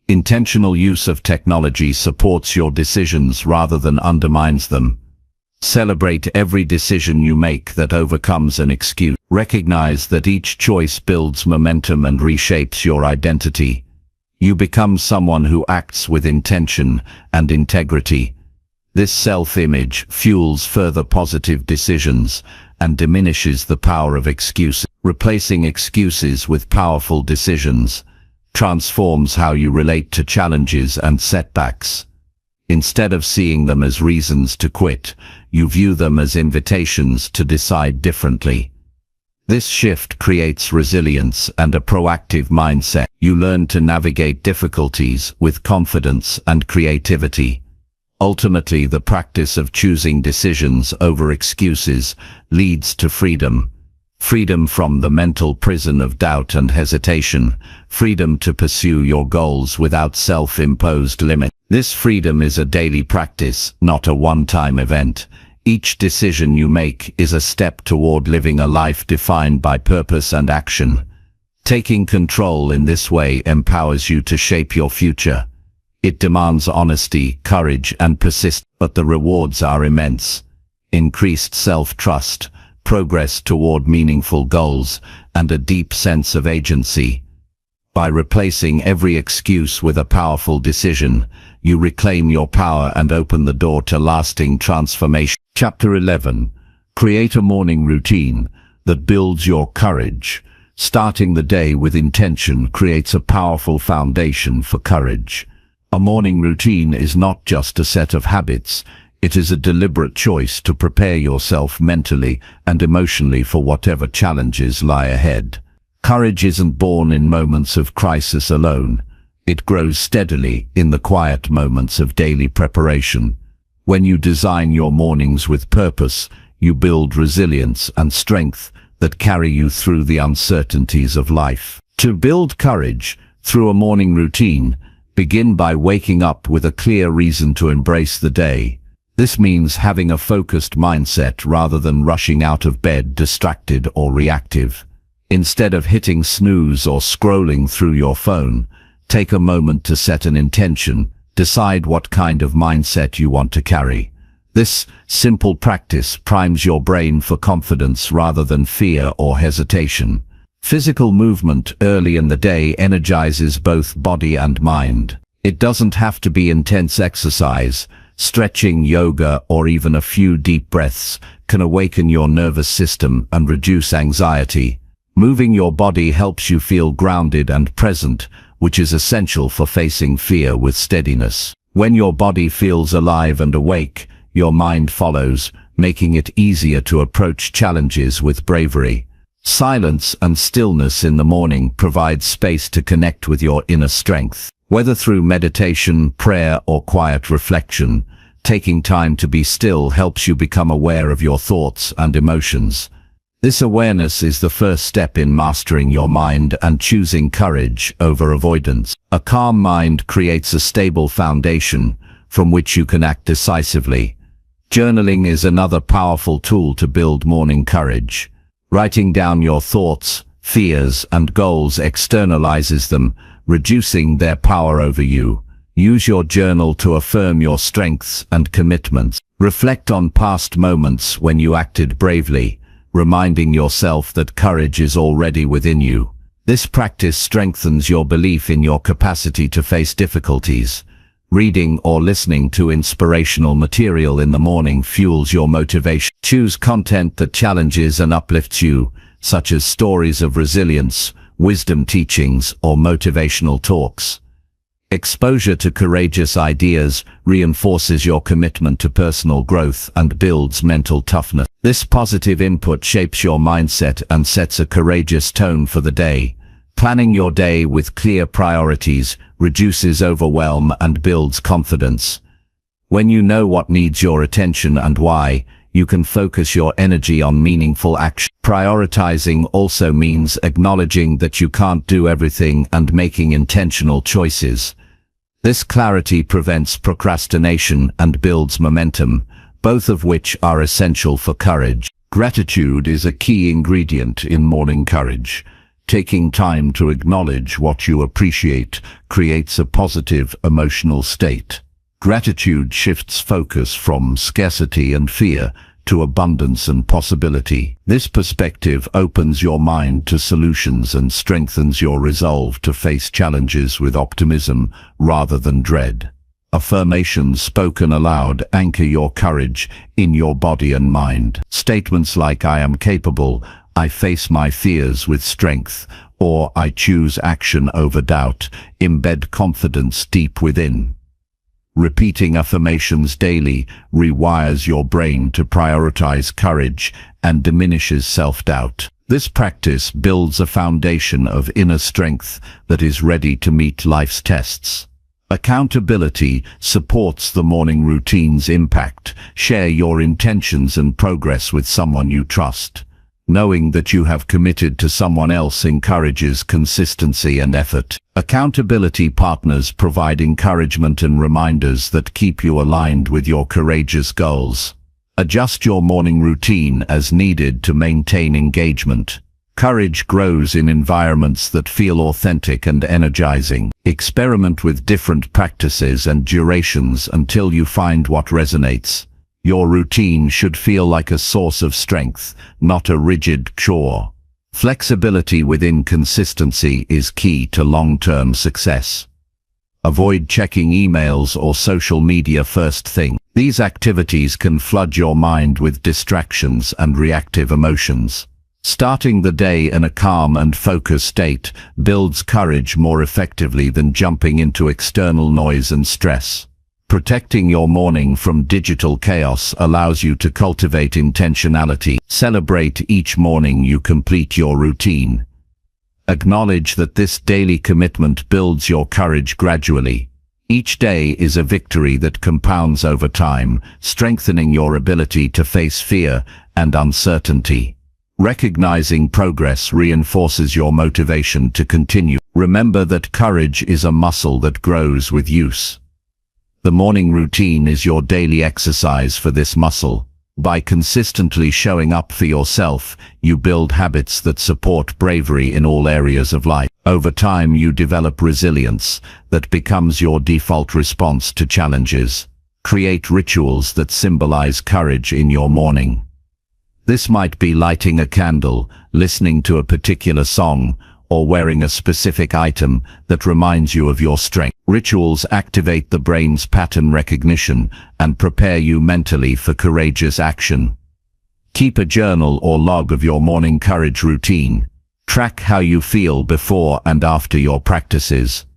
Intentional use of technology supports your decisions rather than undermines them. Celebrate every decision you make that overcomes an excuse. Recognize that each choice builds momentum and reshapes your identity. You become someone who acts with intention and integrity. This self-image fuels further positive decisions and diminishes the power of excuses. Replacing excuses with powerful decisions transforms how you relate to challenges and setbacks. Instead of seeing them as reasons to quit, you view them as invitations to decide differently. This shift creates resilience and a proactive mindset. You learn to navigate difficulties with confidence and creativity. Ultimately, the practice of choosing decisions over excuses leads to freedom. Freedom from the mental prison of doubt and hesitation. Freedom to pursue your goals without self-imposed limits. This freedom is a daily practice, not a one-time event. Each decision you make is a step toward living a life defined by purpose and action. Taking control in this way empowers you to shape your future. It demands honesty, courage, and persistence, but the rewards are immense. Increased self-trust, progress toward meaningful goals, and a deep sense of agency. By replacing every excuse with a powerful decision, you reclaim your power and open the door to lasting transformation. Chapter 11. Create a morning routine that builds your courage. Starting the day with intention creates a powerful foundation for courage. A morning routine is not just a set of habits. It is a deliberate choice to prepare yourself mentally and emotionally for whatever challenges lie ahead. Courage isn't born in moments of crisis alone. It grows steadily in the quiet moments of daily preparation. When you design your mornings with purpose, you build resilience and strength that carry you through the uncertainties of life. To build courage through a morning routine, begin by waking up with a clear reason to embrace the day. This means having a focused mindset rather than rushing out of bed distracted or reactive. Instead of hitting snooze or scrolling through your phone, take a moment to set an intention. Decide what kind of mindset you want to carry. This simple practice primes your brain for confidence rather than fear or hesitation. Physical movement early in the day energizes both body and mind. It doesn't have to be intense exercise. Stretching, yoga, or even a few deep breaths can awaken your nervous system and reduce anxiety. Moving your body helps you feel grounded and present, which is essential for facing fear with steadiness. When your body feels alive and awake, your mind follows, making it easier to approach challenges with bravery. Silence and stillness in the morning provide space to connect with your inner strength. Whether through meditation, prayer, or quiet reflection, taking time to be still helps you become aware of your thoughts and emotions. This awareness is the first step in mastering your mind and choosing courage over avoidance. A calm mind creates a stable foundation from which you can act decisively. Journaling is another powerful tool to build morning courage. Writing down your thoughts, fears, and goals externalizes them, reducing their power over you. Use your journal to affirm your strengths and commitments. Reflect on past moments when you acted bravely, reminding yourself that courage is already within you. This practice strengthens your belief in your capacity to face difficulties. Reading or listening to inspirational material in the morning fuels your motivation. Choose content that challenges and uplifts you, such as stories of resilience, wisdom teachings, or motivational talks. Exposure to courageous ideas reinforces your commitment to personal growth and builds mental toughness. This positive input shapes your mindset and sets a courageous tone for the day. Planning your day with clear priorities reduces overwhelm and builds confidence. When you know what needs your attention and why, you can focus your energy on meaningful action. Prioritizing also means acknowledging that you can't do everything and making intentional choices. This clarity prevents procrastination and builds momentum, both of which are essential for courage. Gratitude is a key ingredient in morning courage. Taking time to acknowledge what you appreciate creates a positive emotional state. Gratitude shifts focus from scarcity and fear to abundance and possibility. This perspective opens your mind to solutions and strengthens your resolve to face challenges with optimism rather than dread. Affirmations spoken aloud anchor your courage in your body and mind. Statements like "I am capable," "I face my fears with strength," or "I choose action over doubt" embed confidence deep within. Repeating affirmations daily rewires your brain to prioritize courage and diminishes self-doubt. This practice builds a foundation of inner strength that is ready to meet life's tests. Accountability supports the morning routine's impact. Share your intentions and progress with someone you trust. Knowing that you have committed to someone else encourages consistency and effort. Accountability partners provide encouragement and reminders that keep you aligned with your courageous goals. Adjust your morning routine as needed to maintain engagement. Courage grows in environments that feel authentic and energizing. Experiment with different practices and durations until you find what resonates. Your routine should feel like a source of strength, not a rigid chore. Flexibility within consistency is key to long-term success. Avoid checking emails or social media first thing. These activities can flood your mind with distractions and reactive emotions. Starting the day in a calm and focused state builds courage more effectively than jumping into external noise and stress. Protecting your morning from digital chaos allows you to cultivate intentionality. Celebrate each morning you complete your routine. Acknowledge that this daily commitment builds your courage gradually. Each day is a victory that compounds over time, strengthening your ability to face fear and uncertainty. Recognizing progress reinforces your motivation to continue. Remember that courage is a muscle that grows with use. The morning routine is your daily exercise for this muscle. By consistently showing up for yourself, you build habits that support bravery in all areas of life. Over time, you develop resilience that becomes your default response to challenges. Create rituals that symbolize courage in your morning. This might be lighting a candle, listening to a particular song, or wearing a specific item that reminds you of your strength. Rituals activate the brain's pattern recognition and prepare you mentally for courageous action. Keep a journal or log of your morning courage routine. Track how you feel before and after your practices.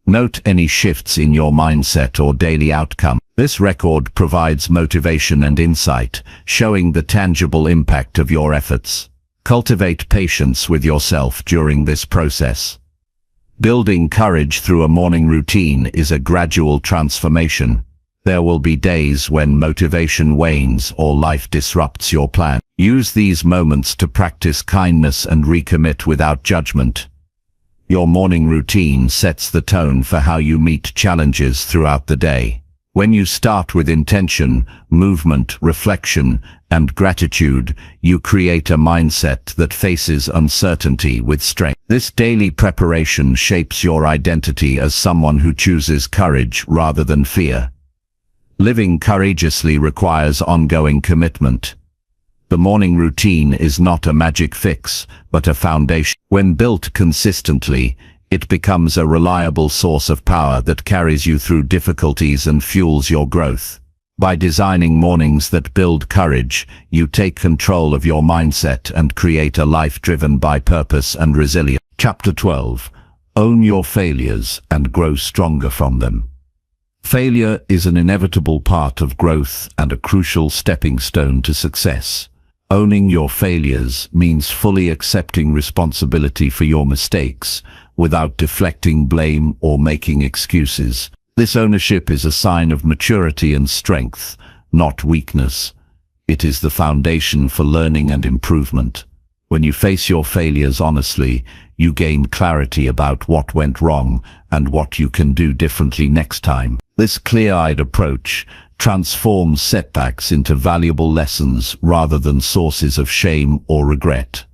Note any shifts in your mindset or daily outcome. This record provides motivation and insight, showing the tangible impact of your efforts. Cultivate patience with yourself during this process. Building courage through a morning routine is a gradual transformation. There will be days when motivation wanes or life disrupts your plan. Use these moments to practice kindness and recommit without judgment. Your morning routine sets the tone for how you meet challenges throughout the day. When you start with intention, movement, reflection, and gratitude, you create a mindset that faces uncertainty with strength. This daily preparation shapes your identity as someone who chooses courage rather than fear. Living courageously requires ongoing commitment. The morning routine is not a magic fix, but a foundation. When built consistently, it becomes a reliable source of power that carries you through difficulties and fuels your growth. By designing mornings that build courage, you take control of your mindset and create a life driven by purpose and resilience. Chapter 12. Own your failures and grow stronger from them. Failure is an inevitable part of growth and a crucial stepping stone to success. Owning your failures means fully accepting responsibility for your mistakes, without deflecting blame or making excuses. This ownership is a sign of maturity and strength, not weakness. It is the foundation for learning and improvement. When you face your failures honestly, you gain clarity about what went wrong and what you can do differently next time. This clear-eyed approach transforms setbacks into valuable lessons rather than sources of shame or regret.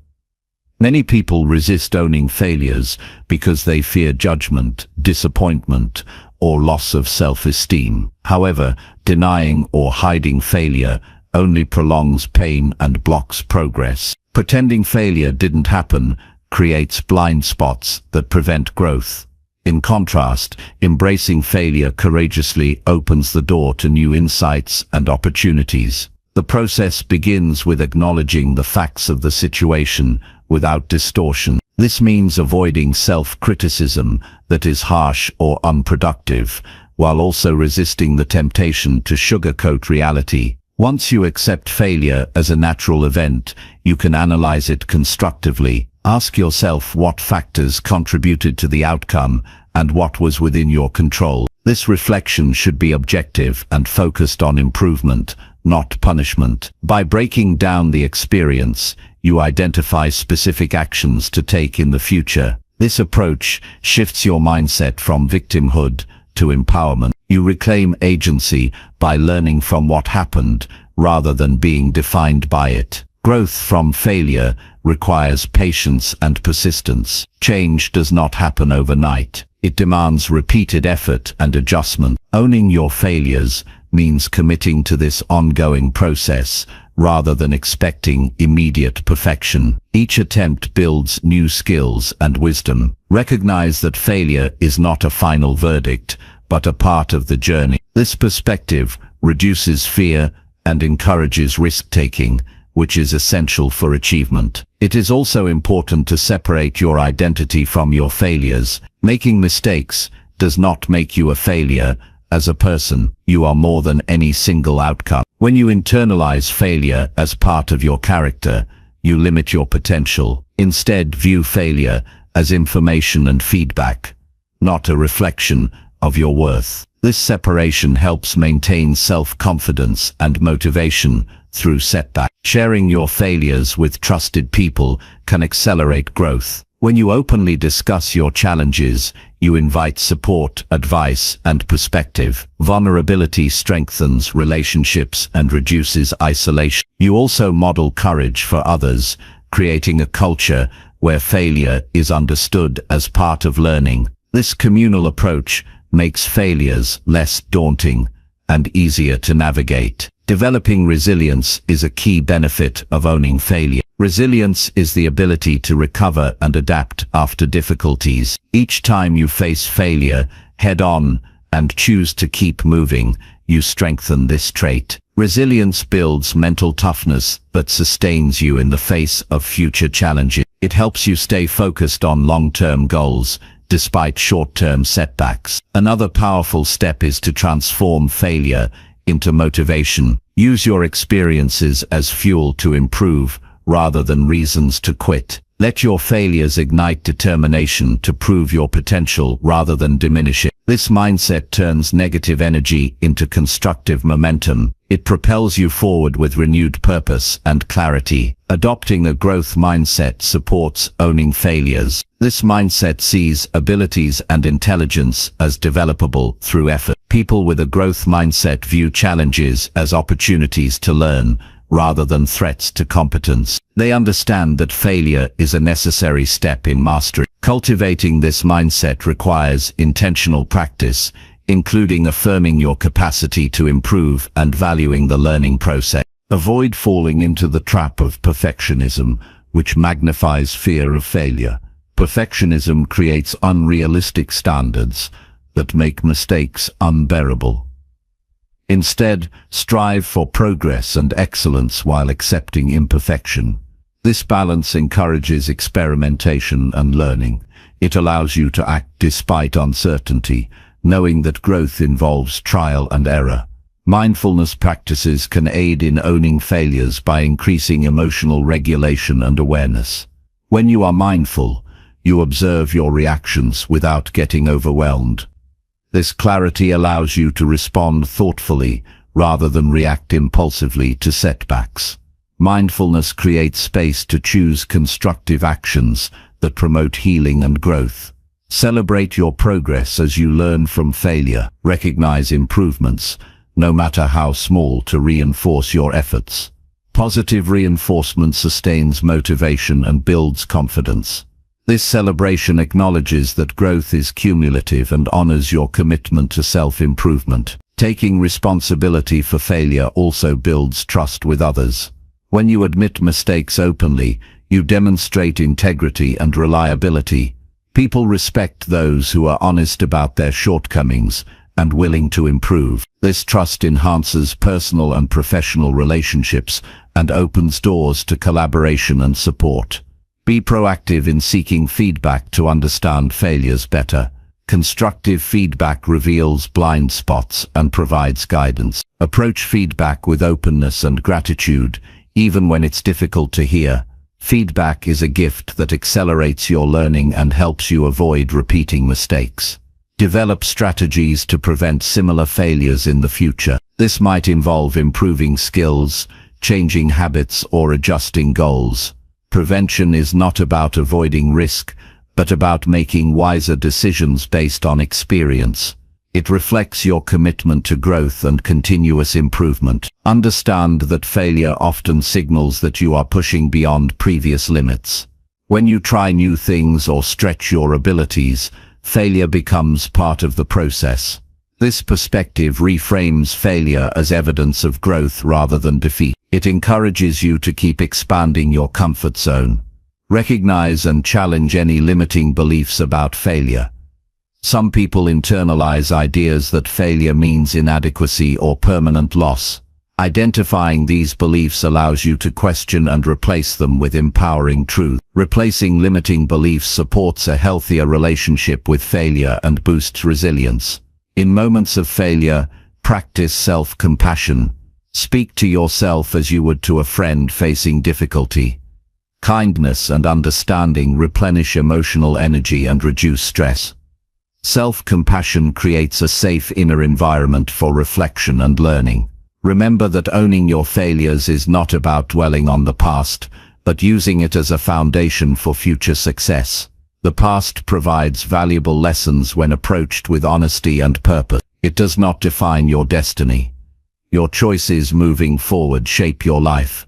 Many people resist owning failures because they fear judgment, disappointment, or loss of self-esteem. However, denying or hiding failure only prolongs pain and blocks progress. Pretending failure didn't happen creates blind spots that prevent growth. In contrast, embracing failure courageously opens the door to new insights and opportunities. The process begins with acknowledging the facts of the situation without distortion. This means avoiding self-criticism that is harsh or unproductive, while also resisting the temptation to sugarcoat reality. Once you accept failure as a natural event, you can analyze it constructively. Ask yourself what factors contributed to the outcome and what was within your control. This reflection should be objective and focused on improvement, not punishment. By breaking down the experience, you identify specific actions to take in the future. This approach shifts your mindset from victimhood to empowerment. You reclaim agency by learning from what happened rather than being defined by it. Growth from failure requires patience and persistence. Change does not happen overnight. It demands repeated effort and adjustment. Owning your failures means committing to this ongoing process rather than expecting immediate perfection. Each attempt builds new skills and wisdom. Recognize that failure is not a final verdict, but a part of the journey. This perspective reduces fear and encourages risk-taking, which is essential for achievement. It is also important to separate your identity from your failures. Making mistakes does not make you a failure. As a person, you are more than any single outcome. When you internalize failure as part of your character, you limit your potential. Instead, view failure as information and feedback, not a reflection of your worth. This separation helps maintain self-confidence and motivation through setbacks. Sharing your failures with trusted people can accelerate growth. When you openly discuss your challenges, you invite support, advice, and perspective. Vulnerability strengthens relationships and reduces isolation. You also model courage for others, creating a culture where failure is understood as part of learning. This communal approach makes failures less daunting and easier to navigate. Developing resilience is a key benefit of owning failure. Resilience is the ability to recover and adapt after difficulties. Each time you face failure head-on and choose to keep moving, you strengthen this trait. Resilience builds mental toughness that sustains you in the face of future challenges. It helps you stay focused on long-term goals, despite short-term setbacks. Another powerful step is to transform failure into motivation. Use your experiences as fuel to improve, rather than reasons to quit. Let your failures ignite determination to prove your potential rather than diminish it. This mindset turns negative energy into constructive momentum. It propels you forward with renewed purpose and clarity. Adopting a growth mindset supports owning failures. This mindset sees abilities and intelligence as developable through effort. People with a growth mindset view challenges as opportunities to learn, rather than threats to competence. They understand that failure is a necessary step in mastery. Cultivating this mindset requires intentional practice, including affirming your capacity to improve and valuing the learning process. Avoid falling into the trap of perfectionism, which magnifies fear of failure. Perfectionism creates unrealistic standards that make mistakes unbearable. Instead, strive for progress and excellence while accepting imperfection. This balance encourages experimentation and learning. It allows you to act despite uncertainty, knowing that growth involves trial and error. Mindfulness practices can aid in owning failures by increasing emotional regulation and awareness. When you are mindful, you observe your reactions without getting overwhelmed. This clarity allows you to respond thoughtfully rather than react impulsively to setbacks. Mindfulness creates space to choose constructive actions that promote healing and growth. Celebrate your progress as you learn from failure. Recognize improvements, no matter how small, to reinforce your efforts. Positive reinforcement sustains motivation and builds confidence. This celebration acknowledges that growth is cumulative and honors your commitment to self-improvement. Taking responsibility for failure also builds trust with others. When you admit mistakes openly, you demonstrate integrity and reliability. People respect those who are honest about their shortcomings and willing to improve. This trust enhances personal and professional relationships and opens doors to collaboration and support. Be proactive in seeking feedback to understand failures better. Constructive feedback reveals blind spots and provides guidance. Approach feedback with openness and gratitude, even when it's difficult to hear. Feedback is a gift that accelerates your learning and helps you avoid repeating mistakes. Develop strategies to prevent similar failures in the future. This might involve improving skills, changing habits, or adjusting goals. Prevention is not about avoiding risk, but about making wiser decisions based on experience. It reflects your commitment to growth and continuous improvement. Understand that failure often signals that you are pushing beyond previous limits. When you try new things or stretch your abilities, failure becomes part of the process. This perspective reframes failure as evidence of growth rather than defeat. It encourages you to keep expanding your comfort zone. Recognize and challenge any limiting beliefs about failure. Some people internalize ideas that failure means inadequacy or permanent loss. Identifying these beliefs allows you to question and replace them with empowering truth. Replacing limiting beliefs supports a healthier relationship with failure and boosts resilience. In moments of failure, practice self-compassion. Speak to yourself as you would to a friend facing difficulty. Kindness and understanding replenish emotional energy and reduce stress. Self-compassion creates a safe inner environment for reflection and learning. Remember that owning your failures is not about dwelling on the past, but using it as a foundation for future success. The past provides valuable lessons when approached with honesty and purpose. It does not define your destiny. Your choices moving forward shape your life.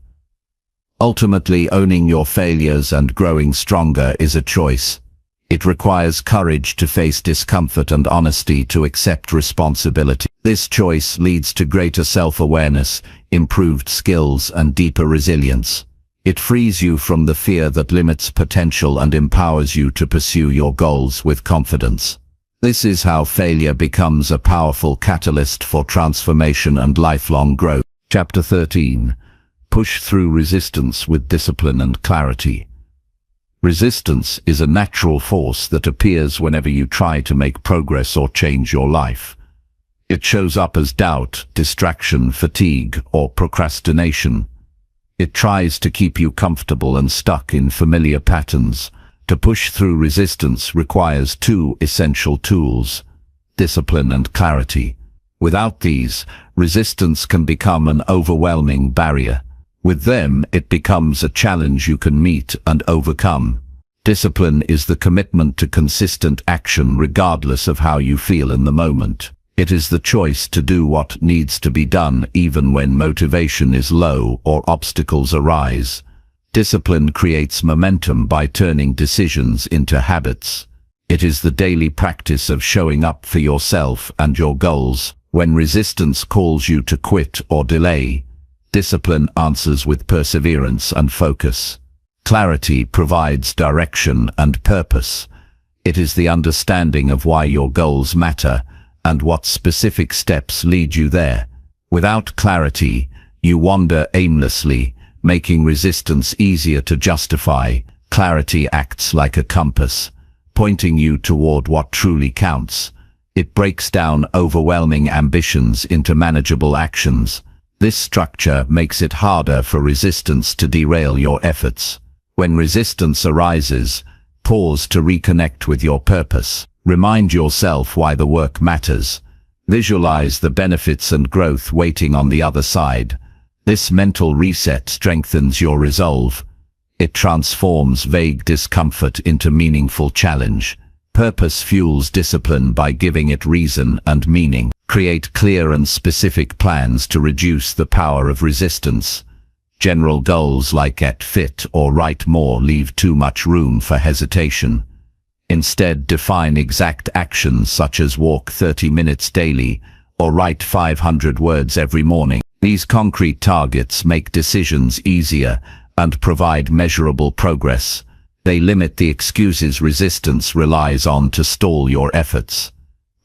Ultimately, owning your failures and growing stronger is a choice. It requires courage to face discomfort and honesty to accept responsibility. This choice leads to greater self-awareness, improved skills, and deeper resilience. It frees you from the fear that limits potential and empowers you to pursue your goals with confidence. This is how failure becomes a powerful catalyst for transformation and lifelong growth. Chapter 13. Push through resistance with discipline and clarity. Resistance is a natural force that appears whenever you try to make progress or change your life. It shows up as doubt, distraction, fatigue, or procrastination. It tries to keep you comfortable and stuck in familiar patterns. To push through resistance requires two essential tools: discipline and clarity. Without these, resistance can become an overwhelming barrier. With them, it becomes a challenge you can meet and overcome. Discipline is the commitment to consistent action regardless of how you feel in the moment. It is the choice to do what needs to be done even when motivation is low or obstacles arise. Discipline creates momentum by turning decisions into habits. It is the daily practice of showing up for yourself and your goals. When resistance calls you to quit or delay, discipline answers with perseverance and focus. Clarity provides direction and purpose. It is the understanding of why your goals matter and what specific steps lead you there. Without clarity, you wander aimlessly, making resistance easier to justify. Clarity acts like a compass, pointing you toward what truly counts. It breaks down overwhelming ambitions into manageable actions. This structure makes it harder for resistance to derail your efforts. When resistance arises, pause to reconnect with your purpose. Remind yourself why the work matters. Visualize the benefits and growth waiting on the other side. This mental reset strengthens your resolve. It transforms vague discomfort into meaningful challenge. Purpose fuels discipline by giving it reason and meaning. Create clear and specific plans to reduce the power of resistance. General goals like get fit or write more leave too much room for hesitation. Instead, define exact actions such as walk 30 minutes daily or write 500 words every morning. These concrete targets make decisions easier and provide measurable progress. They limit the excuses resistance relies on to stall your efforts.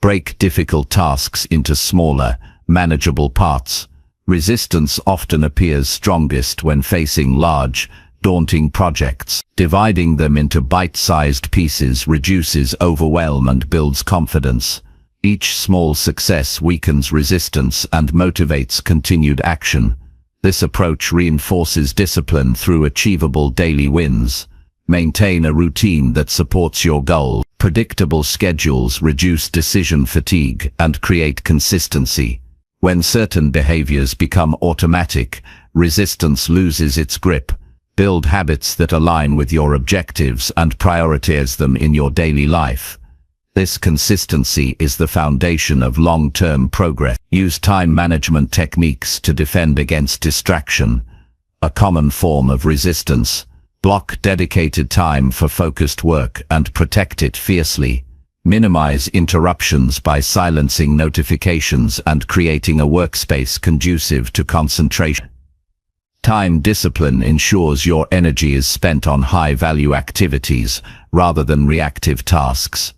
Break difficult tasks into smaller, manageable parts. Resistance often appears strongest when facing large, daunting projects. Dividing them into bite-sized pieces reduces overwhelm and builds confidence. Each small success weakens resistance and motivates continued action. This approach reinforces discipline through achievable daily wins. Maintain a routine that supports your goal. Predictable schedules reduce decision fatigue and create consistency. When certain behaviors become automatic, resistance loses its grip. Build habits that align with your objectives and prioritize them in your daily life. This consistency is the foundation of long-term progress. Use time management techniques to defend against distraction, a common form of resistance. Block dedicated time for focused work and protect it fiercely. Minimize interruptions by silencing notifications and creating a workspace conducive to concentration. Time discipline ensures your energy is spent on high-value activities rather than reactive tasks.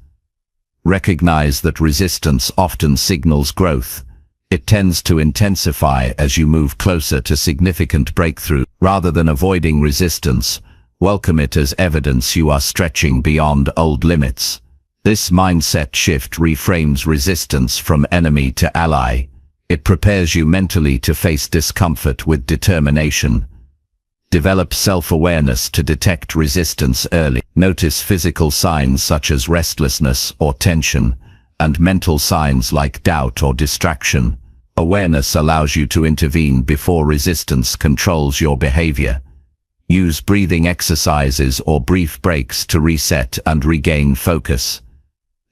Recognize that resistance often signals growth. It tends to intensify as you move closer to significant breakthrough. Rather than avoiding resistance, welcome it as evidence you are stretching beyond old limits. This mindset shift reframes resistance from enemy to ally. It prepares you mentally to face discomfort with determination. Develop self-awareness to detect resistance early. Notice physical signs such as restlessness or tension, and mental signs like doubt or distraction. Awareness allows you to intervene before resistance controls your behavior. Use breathing exercises or brief breaks to reset and regain focus.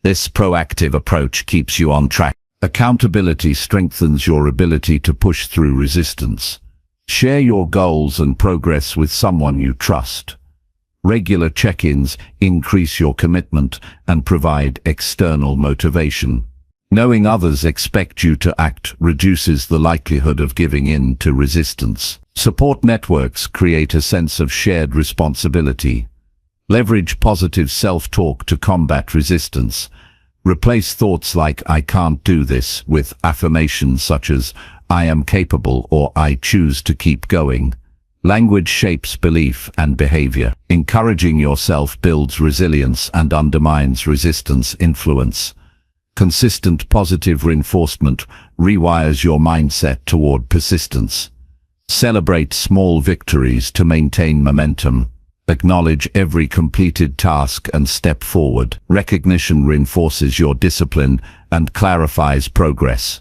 This proactive approach keeps you on track. Accountability strengthens your ability to push through resistance. Share your goals and progress with someone you trust. Regular check-ins increase your commitment and provide external motivation. Knowing others expect you to act reduces the likelihood of giving in to resistance. Support networks create a sense of shared responsibility. Leverage positive self-talk to combat resistance. Replace thoughts like "I can't do this" with affirmations such as "I am capable" or "I choose to keep going." Language shapes belief and behavior. Encouraging yourself builds resilience and undermines resistance influence. Consistent positive reinforcement rewires your mindset toward persistence. Celebrate small victories to maintain momentum. Acknowledge every completed task and step forward. Recognition reinforces your discipline and clarifies progress.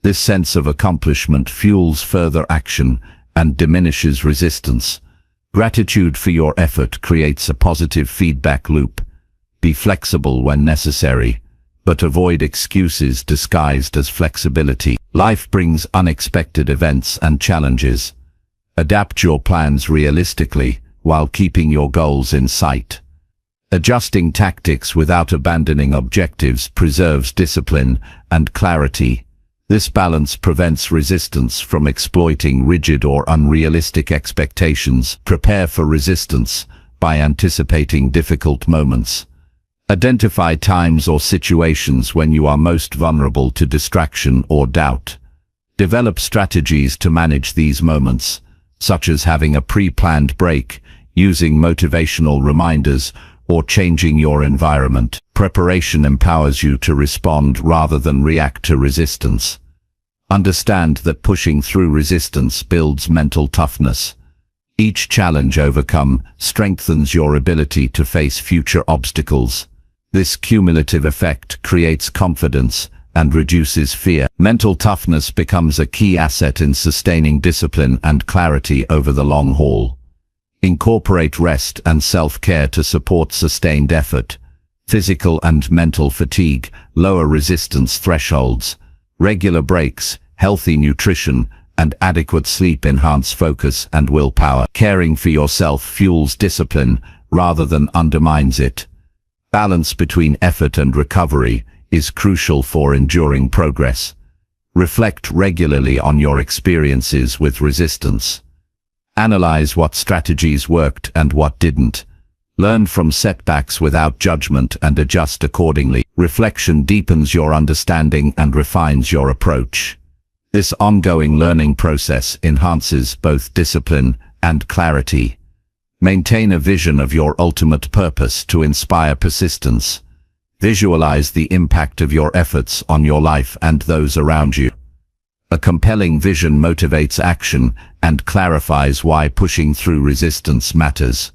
This sense of accomplishment fuels further action and diminishes resistance. Gratitude for your effort creates a positive feedback loop. Be flexible when necessary, but avoid excuses disguised as flexibility. Life brings unexpected events and challenges. Adapt your plans realistically while keeping your goals in sight. Adjusting tactics without abandoning objectives preserves discipline and clarity. This balance prevents resistance from exploiting rigid or unrealistic expectations. Prepare for resistance by anticipating difficult moments. Identify times or situations when you are most vulnerable to distraction or doubt. Develop strategies to manage these moments, such as having a pre-planned break, using motivational reminders, or changing your environment. Preparation empowers you to respond rather than react to resistance. Understand that pushing through resistance builds mental toughness. Each challenge overcome strengthens your ability to face future obstacles. This cumulative effect creates confidence and reduces fear. Mental toughness becomes a key asset in sustaining discipline and clarity over the long haul. Incorporate rest and self-care to support sustained effort. Physical and mental fatigue lower resistance thresholds. Regular breaks, healthy nutrition, and adequate sleep enhance focus and willpower. Caring for yourself fuels discipline rather than undermines it. Balance between effort and recovery is crucial for enduring progress. Reflect regularly on your experiences with resistance. Analyze what strategies worked and what didn't. Learn from setbacks without judgment and adjust accordingly. Reflection deepens your understanding and refines your approach. This ongoing learning process enhances both discipline and clarity. Maintain a vision of your ultimate purpose to inspire persistence. Visualize the impact of your efforts on your life and those around you. A compelling vision motivates action and clarifies why pushing through resistance matters.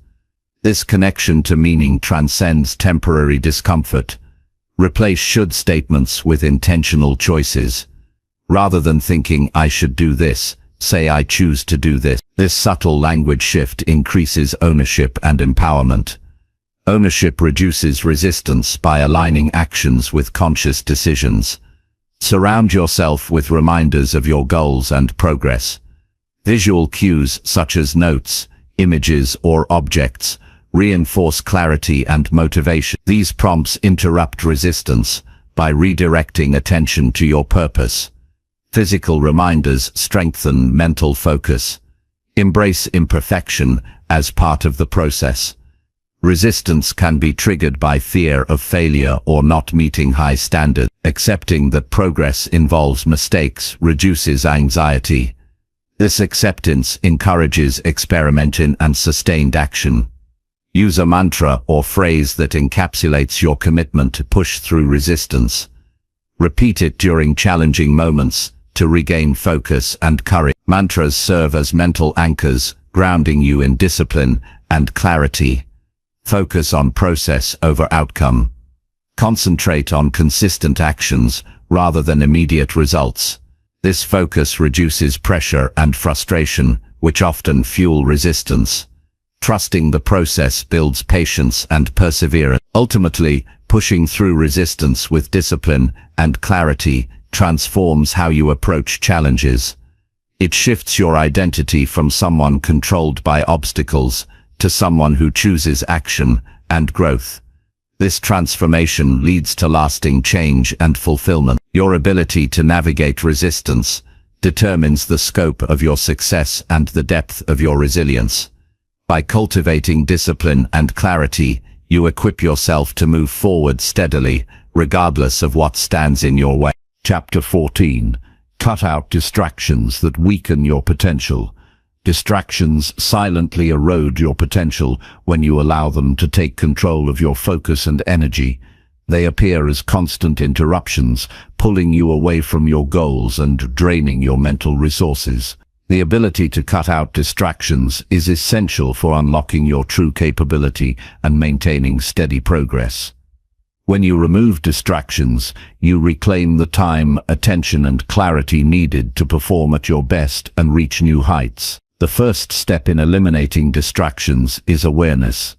This connection to meaning transcends temporary discomfort. Replace should statements with intentional choices. Rather than thinking "I should do this," say "I choose to do this." This subtle language shift increases ownership and empowerment. Ownership reduces resistance by aligning actions with conscious decisions. Surround yourself with reminders of your goals and progress. Visual cues such as notes, images, or objects reinforce clarity and motivation. These prompts interrupt resistance by redirecting attention to your purpose. Physical reminders strengthen mental focus. Embrace imperfection as part of the process. Resistance can be triggered by fear of failure or not meeting high standards. Accepting that progress involves mistakes reduces anxiety. This acceptance encourages experimenting and sustained action. Use a mantra or phrase that encapsulates your commitment to push through resistance. Repeat it during challenging moments to regain focus and courage. Mantras serve as mental anchors, grounding you in discipline and clarity. Focus on process over outcome. Concentrate on consistent actions rather than immediate results. This focus reduces pressure and frustration, which often fuel resistance. Trusting the process builds patience and perseverance. Ultimately, pushing through resistance with discipline and clarity transforms how you approach challenges. It shifts your identity from someone controlled by obstacles to someone who chooses action and growth. This transformation leads to lasting change and fulfillment. Your ability to navigate resistance determines the scope of your success and the depth of your resilience. By cultivating discipline and clarity, you equip yourself to move forward steadily, regardless of what stands in your way. Chapter 14. Cut out distractions that weaken your potential. Distractions silently erode your potential when you allow them to take control of your focus and energy. They appear as constant interruptions, pulling you away from your goals and draining your mental resources. The ability to cut out distractions is essential for unlocking your true capability and maintaining steady progress. When you remove distractions, you reclaim the time, attention, and clarity needed to perform at your best and reach new heights. The first step in eliminating distractions is awareness.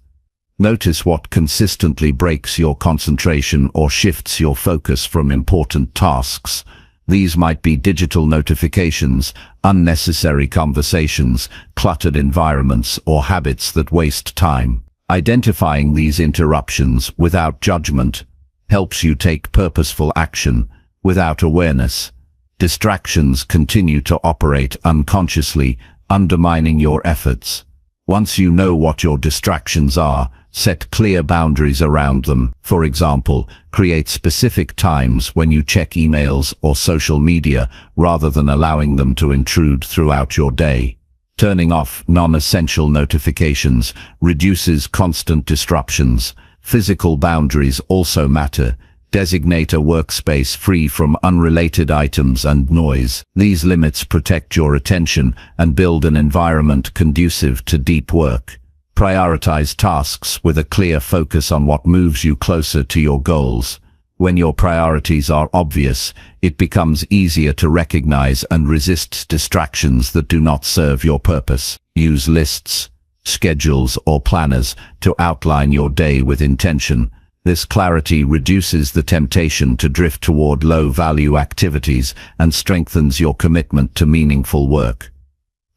Notice what consistently breaks your concentration or shifts your focus from important tasks. These might be digital notifications, unnecessary conversations, cluttered environments, or habits that waste time. Identifying these interruptions without judgment helps you take purposeful action. Without awareness, distractions continue to operate unconsciously, undermining your efforts. Once you know what your distractions are, set clear boundaries around them. For example, create specific times when you check emails or social media rather than allowing them to intrude throughout your day. Turning off non-essential notifications reduces constant disruptions. Physical boundaries also matter. Designate a workspace free from unrelated items and noise. These limits protect your attention and build an environment conducive to deep work. Prioritize tasks with a clear focus on what moves you closer to your goals. When your priorities are obvious, it becomes easier to recognize and resist distractions that do not serve your purpose. Use lists, schedules, or planners to outline your day with intention. This clarity reduces the temptation to drift toward low-value activities and strengthens your commitment to meaningful work.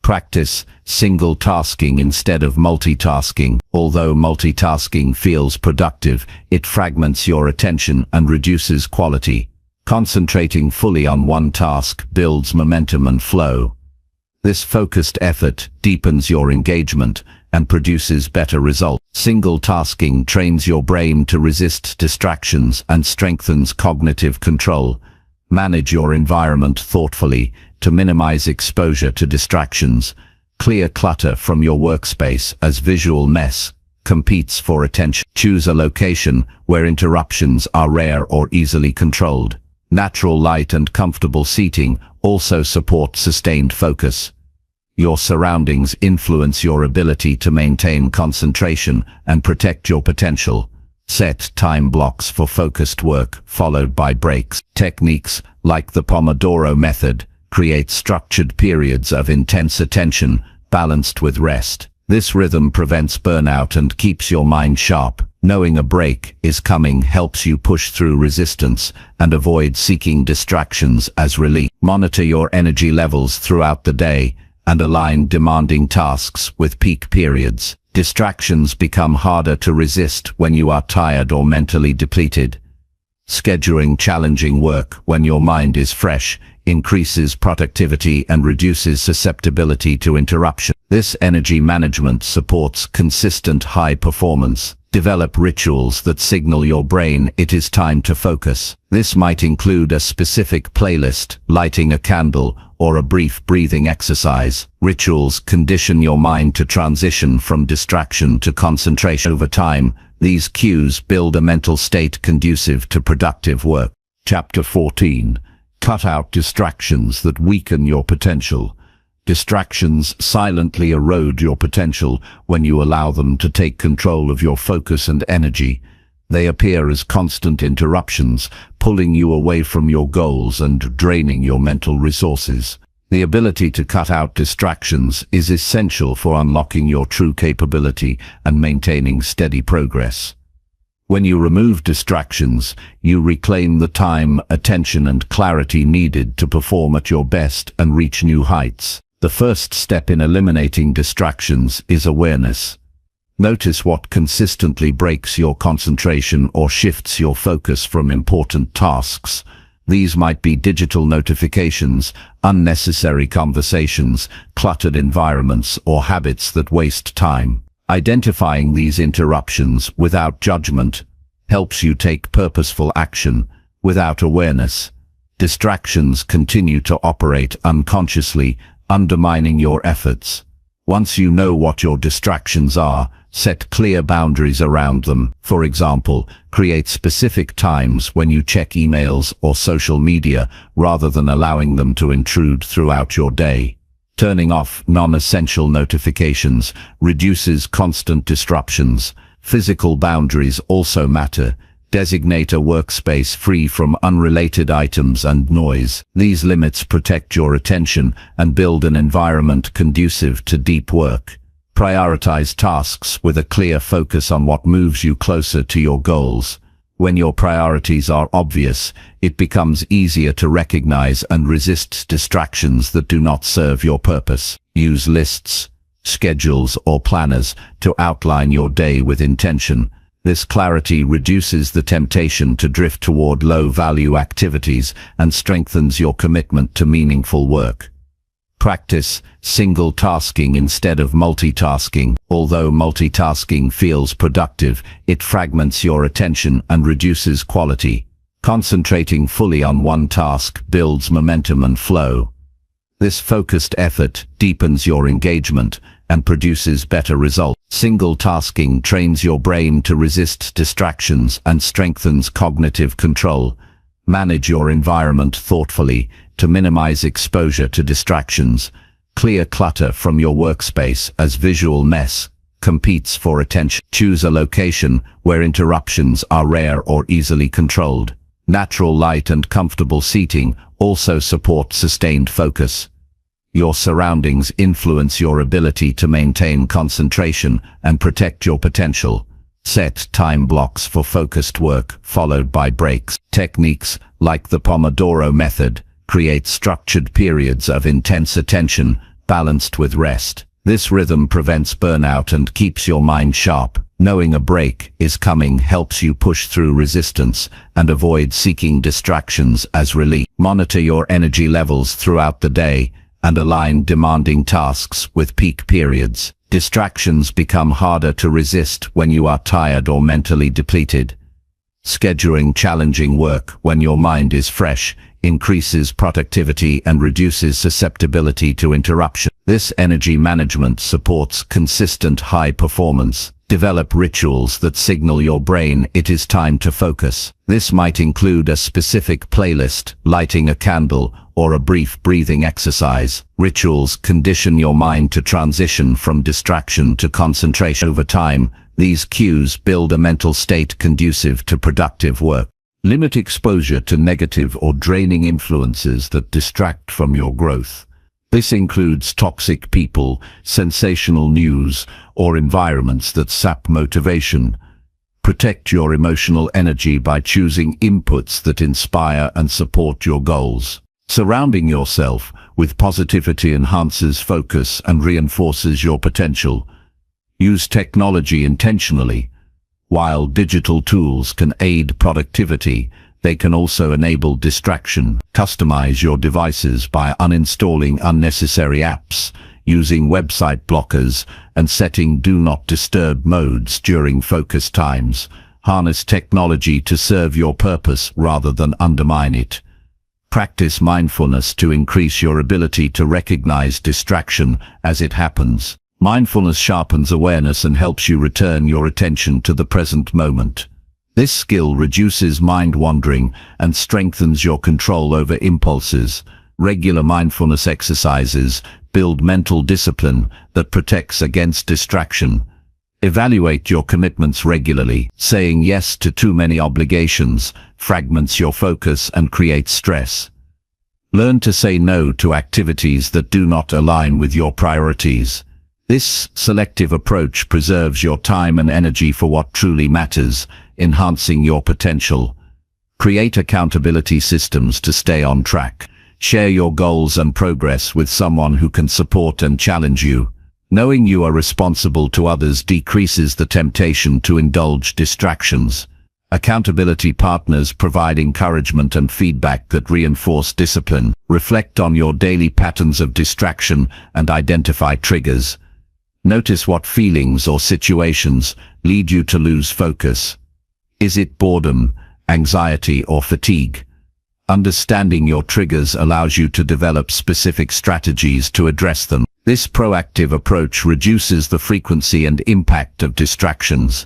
Practice single tasking instead of multitasking. Although multitasking feels productive, it fragments your attention and reduces quality. Concentrating fully on one task builds momentum and flow. This focused effort deepens your engagement and produces better results. Single tasking trains your brain to resist distractions and strengthens cognitive control. Manage your environment thoughtfully to minimize exposure to distractions. Clear clutter from your workspace as visual mess competes for attention. Choose a location where interruptions are rare or easily controlled. Natural light and comfortable seating also support sustained focus. Your surroundings influence your ability to maintain concentration and protect your potential. Set time blocks for focused work, followed by breaks. Techniques like the Pomodoro method create structured periods of intense attention, balanced with rest. This rhythm prevents burnout and keeps your mind sharp. Knowing a break is coming helps you push through resistance and avoid seeking distractions as relief. Monitor your energy levels throughout the day and align demanding tasks with peak periods. Distractions become harder to resist when you are tired or mentally depleted. Scheduling challenging work when your mind is fresh increases productivity and reduces susceptibility to interruption. This energy management supports consistent high performance. Develop rituals that signal your brain it is time to focus. This might include a specific playlist, lighting a candle, or a brief breathing exercise. Rituals condition your mind to transition from distraction to concentration. Over time, these cues build a mental state conducive to productive work. Chapter 14. Cut out distractions that weaken your potential. Distractions silently erode your potential when you allow them to take control of your focus and energy. They appear as constant interruptions, pulling you away from your goals and draining your mental resources. The ability to cut out distractions is essential for unlocking your true capability and maintaining steady progress. When you remove distractions, you reclaim the time, attention, and clarity needed to perform at your best and reach new heights. The first step in eliminating distractions is awareness. Notice what consistently breaks your concentration or shifts your focus from important tasks. These might be digital notifications, unnecessary conversations, cluttered environments, or habits that waste time. Identifying these interruptions without judgment helps you take purposeful action. Without awareness, distractions continue to operate unconsciously, undermining your efforts. Once you know what your distractions are, set clear boundaries around them. For example, create specific times when you check emails or social media rather than allowing them to intrude throughout your day. Turning off non-essential notifications reduces constant disruptions. Physical boundaries also matter. Designate a workspace free from unrelated items and noise. These limits protect your attention and build an environment conducive to deep work. Prioritize tasks with a clear focus on what moves you closer to your goals. When your priorities are obvious, it becomes easier to recognize and resist distractions that do not serve your purpose. Use lists, schedules, or planners to outline your day with intention. This clarity reduces the temptation to drift toward low-value activities and strengthens your commitment to meaningful work. Practice single tasking instead of multitasking. Although multitasking feels productive, it fragments your attention and reduces quality. Concentrating fully on one task builds momentum and flow. This focused effort deepens your engagement and produces better results. Single tasking trains your brain to resist distractions and strengthens cognitive control. Manage your environment thoughtfully to minimize exposure to distractions. Clear clutter from your workspace as visual mess competes for attention. Choose a location where interruptions are rare or easily controlled. Natural light and comfortable seating also support sustained focus. Your surroundings influence your ability to maintain concentration and protect your potential. Set time blocks for focused work, followed by breaks. Techniques like the Pomodoro method create structured periods of intense attention, balanced with rest. This rhythm prevents burnout and keeps your mind sharp. Knowing a break is coming helps you push through resistance and avoid seeking distractions as relief. Monitor your energy levels throughout the day and align demanding tasks with peak periods. Distractions become harder to resist when you are tired or mentally depleted. Scheduling challenging work when your mind is fresh increases productivity and reduces susceptibility to interruption. This energy management supports consistent high performance. Develop rituals that signal your brain it is time to focus. This might include a specific playlist, lighting a candle, or a brief breathing exercise. Rituals condition your mind to transition from distraction to concentration. Over time, these cues build a mental state conducive to productive work. Limit exposure to negative or draining influences that distract from your growth. This includes toxic people, sensational news, or environments that sap motivation. Protect your emotional energy by choosing inputs that inspire and support your goals. Surrounding yourself with positivity enhances focus and reinforces your potential. Use technology intentionally. While digital tools can aid productivity, they can also enable distraction. Customize your devices by uninstalling unnecessary apps, using website blockers, and setting Do Not Disturb modes during focus times. Harness technology to serve your purpose rather than undermine it. Practice mindfulness to increase your ability to recognize distraction as it happens. Mindfulness sharpens awareness and helps you return your attention to the present moment. This skill reduces mind wandering and strengthens your control over impulses. Regular mindfulness exercises build mental discipline that protects against distraction. Evaluate your commitments regularly. Saying yes to too many obligations fragments your focus and creates stress. Learn to say no to activities that do not align with your priorities. This selective approach preserves your time and energy for what truly matters, enhancing your potential. Create accountability systems to stay on track. Share your goals and progress with someone who can support and challenge you. Knowing you are responsible to others decreases the temptation to indulge distractions. Accountability partners provide encouragement and feedback that reinforce discipline. Reflect on your daily patterns of distraction and identify triggers. Notice what feelings or situations lead you to lose focus. Is it boredom, anxiety, or fatigue? Understanding your triggers allows you to develop specific strategies to address them. This proactive approach reduces the frequency and impact of distractions.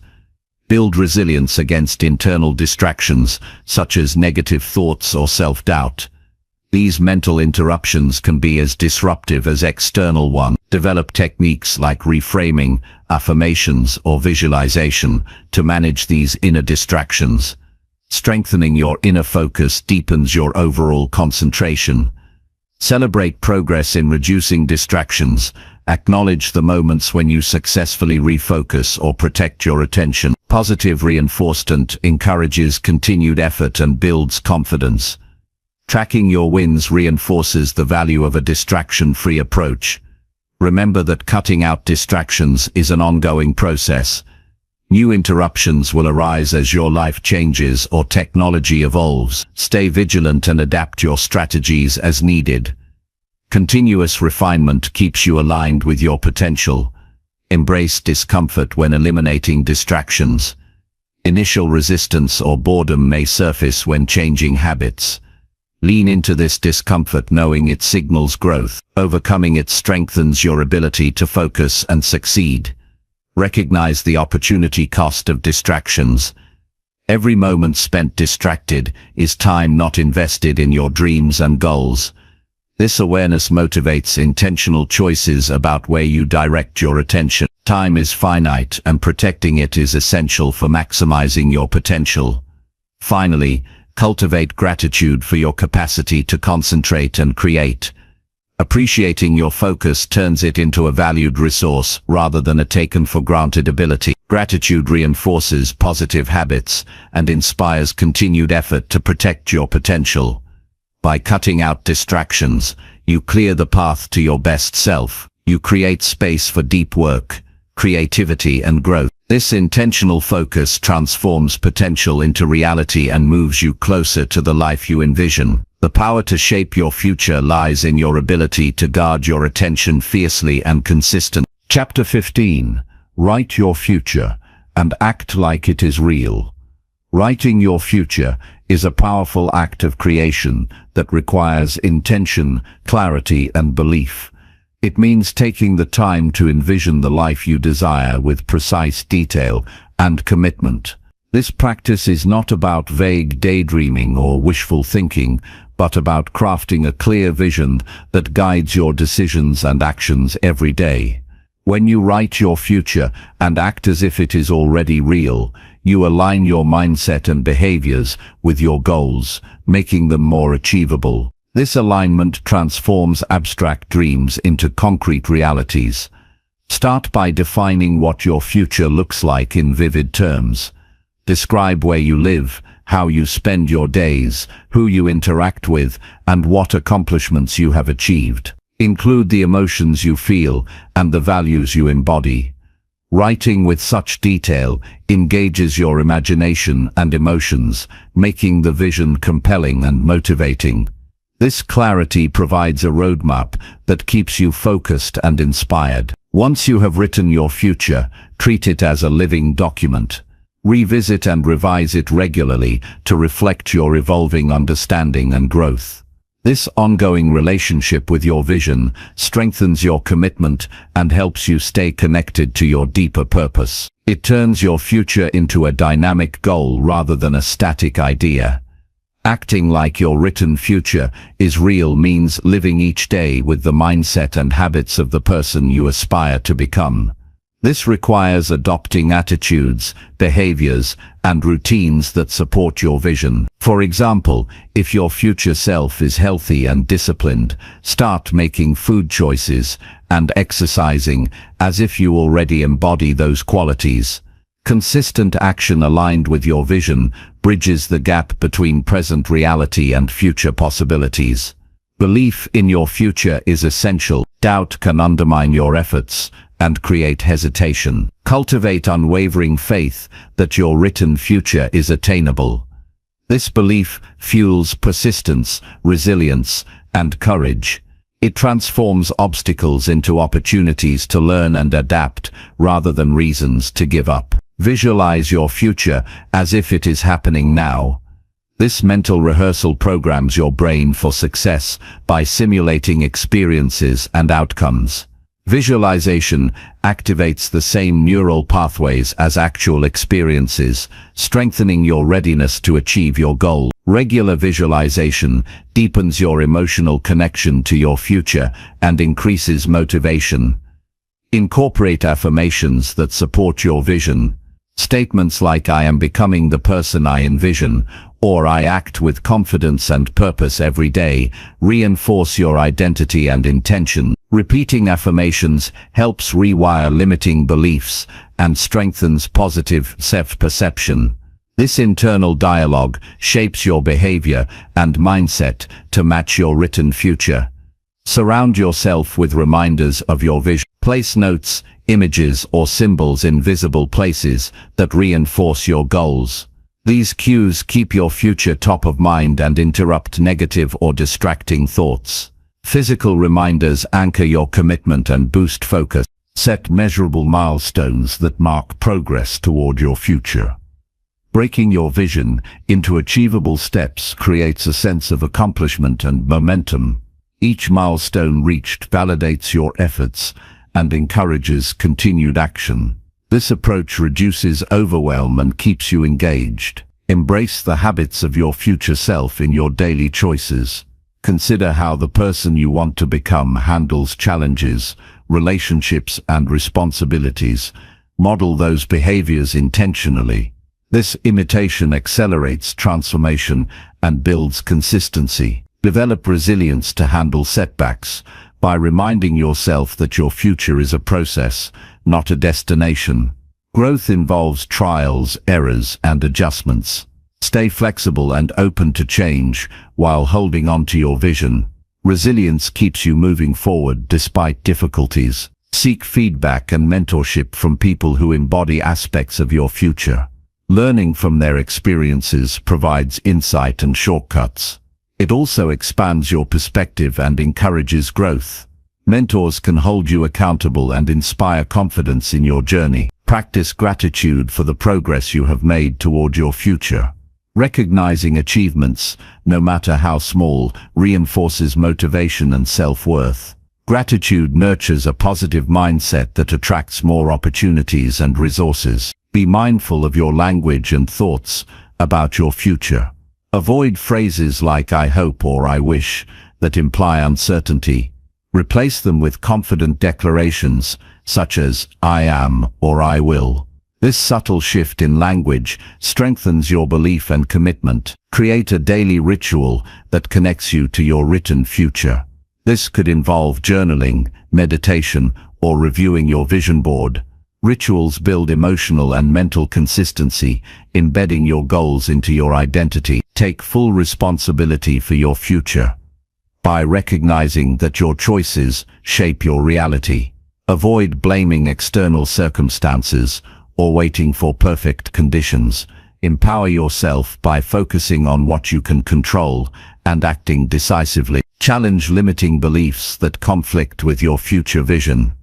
Build resilience against internal distractions, such as negative thoughts or self-doubt. These mental interruptions can be as disruptive as external ones. Develop techniques like reframing, affirmations, or visualization to manage these inner distractions. Strengthening your inner focus deepens your overall concentration. Celebrate progress in reducing distractions. Acknowledge the moments when you successfully refocus or protect your attention. Positive reinforcement encourages continued effort and builds confidence. Tracking your wins reinforces the value of a distraction-free approach. Remember that cutting out distractions is an ongoing process. New interruptions will arise as your life changes or technology evolves. Stay vigilant and adapt your strategies as needed. Continuous refinement keeps you aligned with your potential. Embrace discomfort when eliminating distractions. Initial resistance or boredom may surface when changing habits. Lean into this discomfort knowing it signals growth. Overcoming it strengthens your ability to focus and succeed. Recognize the opportunity cost of distractions. Every moment spent distracted is time not invested in your dreams and goals. This awareness motivates intentional choices about where you direct your attention. Time is finite, and protecting it is essential for maximizing your potential. Finally, cultivate gratitude for your capacity to concentrate and create. Appreciating your focus turns it into a valued resource rather than a taken-for-granted ability. Gratitude reinforces positive habits and inspires continued effort to protect your potential. By cutting out distractions, you clear the path to your best self. You create space for deep work, creativity, and growth. This intentional focus transforms potential into reality and moves you closer to the life you envision. The power to shape your future lies in your ability to guard your attention fiercely and consistently. Chapter 15. Write your future and act like it is real. Writing your future is a powerful act of creation that requires intention, clarity, and belief. It means taking the time to envision the life you desire with precise detail and commitment. This practice is not about vague daydreaming or wishful thinking, but about crafting a clear vision that guides your decisions and actions every day. When you write your future and act as if it is already real, you align your mindset and behaviors with your goals, making them more achievable. This alignment transforms abstract dreams into concrete realities. Start by defining what your future looks like in vivid terms. Describe where you live, how you spend your days, who you interact with, and what accomplishments you have achieved. Include the emotions you feel and the values you embody. Writing with such detail engages your imagination and emotions, making the vision compelling and motivating. This clarity provides a roadmap that keeps you focused and inspired. Once you have written your future, treat it as a living document. Revisit and revise it regularly to reflect your evolving understanding and growth. This ongoing relationship with your vision strengthens your commitment and helps you stay connected to your deeper purpose. It turns your future into a dynamic goal rather than a static idea. Acting like your written future is real means living each day with the mindset and habits of the person you aspire to become. This requires adopting attitudes, behaviors, and routines that support your vision. For example, if your future self is healthy and disciplined, start making food choices and exercising as if you already embody those qualities. Consistent action aligned with your vision bridges the gap between present reality and future possibilities. Belief in your future is essential. Doubt can undermine your efforts and create hesitation. Cultivate unwavering faith that your written future is attainable. This belief fuels persistence, resilience, and courage. It transforms obstacles into opportunities to learn and adapt rather than reasons to give up. Visualize your future as if it is happening now. This mental rehearsal programs your brain for success by simulating experiences and outcomes. Visualization activates the same neural pathways as actual experiences, strengthening your readiness to achieve your goal. Regular visualization deepens your emotional connection to your future and increases motivation. Incorporate affirmations that support your vision. Statements like "I am becoming the person I envision" or "I act with confidence and purpose every day" reinforce your identity and intention. Repeating affirmations helps rewire limiting beliefs and strengthens positive self-perception. This internal dialogue shapes your behavior and mindset to match your written future. Surround yourself with reminders of your vision. Place notes, images, or symbols in visible places that reinforce your goals. These cues keep your future top of mind and interrupt negative or distracting thoughts. Physical reminders anchor your commitment and boost focus. Set measurable milestones that mark progress toward your future. Breaking your vision into achievable steps creates a sense of accomplishment and momentum. Each milestone reached validates your efforts and encourages continued action. This approach reduces overwhelm and keeps you engaged. Embrace the habits of your future self in your daily choices. Consider how the person you want to become handles challenges, relationships, and responsibilities. Model those behaviors intentionally. This imitation accelerates transformation and builds consistency. Develop resilience to handle setbacks by reminding yourself that your future is a process, not a destination. Growth involves trials, errors, and adjustments. Stay flexible and open to change while holding on to your vision. Resilience keeps you moving forward despite difficulties. Seek feedback and mentorship from people who embody aspects of your future. Learning from their experiences provides insight and shortcuts. It also expands your perspective and encourages growth. Mentors can hold you accountable and inspire confidence in your journey. Practice gratitude for the progress you have made toward your future. Recognizing achievements, no matter how small, reinforces motivation and self-worth. Gratitude nurtures a positive mindset that attracts more opportunities and resources. Be mindful of your language and thoughts about your future. Avoid phrases like "I hope" or "I wish" that imply uncertainty. Replace them with confident declarations such as "I am" or "I will." This subtle shift in language strengthens your belief and commitment. Create a daily ritual that connects you to your written future. This could involve journaling, meditation, or reviewing your vision board. Rituals build emotional and mental consistency, embedding your goals into your identity. Take full responsibility for your future by recognizing that your choices shape your reality. Avoid blaming external circumstances or waiting for perfect conditions. Empower yourself by focusing on what you can control and acting decisively. Challenge limiting beliefs that conflict with your future vision.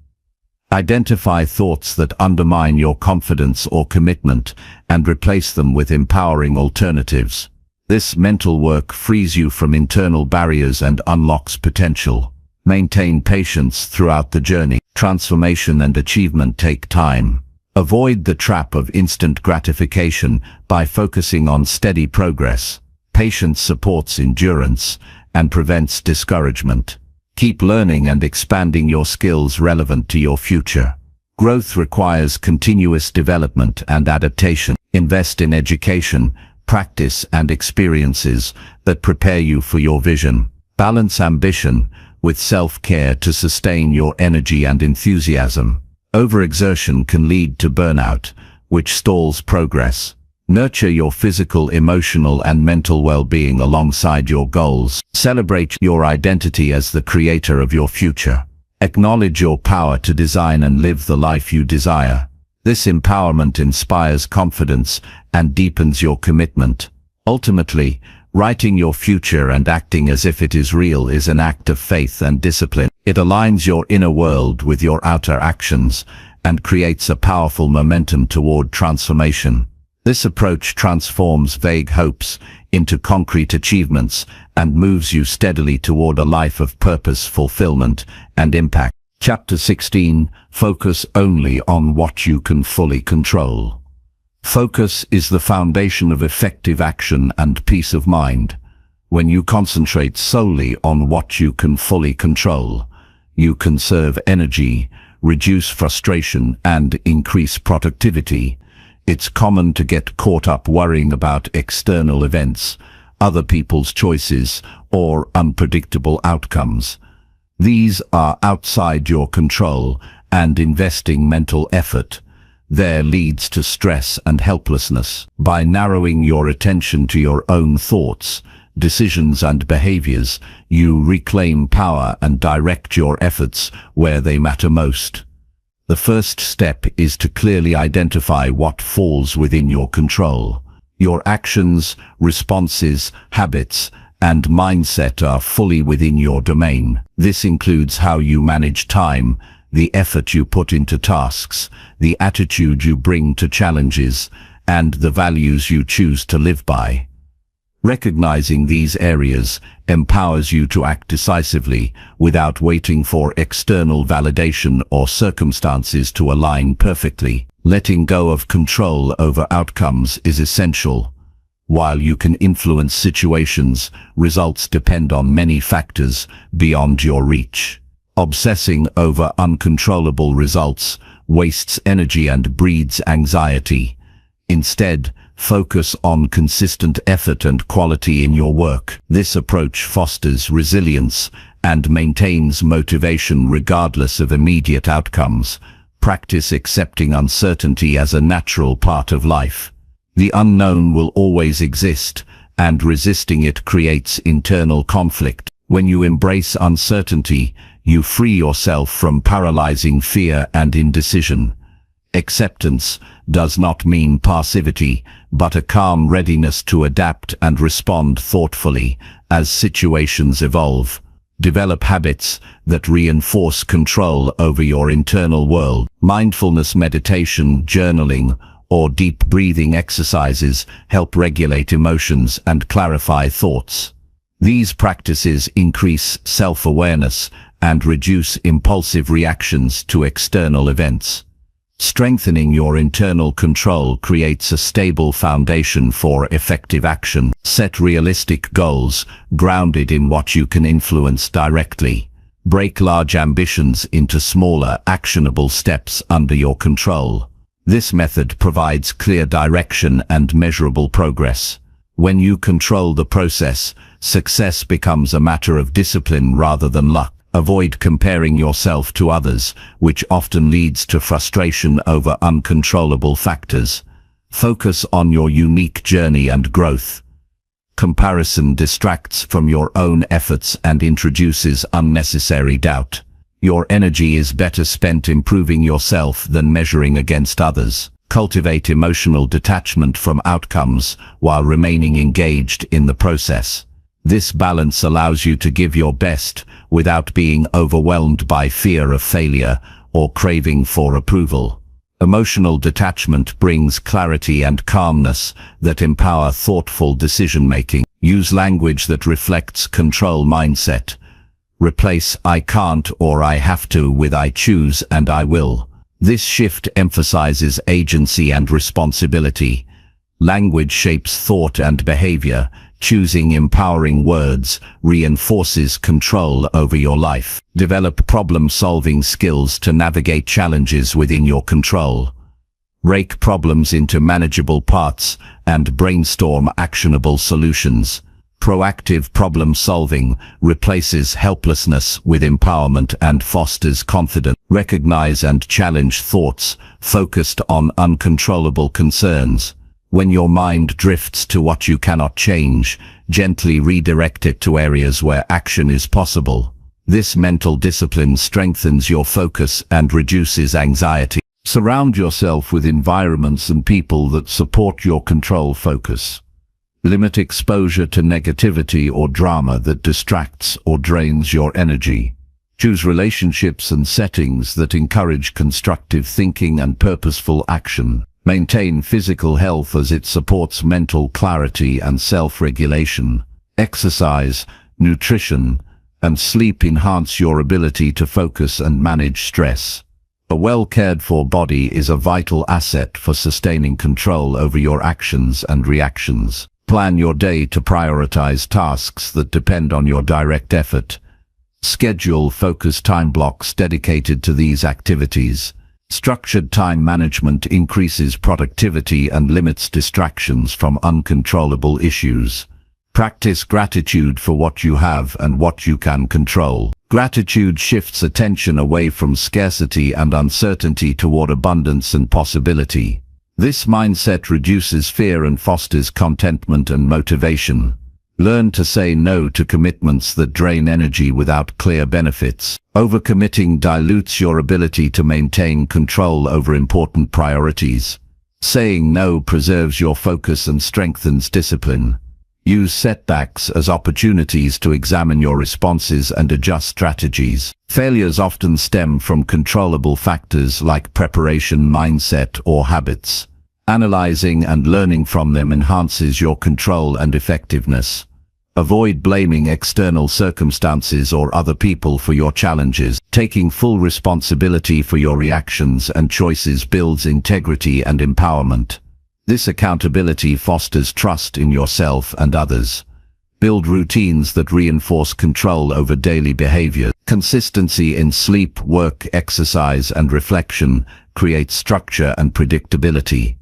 Identify thoughts that undermine your confidence or commitment and replace them with empowering alternatives. This mental work frees you from internal barriers and unlocks potential. Maintain patience throughout the journey. Transformation and achievement take time. Avoid the trap of instant gratification by focusing on steady progress. Patience supports endurance and prevents discouragement. Keep learning and expanding your skills relevant to your future. Growth requires continuous development and adaptation. Invest in education, practice, and experiences that prepare you for your vision. Balance ambition with self-care to sustain your energy and enthusiasm. Overexertion can lead to burnout, which stalls progress. Nurture your physical, emotional, and mental well-being alongside your goals. Celebrate your identity as the creator of your future. Acknowledge your power to design and live the life you desire. This empowerment inspires confidence and deepens your commitment. Ultimately, writing your future and acting as if it is real is an act of faith and discipline. It aligns your inner world with your outer actions and creates a powerful momentum toward transformation. This approach transforms vague hopes into concrete achievements and moves you steadily toward a life of purpose, fulfillment, and impact. Chapter 16. Focus only on what you can fully control. Focus is the foundation of effective action and peace of mind. When you concentrate solely on what you can fully control, you conserve energy, reduce frustration, and increase productivity. It's common to get caught up worrying about external events, other people's choices, or unpredictable outcomes. These are outside your control, and investing mental effort there leads to stress and helplessness. By narrowing your attention to your own thoughts, decisions, and behaviors, you reclaim power and direct your efforts where they matter most. The first step is to clearly identify what falls within your control. Your actions, responses, habits, and mindset are fully within your domain. This includes how you manage time, the effort you put into tasks, the attitude you bring to challenges, and the values you choose to live by. Recognizing these areas empowers you to act decisively without waiting for external validation or circumstances to align perfectly. Letting go of control over outcomes is essential. While you can influence situations, results depend on many factors beyond your reach. Obsessing over uncontrollable results wastes energy and breeds anxiety. Instead, focus on consistent effort and quality in your work. This approach fosters resilience and maintains motivation regardless of immediate outcomes. Practice accepting uncertainty as a natural part of life. The unknown will always exist, and resisting it creates internal conflict. When you embrace uncertainty, you free yourself from paralyzing fear and indecision. Acceptance does not mean passivity, but a calm readiness to adapt and respond thoughtfully as situations evolve. Develop habits that reinforce control over your internal world. Mindfulness meditation, journaling, or deep breathing exercises help regulate emotions and clarify thoughts. These practices increase self-awareness and reduce impulsive reactions to external events. Strengthening your internal control creates a stable foundation for effective action. Set realistic goals grounded in what you can influence directly. Break large ambitions into smaller, actionable steps under your control. This method provides clear direction and measurable progress. When you control the process, success becomes a matter of discipline rather than luck. Avoid comparing yourself to others, which often leads to frustration over uncontrollable factors. Focus on your unique journey and growth. Comparison distracts from your own efforts and introduces unnecessary doubt. Your energy is better spent improving yourself than measuring against others. Cultivate emotional detachment from outcomes while remaining engaged in the process. This balance allows you to give your best without being overwhelmed by fear of failure or craving for approval. Emotional detachment brings clarity and calmness that empower thoughtful decision-making. Use language that reflects control mindset. Replace "I can't" or "I have to" with "I choose" and "I will." This shift emphasizes agency and responsibility. Language shapes thought and behavior. Choosing empowering words reinforces control over your life. Develop problem-solving skills to navigate challenges within your control. Break problems into manageable parts and brainstorm actionable solutions. Proactive problem-solving replaces helplessness with empowerment and fosters confidence. Recognize and challenge thoughts focused on uncontrollable concerns. When your mind drifts to what you cannot change, gently redirect it to areas where action is possible. This mental discipline strengthens your focus and reduces anxiety. Surround yourself with environments and people that support your control focus. Limit exposure to negativity or drama that distracts or drains your energy. Choose relationships and settings that encourage constructive thinking and purposeful action. Maintain physical health as it supports mental clarity and self-regulation. Exercise, nutrition, and sleep enhance your ability to focus and manage stress. A well-cared-for body is a vital asset for sustaining control over your actions and reactions. Plan your day to prioritize tasks that depend on your direct effort. Schedule focused time blocks dedicated to these activities. Structured time management increases productivity and limits distractions from uncontrollable issues. Practice gratitude for what you have and what you can control. Gratitude shifts attention away from scarcity and uncertainty toward abundance and possibility. This mindset reduces fear and fosters contentment and motivation. Learn to say no to commitments that drain energy without clear benefits. Overcommitting dilutes your ability to maintain control over important priorities. Saying no preserves your focus and strengthens discipline. Use setbacks as opportunities to examine your responses and adjust strategies. Failures often stem from controllable factors like preparation, mindset, or habits. Analyzing and learning from them enhances your control and effectiveness. Avoid blaming external circumstances or other people for your challenges. Taking full responsibility for your reactions and choices builds integrity and empowerment. This accountability fosters trust in yourself and others. Build routines that reinforce control over daily behavior. Consistency in sleep, work, exercise, and reflection creates structure and predictability.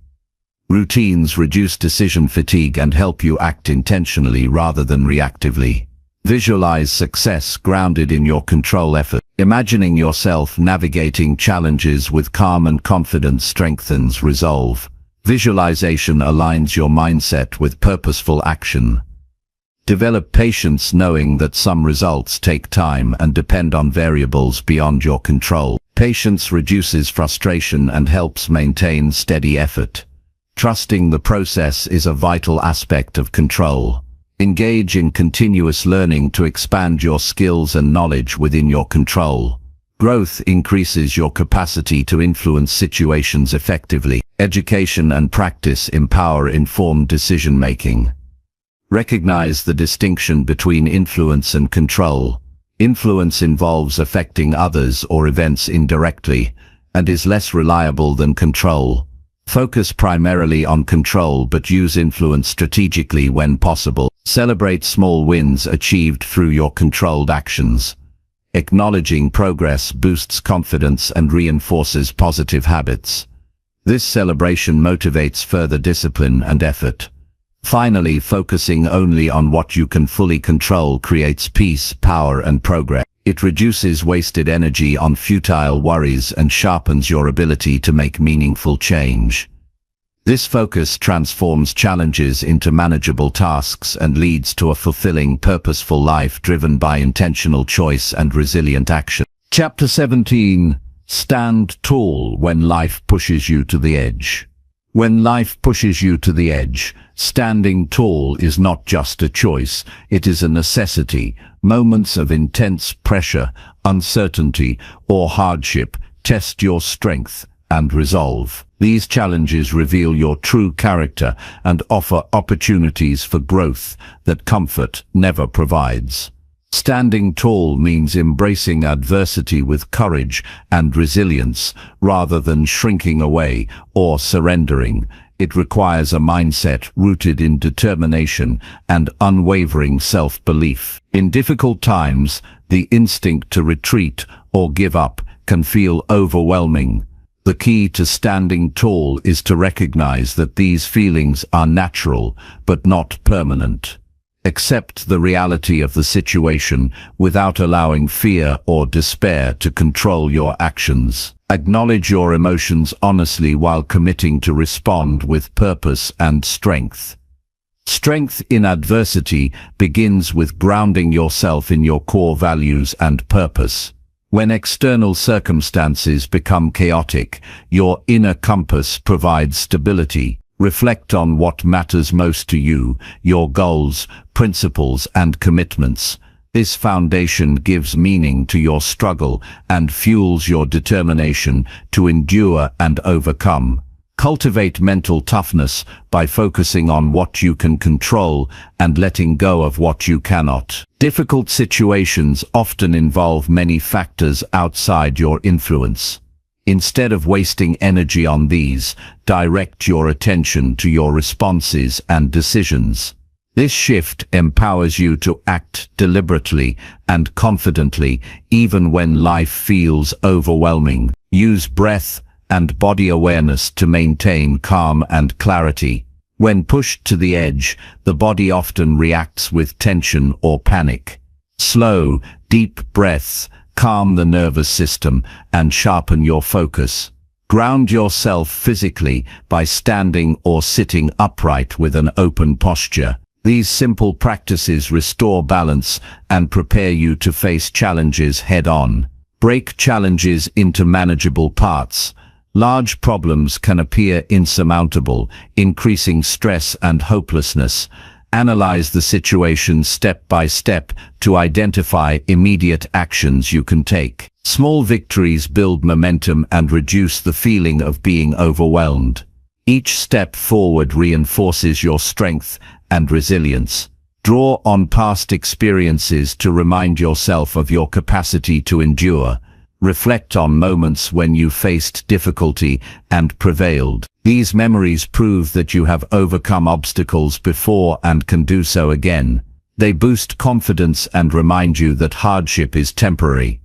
Routines reduce decision fatigue and help you act intentionally rather than reactively. Visualize success grounded in your control effort. Imagining yourself navigating challenges with calm and confidence strengthens resolve. Visualization aligns your mindset with purposeful action. Develop patience knowing that some results take time and depend on variables beyond your control. Patience reduces frustration and helps maintain steady effort. Trusting the process is a vital aspect of control. Engage in continuous learning to expand your skills and knowledge within your control. Growth increases your capacity to influence situations effectively. Education and practice empower informed decision-making. Recognize the distinction between influence and control. Influence involves affecting others or events indirectly, and is less reliable than control. Focus primarily on control but use influence strategically when possible. Celebrate small wins achieved through your controlled actions. Acknowledging progress boosts confidence and reinforces positive habits. This celebration motivates further discipline and effort. Finally, focusing only on what you can fully control creates peace, power, and progress. It reduces wasted energy on futile worries and sharpens your ability to make meaningful change. This focus transforms challenges into manageable tasks and leads to a fulfilling, purposeful life driven by intentional choice and resilient action. Chapter 17. Stand tall when life pushes you to the edge. When life pushes you to the edge, standing tall is not just a choice, it is a necessity. Moments of intense pressure, uncertainty, or hardship test your strength and resolve. These challenges reveal your true character and offer opportunities for growth that comfort never provides. Standing tall means embracing adversity with courage and resilience rather than shrinking away or surrendering. It requires a mindset rooted in determination and unwavering self-belief. In difficult times, the instinct to retreat or give up can feel overwhelming. The key to standing tall is to recognize that these feelings are natural but not permanent. Accept the reality of the situation without allowing fear or despair to control your actions. Acknowledge your emotions honestly while committing to respond with purpose and strength. Strength in adversity begins with grounding yourself in your core values and purpose. When external circumstances become chaotic, your inner compass provides stability. Reflect on what matters most to you, your goals, principles, and commitments. This foundation gives meaning to your struggle and fuels your determination to endure and overcome. Cultivate mental toughness by focusing on what you can control and letting go of what you cannot. Difficult situations often involve many factors outside your influence. Instead of wasting energy on these, direct your attention to your responses and decisions. This shift empowers you to act deliberately and confidently, even when life feels overwhelming. Use breath and body awareness to maintain calm and clarity. When pushed to the edge, the body often reacts with tension or panic. Slow, deep breaths calm the nervous system and sharpen your focus. Ground yourself physically by standing or sitting upright with an open posture. These simple practices restore balance and prepare you to face challenges head-on. Break challenges into manageable parts. Large problems can appear insurmountable, increasing stress and hopelessness. Analyze the situation step by step to identify immediate actions you can take. Small victories build momentum and reduce the feeling of being overwhelmed. Each step forward reinforces your strength and resilience. Draw on past experiences to remind yourself of your capacity to endure. Reflect on moments when you faced difficulty and prevailed. These memories prove that you have overcome obstacles before and can do so again. They boost confidence and remind you that hardship is temporary.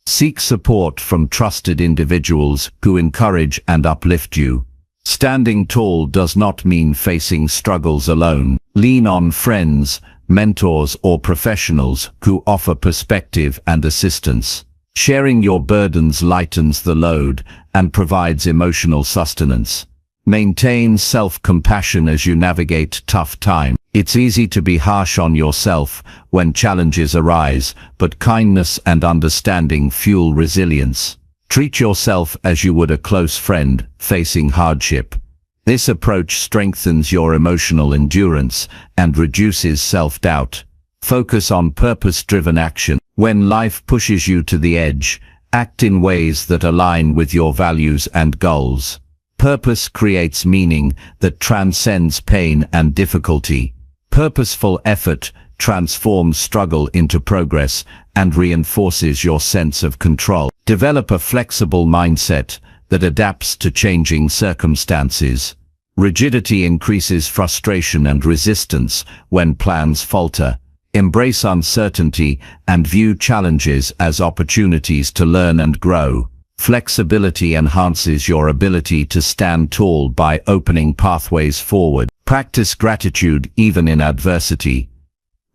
Seek support from trusted individuals who encourage and uplift you. Standing tall does not mean facing struggles alone. Lean on friends, mentors, or professionals who offer perspective and assistance. Sharing your burdens lightens the load and provides emotional sustenance. Maintain self-compassion as you navigate tough times. It's easy to be harsh on yourself when challenges arise, but kindness and understanding fuel resilience. Treat yourself as you would a close friend facing hardship. This approach strengthens your emotional endurance and reduces self-doubt. Focus on purpose-driven action. When life pushes you to the edge, act in ways that align with your values and goals. Purpose creates meaning that transcends pain and difficulty. Purposeful effort transforms struggle into progress and reinforces your sense of control. Develop a flexible mindset that adapts to changing circumstances. Rigidity increases frustration and resistance when plans falter. Embrace uncertainty and view challenges as opportunities to learn and grow. Flexibility enhances your ability to stand tall by opening pathways forward. Practice gratitude even in adversity.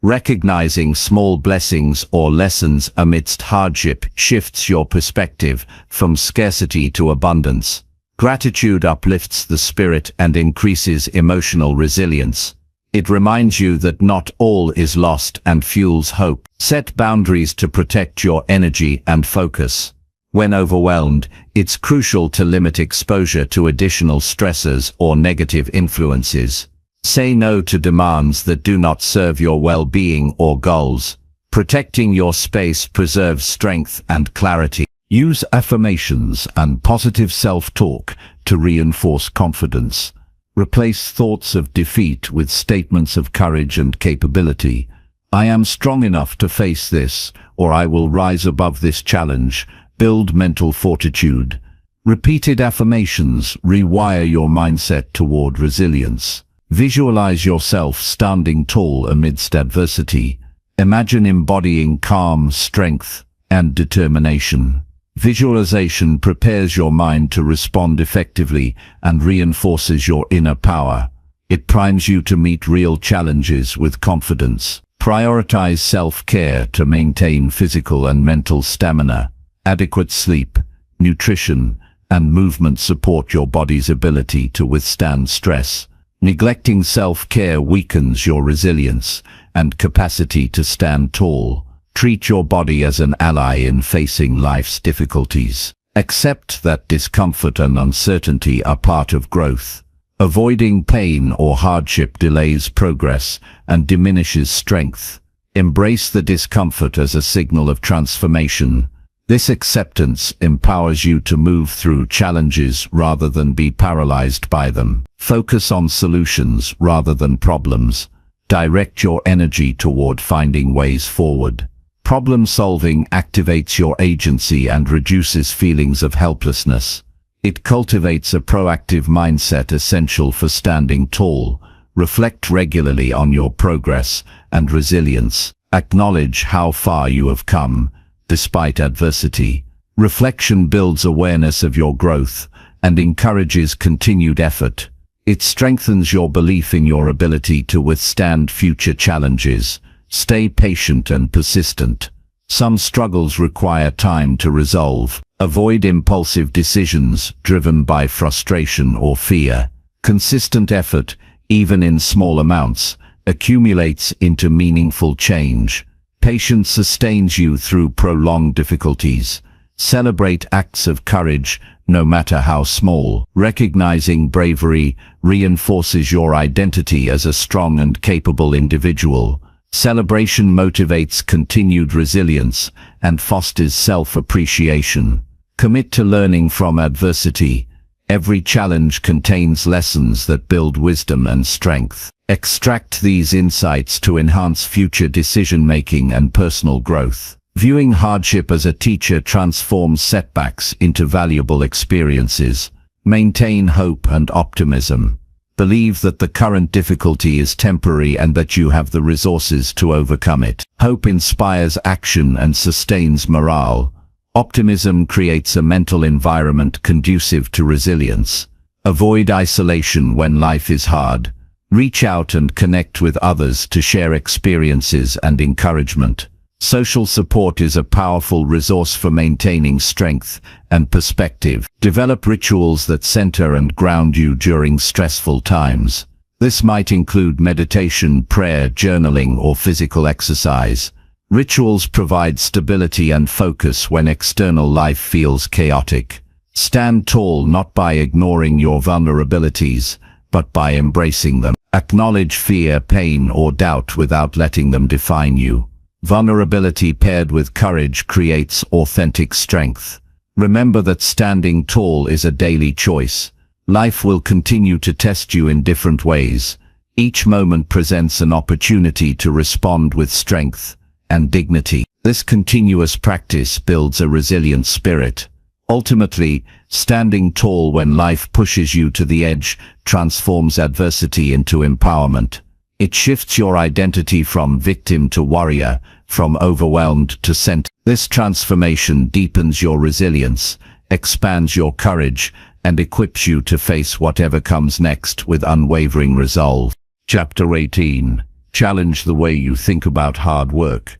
Recognizing small blessings or lessons amidst hardship shifts your perspective from scarcity to abundance. Gratitude uplifts the spirit and increases emotional resilience. It reminds you that not all is lost and fuels hope. Set boundaries to protect your energy and focus. When overwhelmed, it's crucial to limit exposure to additional stressors or negative influences. Say no to demands that do not serve your well-being or goals. Protecting your space preserves strength and clarity. Use affirmations and positive self-talk to reinforce confidence. Replace thoughts of defeat with statements of courage and capability. I am strong enough to face this, or I will rise above this challenge. Build mental fortitude. Repeated affirmations rewire your mindset toward resilience. Visualize yourself standing tall amidst adversity. Imagine embodying calm, strength, and determination. Visualization prepares your mind to respond effectively and reinforces your inner power. It primes you to meet real challenges with confidence. Prioritize self-care to maintain physical and mental stamina. Adequate sleep, nutrition, and movement support your body's ability to withstand stress. Neglecting self-care weakens your resilience and capacity to stand tall. Treat your body as an ally in facing life's difficulties. Accept that discomfort and uncertainty are part of growth. Avoiding pain or hardship delays progress and diminishes strength. Embrace the discomfort as a signal of transformation. This acceptance empowers you to move through challenges rather than be paralyzed by them. Focus on solutions rather than problems. Direct your energy toward finding ways forward. Problem solving activates your agency and reduces feelings of helplessness. It cultivates a proactive mindset essential for standing tall. Reflect regularly on your progress and resilience. Acknowledge how far you have come, despite adversity. Reflection builds awareness of your growth and encourages continued effort. It strengthens your belief in your ability to withstand future challenges. Stay patient and persistent. Some struggles require time to resolve. Avoid impulsive decisions driven by frustration or fear. Consistent effort, even in small amounts, accumulates into meaningful change. Patience sustains you through prolonged difficulties. Celebrate acts of courage, no matter how small. Recognizing bravery reinforces your identity as a strong and capable individual. Celebration motivates continued resilience and fosters self-appreciation. Commit to learning from adversity. Every challenge contains lessons that build wisdom and strength. Extract these insights to enhance future decision-making and personal growth. Viewing hardship as a teacher transforms setbacks into valuable experiences. Maintain hope and optimism. Believe that the current difficulty is temporary and that you have the resources to overcome it. Hope inspires action and sustains morale. Optimism creates a mental environment conducive to resilience. Avoid isolation when life is hard. Reach out and connect with others to share experiences and encouragement. Social support is a powerful resource for maintaining strength and perspective. Develop rituals that center and ground you during stressful times. This might include meditation, prayer, journaling, or physical exercise. Rituals provide stability and focus when external life feels chaotic. Stand tall not by ignoring your vulnerabilities, but by embracing them. Acknowledge fear, pain, or doubt without letting them define you. Vulnerability paired with courage creates authentic strength. Remember that standing tall is a daily choice. Life will continue to test you in different ways. Each moment presents an opportunity to respond with strength and dignity. This continuous practice builds a resilient spirit. Ultimately, standing tall when life pushes you to the edge transforms adversity into empowerment. It shifts your identity from victim to warrior, from overwhelmed to centered. This transformation deepens your resilience, expands your courage, and equips you to face whatever comes next with unwavering resolve. Chapter 18. Challenge the way you think about hard work.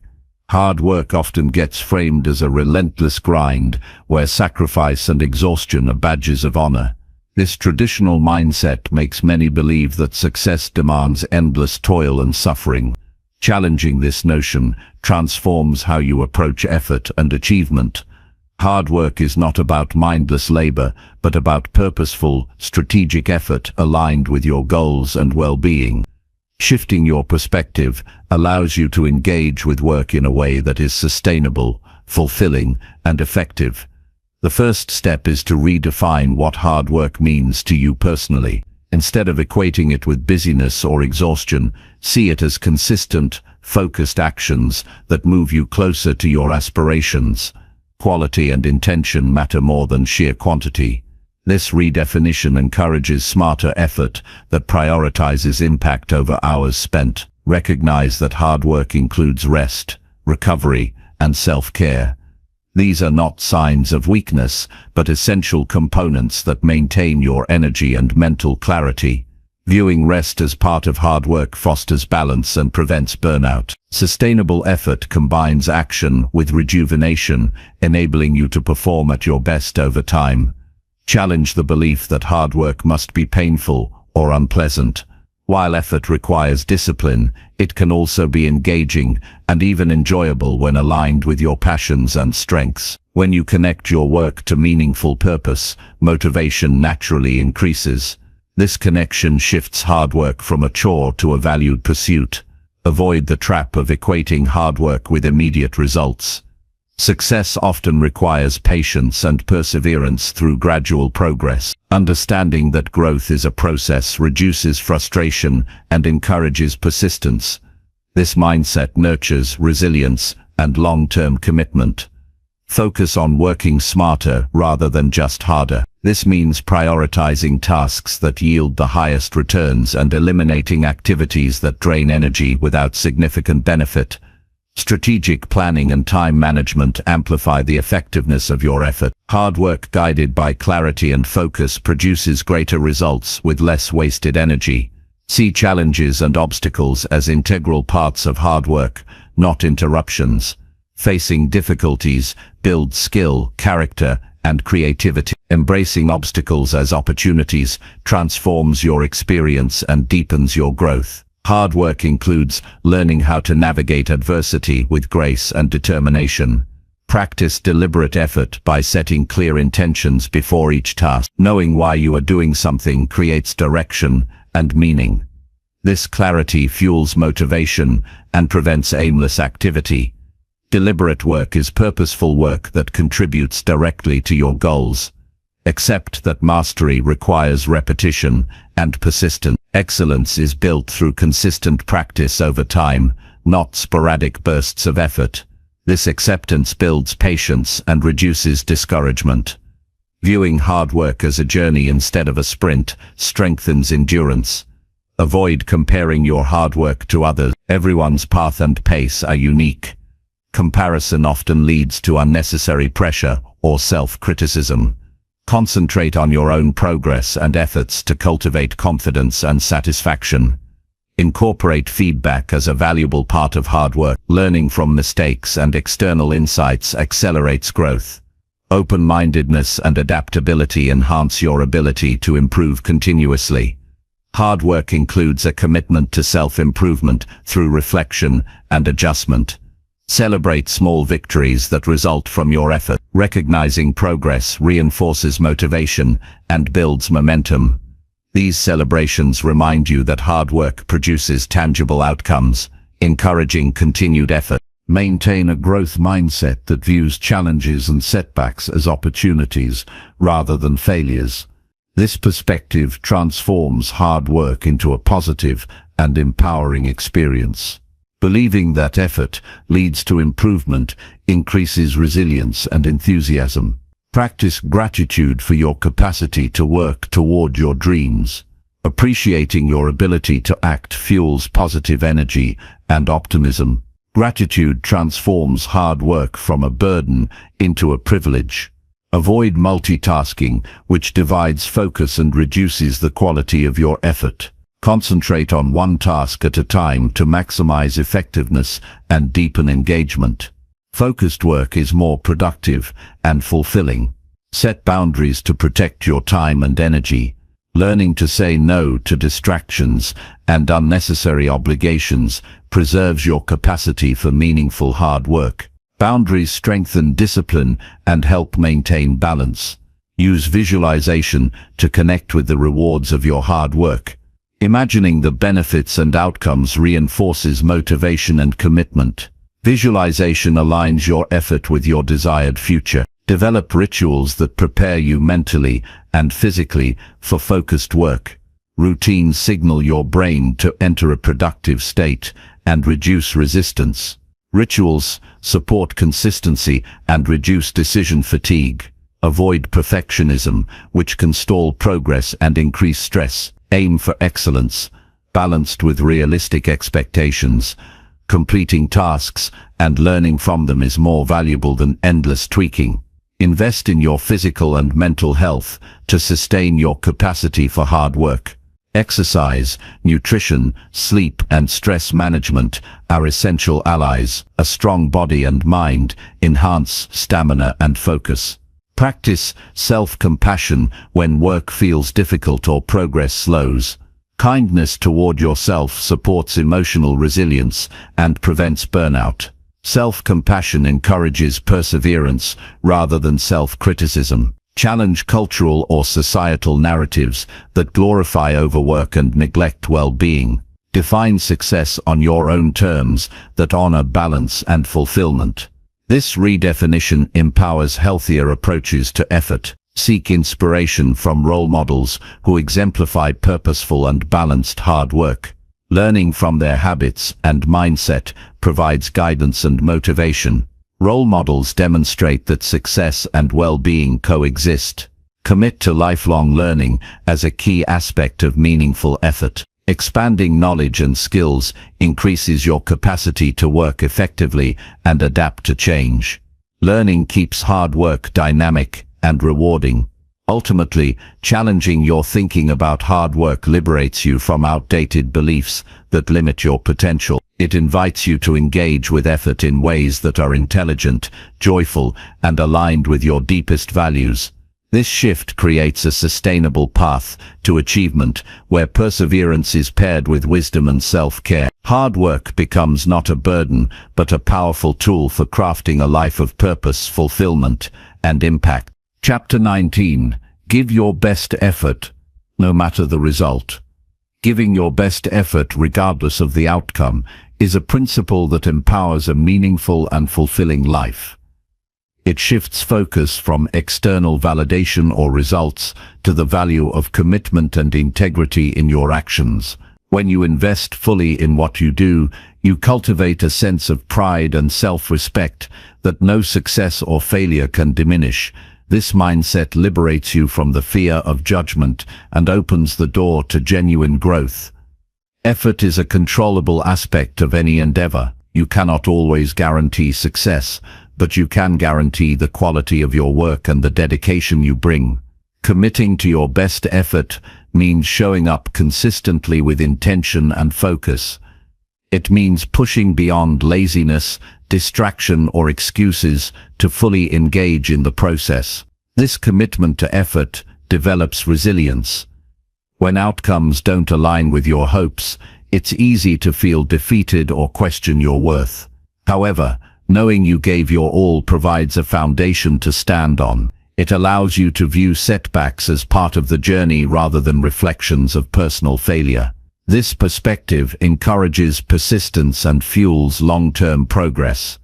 Hard work often gets framed as a relentless grind, where sacrifice and exhaustion are badges of honor. This traditional mindset makes many believe that success demands endless toil and suffering. Challenging this notion transforms how you approach effort and achievement. Hard work is not about mindless labor, but about purposeful, strategic effort aligned with your goals and well-being. Shifting your perspective allows you to engage with work in a way that is sustainable, fulfilling, and effective. The first step is to redefine what hard work means to you personally. Instead of equating it with busyness or exhaustion, see it as consistent, focused actions that move you closer to your aspirations. Quality and intention matter more than sheer quantity. This redefinition encourages smarter effort that prioritizes impact over hours spent. Recognize that hard work includes rest, recovery, and self-care. These are not signs of weakness, but essential components that maintain your energy and mental clarity. Viewing rest as part of hard work fosters balance and prevents burnout. Sustainable effort combines action with rejuvenation, enabling you to perform at your best over time. Challenge the belief that hard work must be painful or unpleasant. While effort requires discipline, it can also be engaging and even enjoyable when aligned with your passions and strengths. When you connect your work to meaningful purpose, motivation naturally increases. This connection shifts hard work from a chore to a valued pursuit. Avoid the trap of equating hard work with immediate results. Success often requires patience and perseverance through gradual progress. Understanding that growth is a process reduces frustration and encourages persistence. This mindset nurtures resilience and long-term commitment. Focus on working smarter rather than just harder. This means prioritizing tasks that yield the highest returns and eliminating activities that drain energy without significant benefit. Strategic planning and time management amplify the effectiveness of your effort. Hard work guided by clarity and focus produces greater results with less wasted energy. See challenges and obstacles as integral parts of hard work, not interruptions. Facing difficulties builds skill, character, and creativity. Embracing obstacles as opportunities transforms your experience and deepens your growth. Hard work includes learning how to navigate adversity with grace and determination. Practice deliberate effort by setting clear intentions before each task. Knowing why you are doing something creates direction and meaning. This clarity fuels motivation and prevents aimless activity. Deliberate work is purposeful work that contributes directly to your goals. Accept that mastery requires repetition and persistence. Excellence is built through consistent practice over time, not sporadic bursts of effort. This acceptance builds patience and reduces discouragement. Viewing hard work as a journey instead of a sprint strengthens endurance. Avoid comparing your hard work to others. Everyone's path and pace are unique. Comparison often leads to unnecessary pressure or self-criticism. Concentrate on your own progress and efforts to cultivate confidence and satisfaction. Incorporate feedback as a valuable part of hard work. Learning from mistakes and external insights accelerates growth. Open-mindedness and adaptability enhance your ability to improve continuously. Hard work includes a commitment to self-improvement through reflection and adjustment. Celebrate small victories that result from your effort. Recognizing progress reinforces motivation and builds momentum. These celebrations remind you that hard work produces tangible outcomes, encouraging continued effort. Maintain a growth mindset that views challenges and setbacks as opportunities rather than failures. This perspective transforms hard work into a positive and empowering experience. Believing that effort leads to improvement increases resilience and enthusiasm. Practice gratitude for your capacity to work toward your dreams. Appreciating your ability to act fuels positive energy and optimism. Gratitude transforms hard work from a burden into a privilege. Avoid multitasking, which divides focus and reduces the quality of your effort. Concentrate on one task at a time to maximize effectiveness and deepen engagement. Focused work is more productive and fulfilling. Set boundaries to protect your time and energy. Learning to say no to distractions and unnecessary obligations preserves your capacity for meaningful hard work. Boundaries strengthen discipline and help maintain balance. Use visualization to connect with the rewards of your hard work. Imagining the benefits and outcomes reinforces motivation and commitment. Visualization aligns your effort with your desired future. Develop rituals that prepare you mentally and physically for focused work. Routines signal your brain to enter a productive state and reduce resistance. Rituals support consistency and reduce decision fatigue. Avoid perfectionism, which can stall progress and increase stress. Aim for excellence, balanced with realistic expectations. Completing tasks and learning from them is more valuable than endless tweaking. Invest in your physical and mental health to sustain your capacity for hard work. Exercise, nutrition, sleep, and stress management are essential allies. A strong body and mind enhance stamina and focus. Practice self-compassion when work feels difficult or progress slows. Kindness toward yourself supports emotional resilience and prevents burnout. Self-compassion encourages perseverance rather than self-criticism. Challenge cultural or societal narratives that glorify overwork and neglect well-being. Define success on your own terms that honor balance and fulfillment. This redefinition empowers healthier approaches to effort. Seek inspiration from role models who exemplify purposeful and balanced hard work. Learning from their habits and mindset provides guidance and motivation. Role models demonstrate that success and well-being coexist. Commit to lifelong learning as a key aspect of meaningful effort. Expanding knowledge and skills increases your capacity to work effectively and adapt to change. Learning keeps hard work dynamic and rewarding. Ultimately, challenging your thinking about hard work liberates you from outdated beliefs that limit your potential. It invites you to engage with effort in ways that are intelligent, joyful, and aligned with your deepest values. This shift creates a sustainable path to achievement where perseverance is paired with wisdom and self-care. Hard work becomes not a burden, but a powerful tool for crafting a life of purpose, fulfillment, and impact. Chapter 19. Give your best effort, no matter the result. Giving your best effort regardless of the outcome is a principle that empowers a meaningful and fulfilling life. It shifts focus from external validation or results to the value of commitment and integrity in your actions. When you invest fully in what you do, you cultivate a sense of pride and self-respect that no success or failure can diminish. This mindset liberates you from the fear of judgment and opens the door to genuine growth. Effort is a controllable aspect of any endeavor. You cannot always guarantee success, but you can guarantee the quality of your work and the dedication you bring. Committing to your best effort means showing up consistently with intention and focus. It means pushing beyond laziness, distraction, or excuses to fully engage in the process. This commitment to effort develops resilience. When outcomes don't align with your hopes, it's easy to feel defeated or question your worth. However, knowing you gave your all provides a foundation to stand on. It allows you to view setbacks as part of the journey rather than reflections of personal failure. This perspective encourages persistence and fuels long-term progress.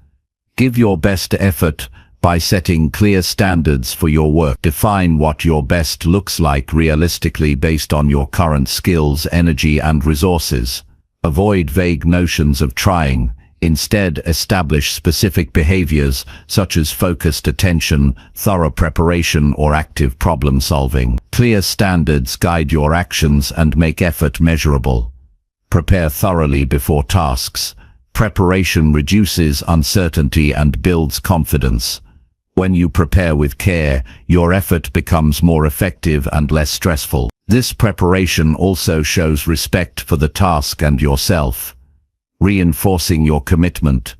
Give your best effort by setting clear standards for your work. Define what your best looks like realistically based on your current skills, energy, and resources. Avoid vague notions of trying. Instead, establish specific behaviors such as focused attention, thorough preparation, or active problem solving. Clear standards guide your actions and make effort measurable. Prepare thoroughly before tasks. Preparation reduces uncertainty and builds confidence. When you prepare with care, your effort becomes more effective and less stressful. This preparation also shows respect for the task and yourself. Reinforcing your commitment.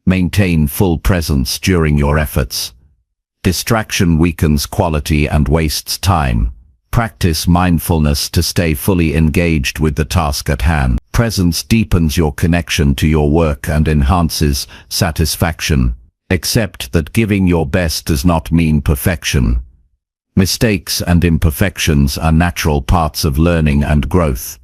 Maintain full presence during your efforts. Distraction weakens quality and wastes time. Practice mindfulness to stay fully engaged with the task at hand. Presence deepens your connection to your work and enhances satisfaction. Accept that giving your best does not mean perfection. Mistakes and imperfections are natural parts of learning and growth.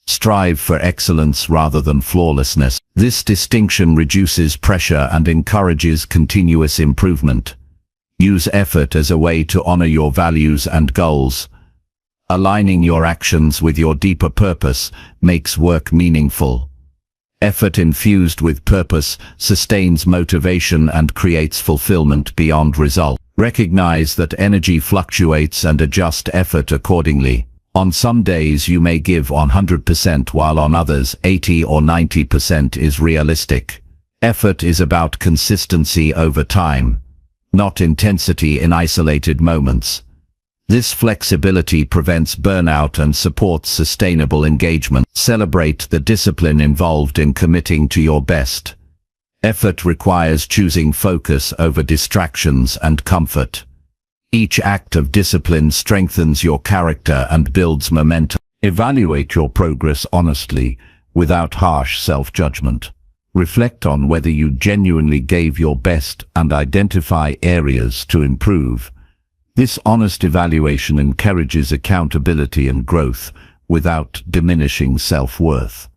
Strive for excellence rather than flawlessness. This distinction reduces pressure and encourages continuous improvement. Use effort as a way to honor your values and goals. Aligning your actions with your deeper purpose makes work meaningful. Effort infused with purpose sustains motivation and creates fulfillment beyond result. Recognize that energy fluctuates and adjust effort accordingly. On some days you may give 100% while on others 80 or 90% is realistic. Effort is about consistency over time, not intensity in isolated moments. This flexibility prevents burnout and supports sustainable engagement. Celebrate the discipline involved in committing to your best. Effort requires choosing focus over distractions and comfort. Each act of discipline strengthens your character and builds momentum. Evaluate your progress honestly, without harsh self-judgment. Reflect on whether you genuinely gave your best and identify areas to improve. This honest evaluation encourages accountability and growth without diminishing self-worth.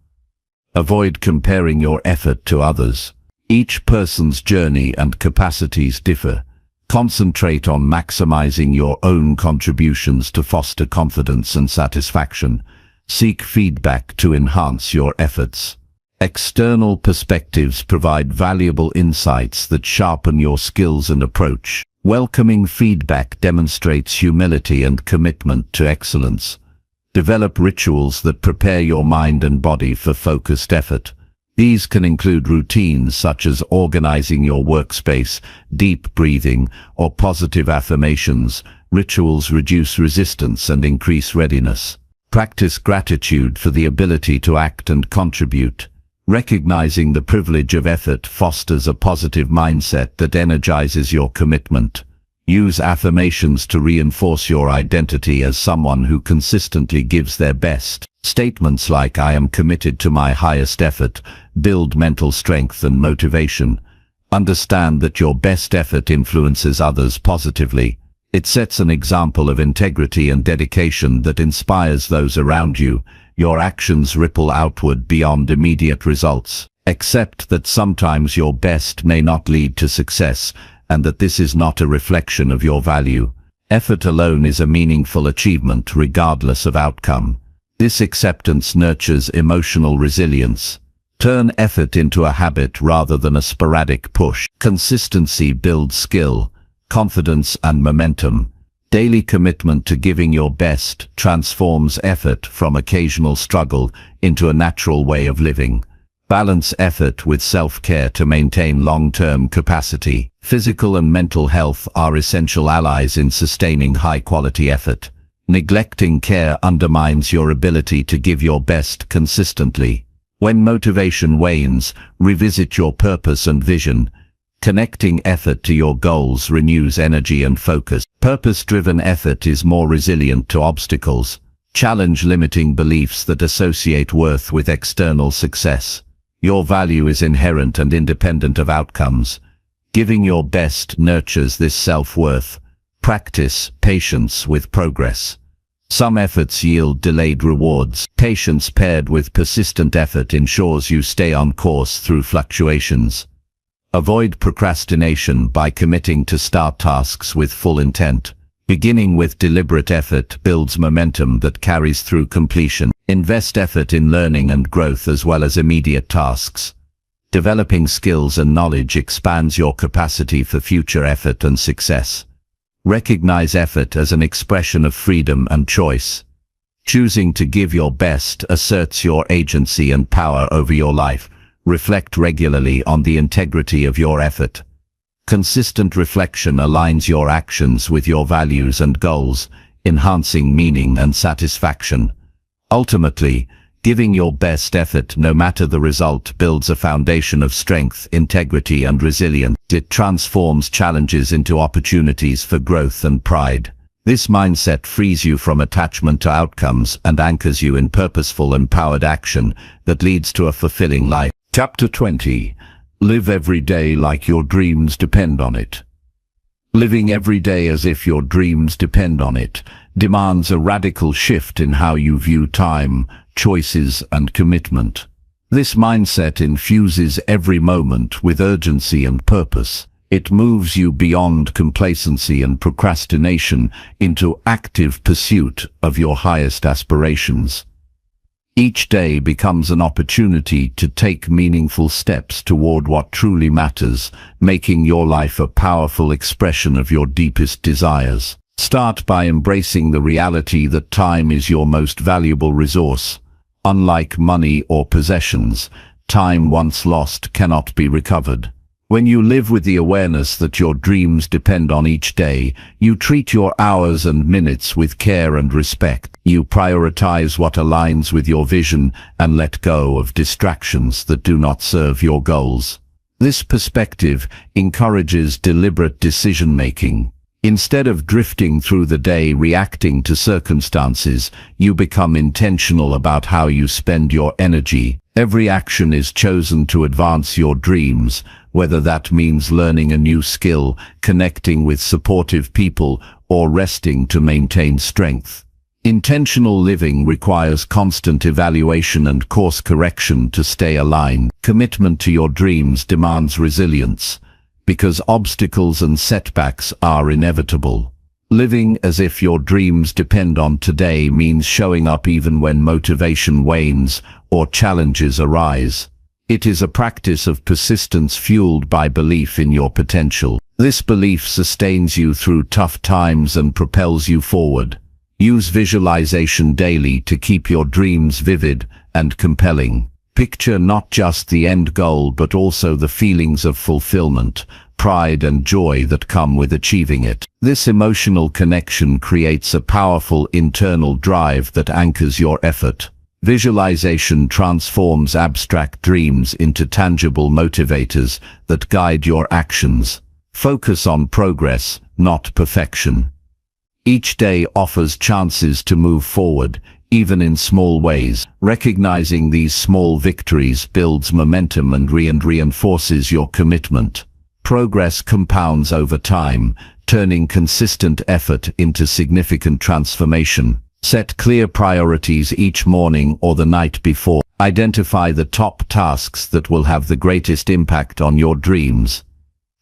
Avoid comparing your effort to others. Each person's journey and capacities differ. Concentrate on maximizing your own contributions to foster confidence and satisfaction. Seek feedback to enhance your efforts. External perspectives provide valuable insights that sharpen your skills and approach. Welcoming feedback demonstrates humility and commitment to excellence. Develop rituals that prepare your mind and body for focused effort. These can include routines such as organizing your workspace, deep breathing, or positive affirmations. Rituals reduce resistance and increase readiness. Practice gratitude for the ability to act and contribute. Recognizing the privilege of effort fosters a positive mindset that energizes your commitment. Use affirmations to reinforce your identity as someone who consistently gives their best. Statements like "I am committed to my highest effort" build mental strength and motivation. Understand that your best effort influences others positively. It sets an example of integrity and dedication that inspires those around you. Your actions ripple outward beyond immediate results. Accept that sometimes your best may not lead to success, and that this is not a reflection of your value. Effort alone is a meaningful achievement regardless of outcome. This acceptance nurtures emotional resilience. Turn effort into a habit rather than a sporadic push. Consistency builds skill, confidence, and momentum. Daily commitment to giving your best transforms effort from occasional struggle into a natural way of living. Balance effort with self-care to maintain long-term capacity. Physical and mental health are essential allies in sustaining high-quality effort. Neglecting care undermines your ability to give your best consistently. When motivation wanes, revisit your purpose and vision. Connecting effort to your goals renews energy and focus. Purpose-driven effort is more resilient to obstacles. Challenge limiting beliefs that associate worth with external success. Your value is inherent and independent of outcomes. Giving your best nurtures this self-worth. Practice patience with progress. Some efforts yield delayed rewards. Patience paired with persistent effort ensures you stay on course through fluctuations. Avoid procrastination by committing to start tasks with full intent. Beginning with deliberate effort builds momentum that carries through completion. Invest effort in learning and growth as well as immediate tasks. Developing skills and knowledge expands your capacity for future effort and success. Recognize effort as an expression of freedom and choice. Choosing to give your best asserts your agency and power over your life. Reflect regularly on the integrity of your effort. Consistent reflection aligns your actions with your values and goals, enhancing meaning and satisfaction. Ultimately, giving your best effort no matter the result builds a foundation of strength, integrity, and resilience. It transforms challenges into opportunities for growth and pride. This mindset frees you from attachment to outcomes and anchors you in purposeful, empowered action that leads to a fulfilling life. Chapter 20. Live every day like your dreams depend on it. Living every day as if your dreams depend on it demands a radical shift in how you view time, choices, and commitment. This mindset infuses every moment with urgency and purpose. It moves you beyond complacency and procrastination into active pursuit of your highest aspirations. Each day becomes an opportunity to take meaningful steps toward what truly matters, making your life a powerful expression of your deepest desires. Start by embracing the reality that time is your most valuable resource. Unlike money or possessions, time once lost cannot be recovered. When you live with the awareness that your dreams depend on each day, you treat your hours and minutes with care and respect. You prioritize what aligns with your vision and let go of distractions that do not serve your goals. This perspective encourages deliberate decision-making. Instead of drifting through the day reacting to circumstances, you become intentional about how you spend your energy. Every action is chosen to advance your dreams, whether that means learning a new skill, connecting with supportive people, or resting to maintain strength. Intentional living requires constant evaluation and course correction to stay aligned. Commitment to your dreams demands resilience, because obstacles and setbacks are inevitable. Living as if your dreams depend on today means showing up even when motivation wanes or challenges arise. It is a practice of persistence fueled by belief in your potential. This belief sustains you through tough times and propels you forward. Use visualization daily to keep your dreams vivid and compelling. Picture not just the end goal but also the feelings of fulfillment, pride and joy that come with achieving it. This emotional connection creates a powerful internal drive that anchors your effort. Visualization transforms abstract dreams into tangible motivators that guide your actions. Focus on progress, not perfection. Each day offers chances to move forward, even in small ways. Recognizing these small victories builds momentum and reinforces your commitment. Progress compounds over time, turning consistent effort into significant transformation. Set clear priorities each morning or the night before. Identify the top tasks that will have the greatest impact on your dreams.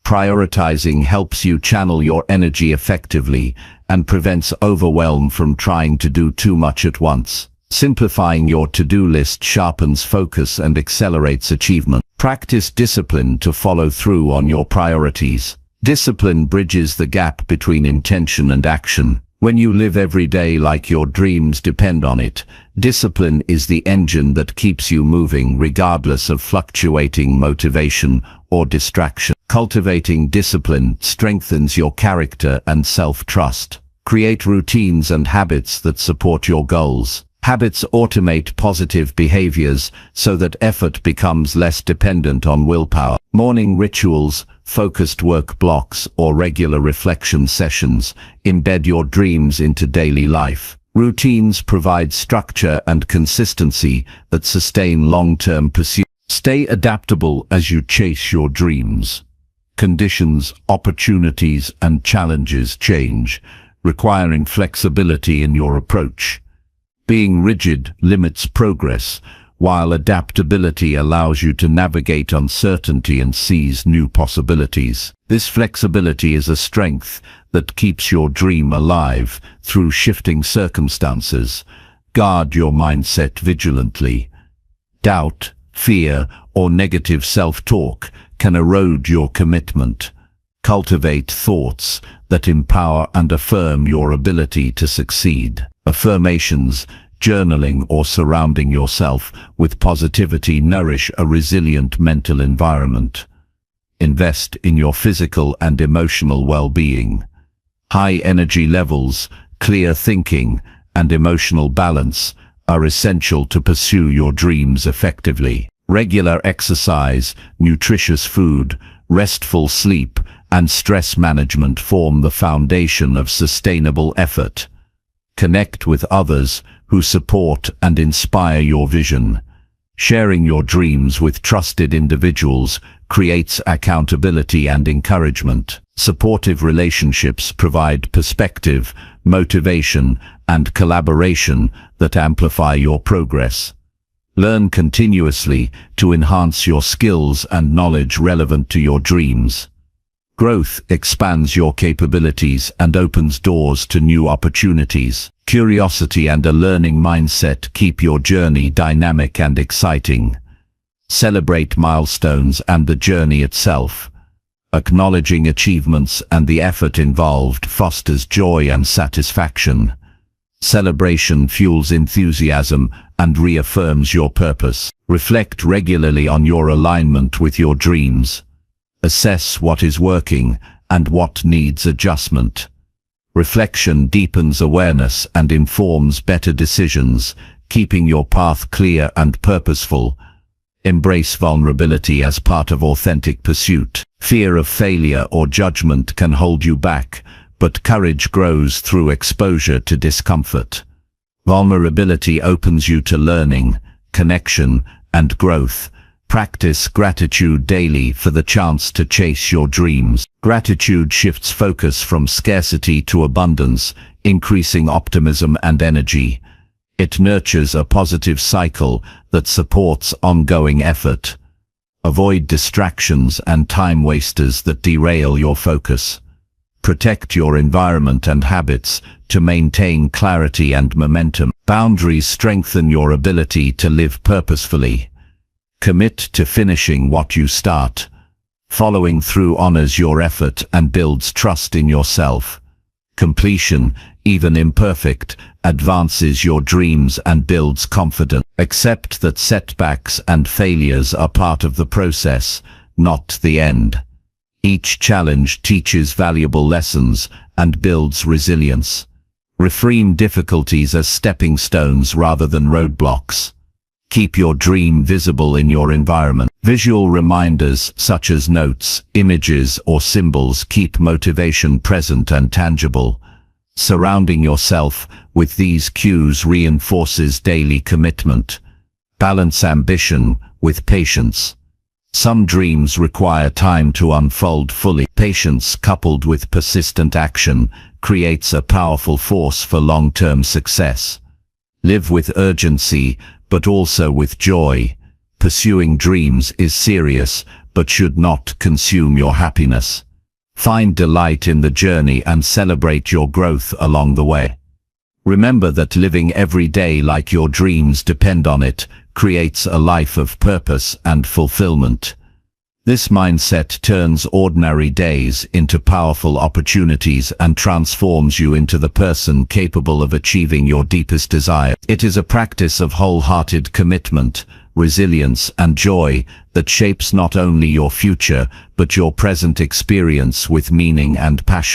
Prioritizing helps you channel your energy effectively and prevents overwhelm from trying to do too much at once. Simplifying your to-do list sharpens focus and accelerates achievement. Practice discipline to follow through on your priorities. Discipline bridges the gap between intention and action. When you live every day like your dreams depend on it, discipline is the engine that keeps you moving regardless of fluctuating motivation or distraction. Cultivating discipline strengthens your character and self-trust. Create routines and habits that support your goals. Habits automate positive behaviors so that effort becomes less dependent on willpower. Morning rituals, focused work blocks, or regular reflection sessions embed your dreams into daily life. Routines provide structure and consistency that sustain long-term pursuit. Stay adaptable as you chase your dreams. Conditions, opportunities, and challenges change, requiring flexibility in your approach. Being rigid limits progress, while adaptability allows you to navigate uncertainty and seize new possibilities. This flexibility is a strength that keeps your dream alive through shifting circumstances. Guard your mindset vigilantly. Doubt, fear, or negative self-talk can erode your commitment. Cultivate thoughts that empower and affirm your ability to succeed. Affirmations, journaling, or surrounding yourself with positivity nourish a resilient mental environment. Invest in your physical and emotional well-being. High energy levels, clear thinking, and emotional balance are essential to pursue your dreams effectively. Regular exercise, nutritious food, restful sleep, and stress management form the foundation of sustainable effort. Connect with others who support and inspire your vision. Sharing your dreams with trusted individuals creates accountability and encouragement. Supportive relationships provide perspective, motivation, and collaboration that amplify your progress. Learn continuously to enhance your skills and knowledge relevant to your dreams. Growth expands your capabilities and opens doors to new opportunities. Curiosity and a learning mindset keep your journey dynamic and exciting. Celebrate milestones and the journey itself. Acknowledging achievements and the effort involved fosters joy and satisfaction. Celebration fuels enthusiasm and reaffirms your purpose. Reflect regularly on your alignment with your dreams. Assess what is working and what needs adjustment. Reflection deepens awareness and informs better decisions, keeping your path clear and purposeful. Embrace vulnerability as part of authentic pursuit. Fear of failure or judgment can hold you back, but courage grows through exposure to discomfort. Vulnerability opens you to learning, connection, and growth. Practice gratitude daily for the chance to chase your dreams. Gratitude shifts focus from scarcity to abundance, increasing optimism and energy. It nurtures a positive cycle that supports ongoing effort. Avoid distractions and time wasters that derail your focus. Protect your environment and habits to maintain clarity and momentum. Boundaries strengthen your ability to live purposefully. Commit to finishing what you start. Following through honors your effort and builds trust in yourself. Completion, even imperfect, advances your dreams and builds confidence. Accept that setbacks and failures are part of the process, not the end. Each challenge teaches valuable lessons and builds resilience. Reframe difficulties as stepping stones rather than roadblocks. Keep your dream visible in your environment. Visual reminders such as notes, images, or symbols keep motivation present and tangible. Surrounding yourself with these cues reinforces daily commitment. Balance ambition with patience. Some dreams require time to unfold fully. Patience coupled with persistent action creates a powerful force for long-term success. Live with urgency, but also with joy. Pursuing dreams is serious, but should not consume your happiness. Find delight in the journey and celebrate your growth along the way. Remember that living every day like your dreams depend on it creates a life of purpose and fulfillment. This mindset turns ordinary days into powerful opportunities and transforms you into the person capable of achieving your deepest desire. It is a practice of wholehearted commitment, resilience, and joy that shapes not only your future, but your present experience with meaning and passion.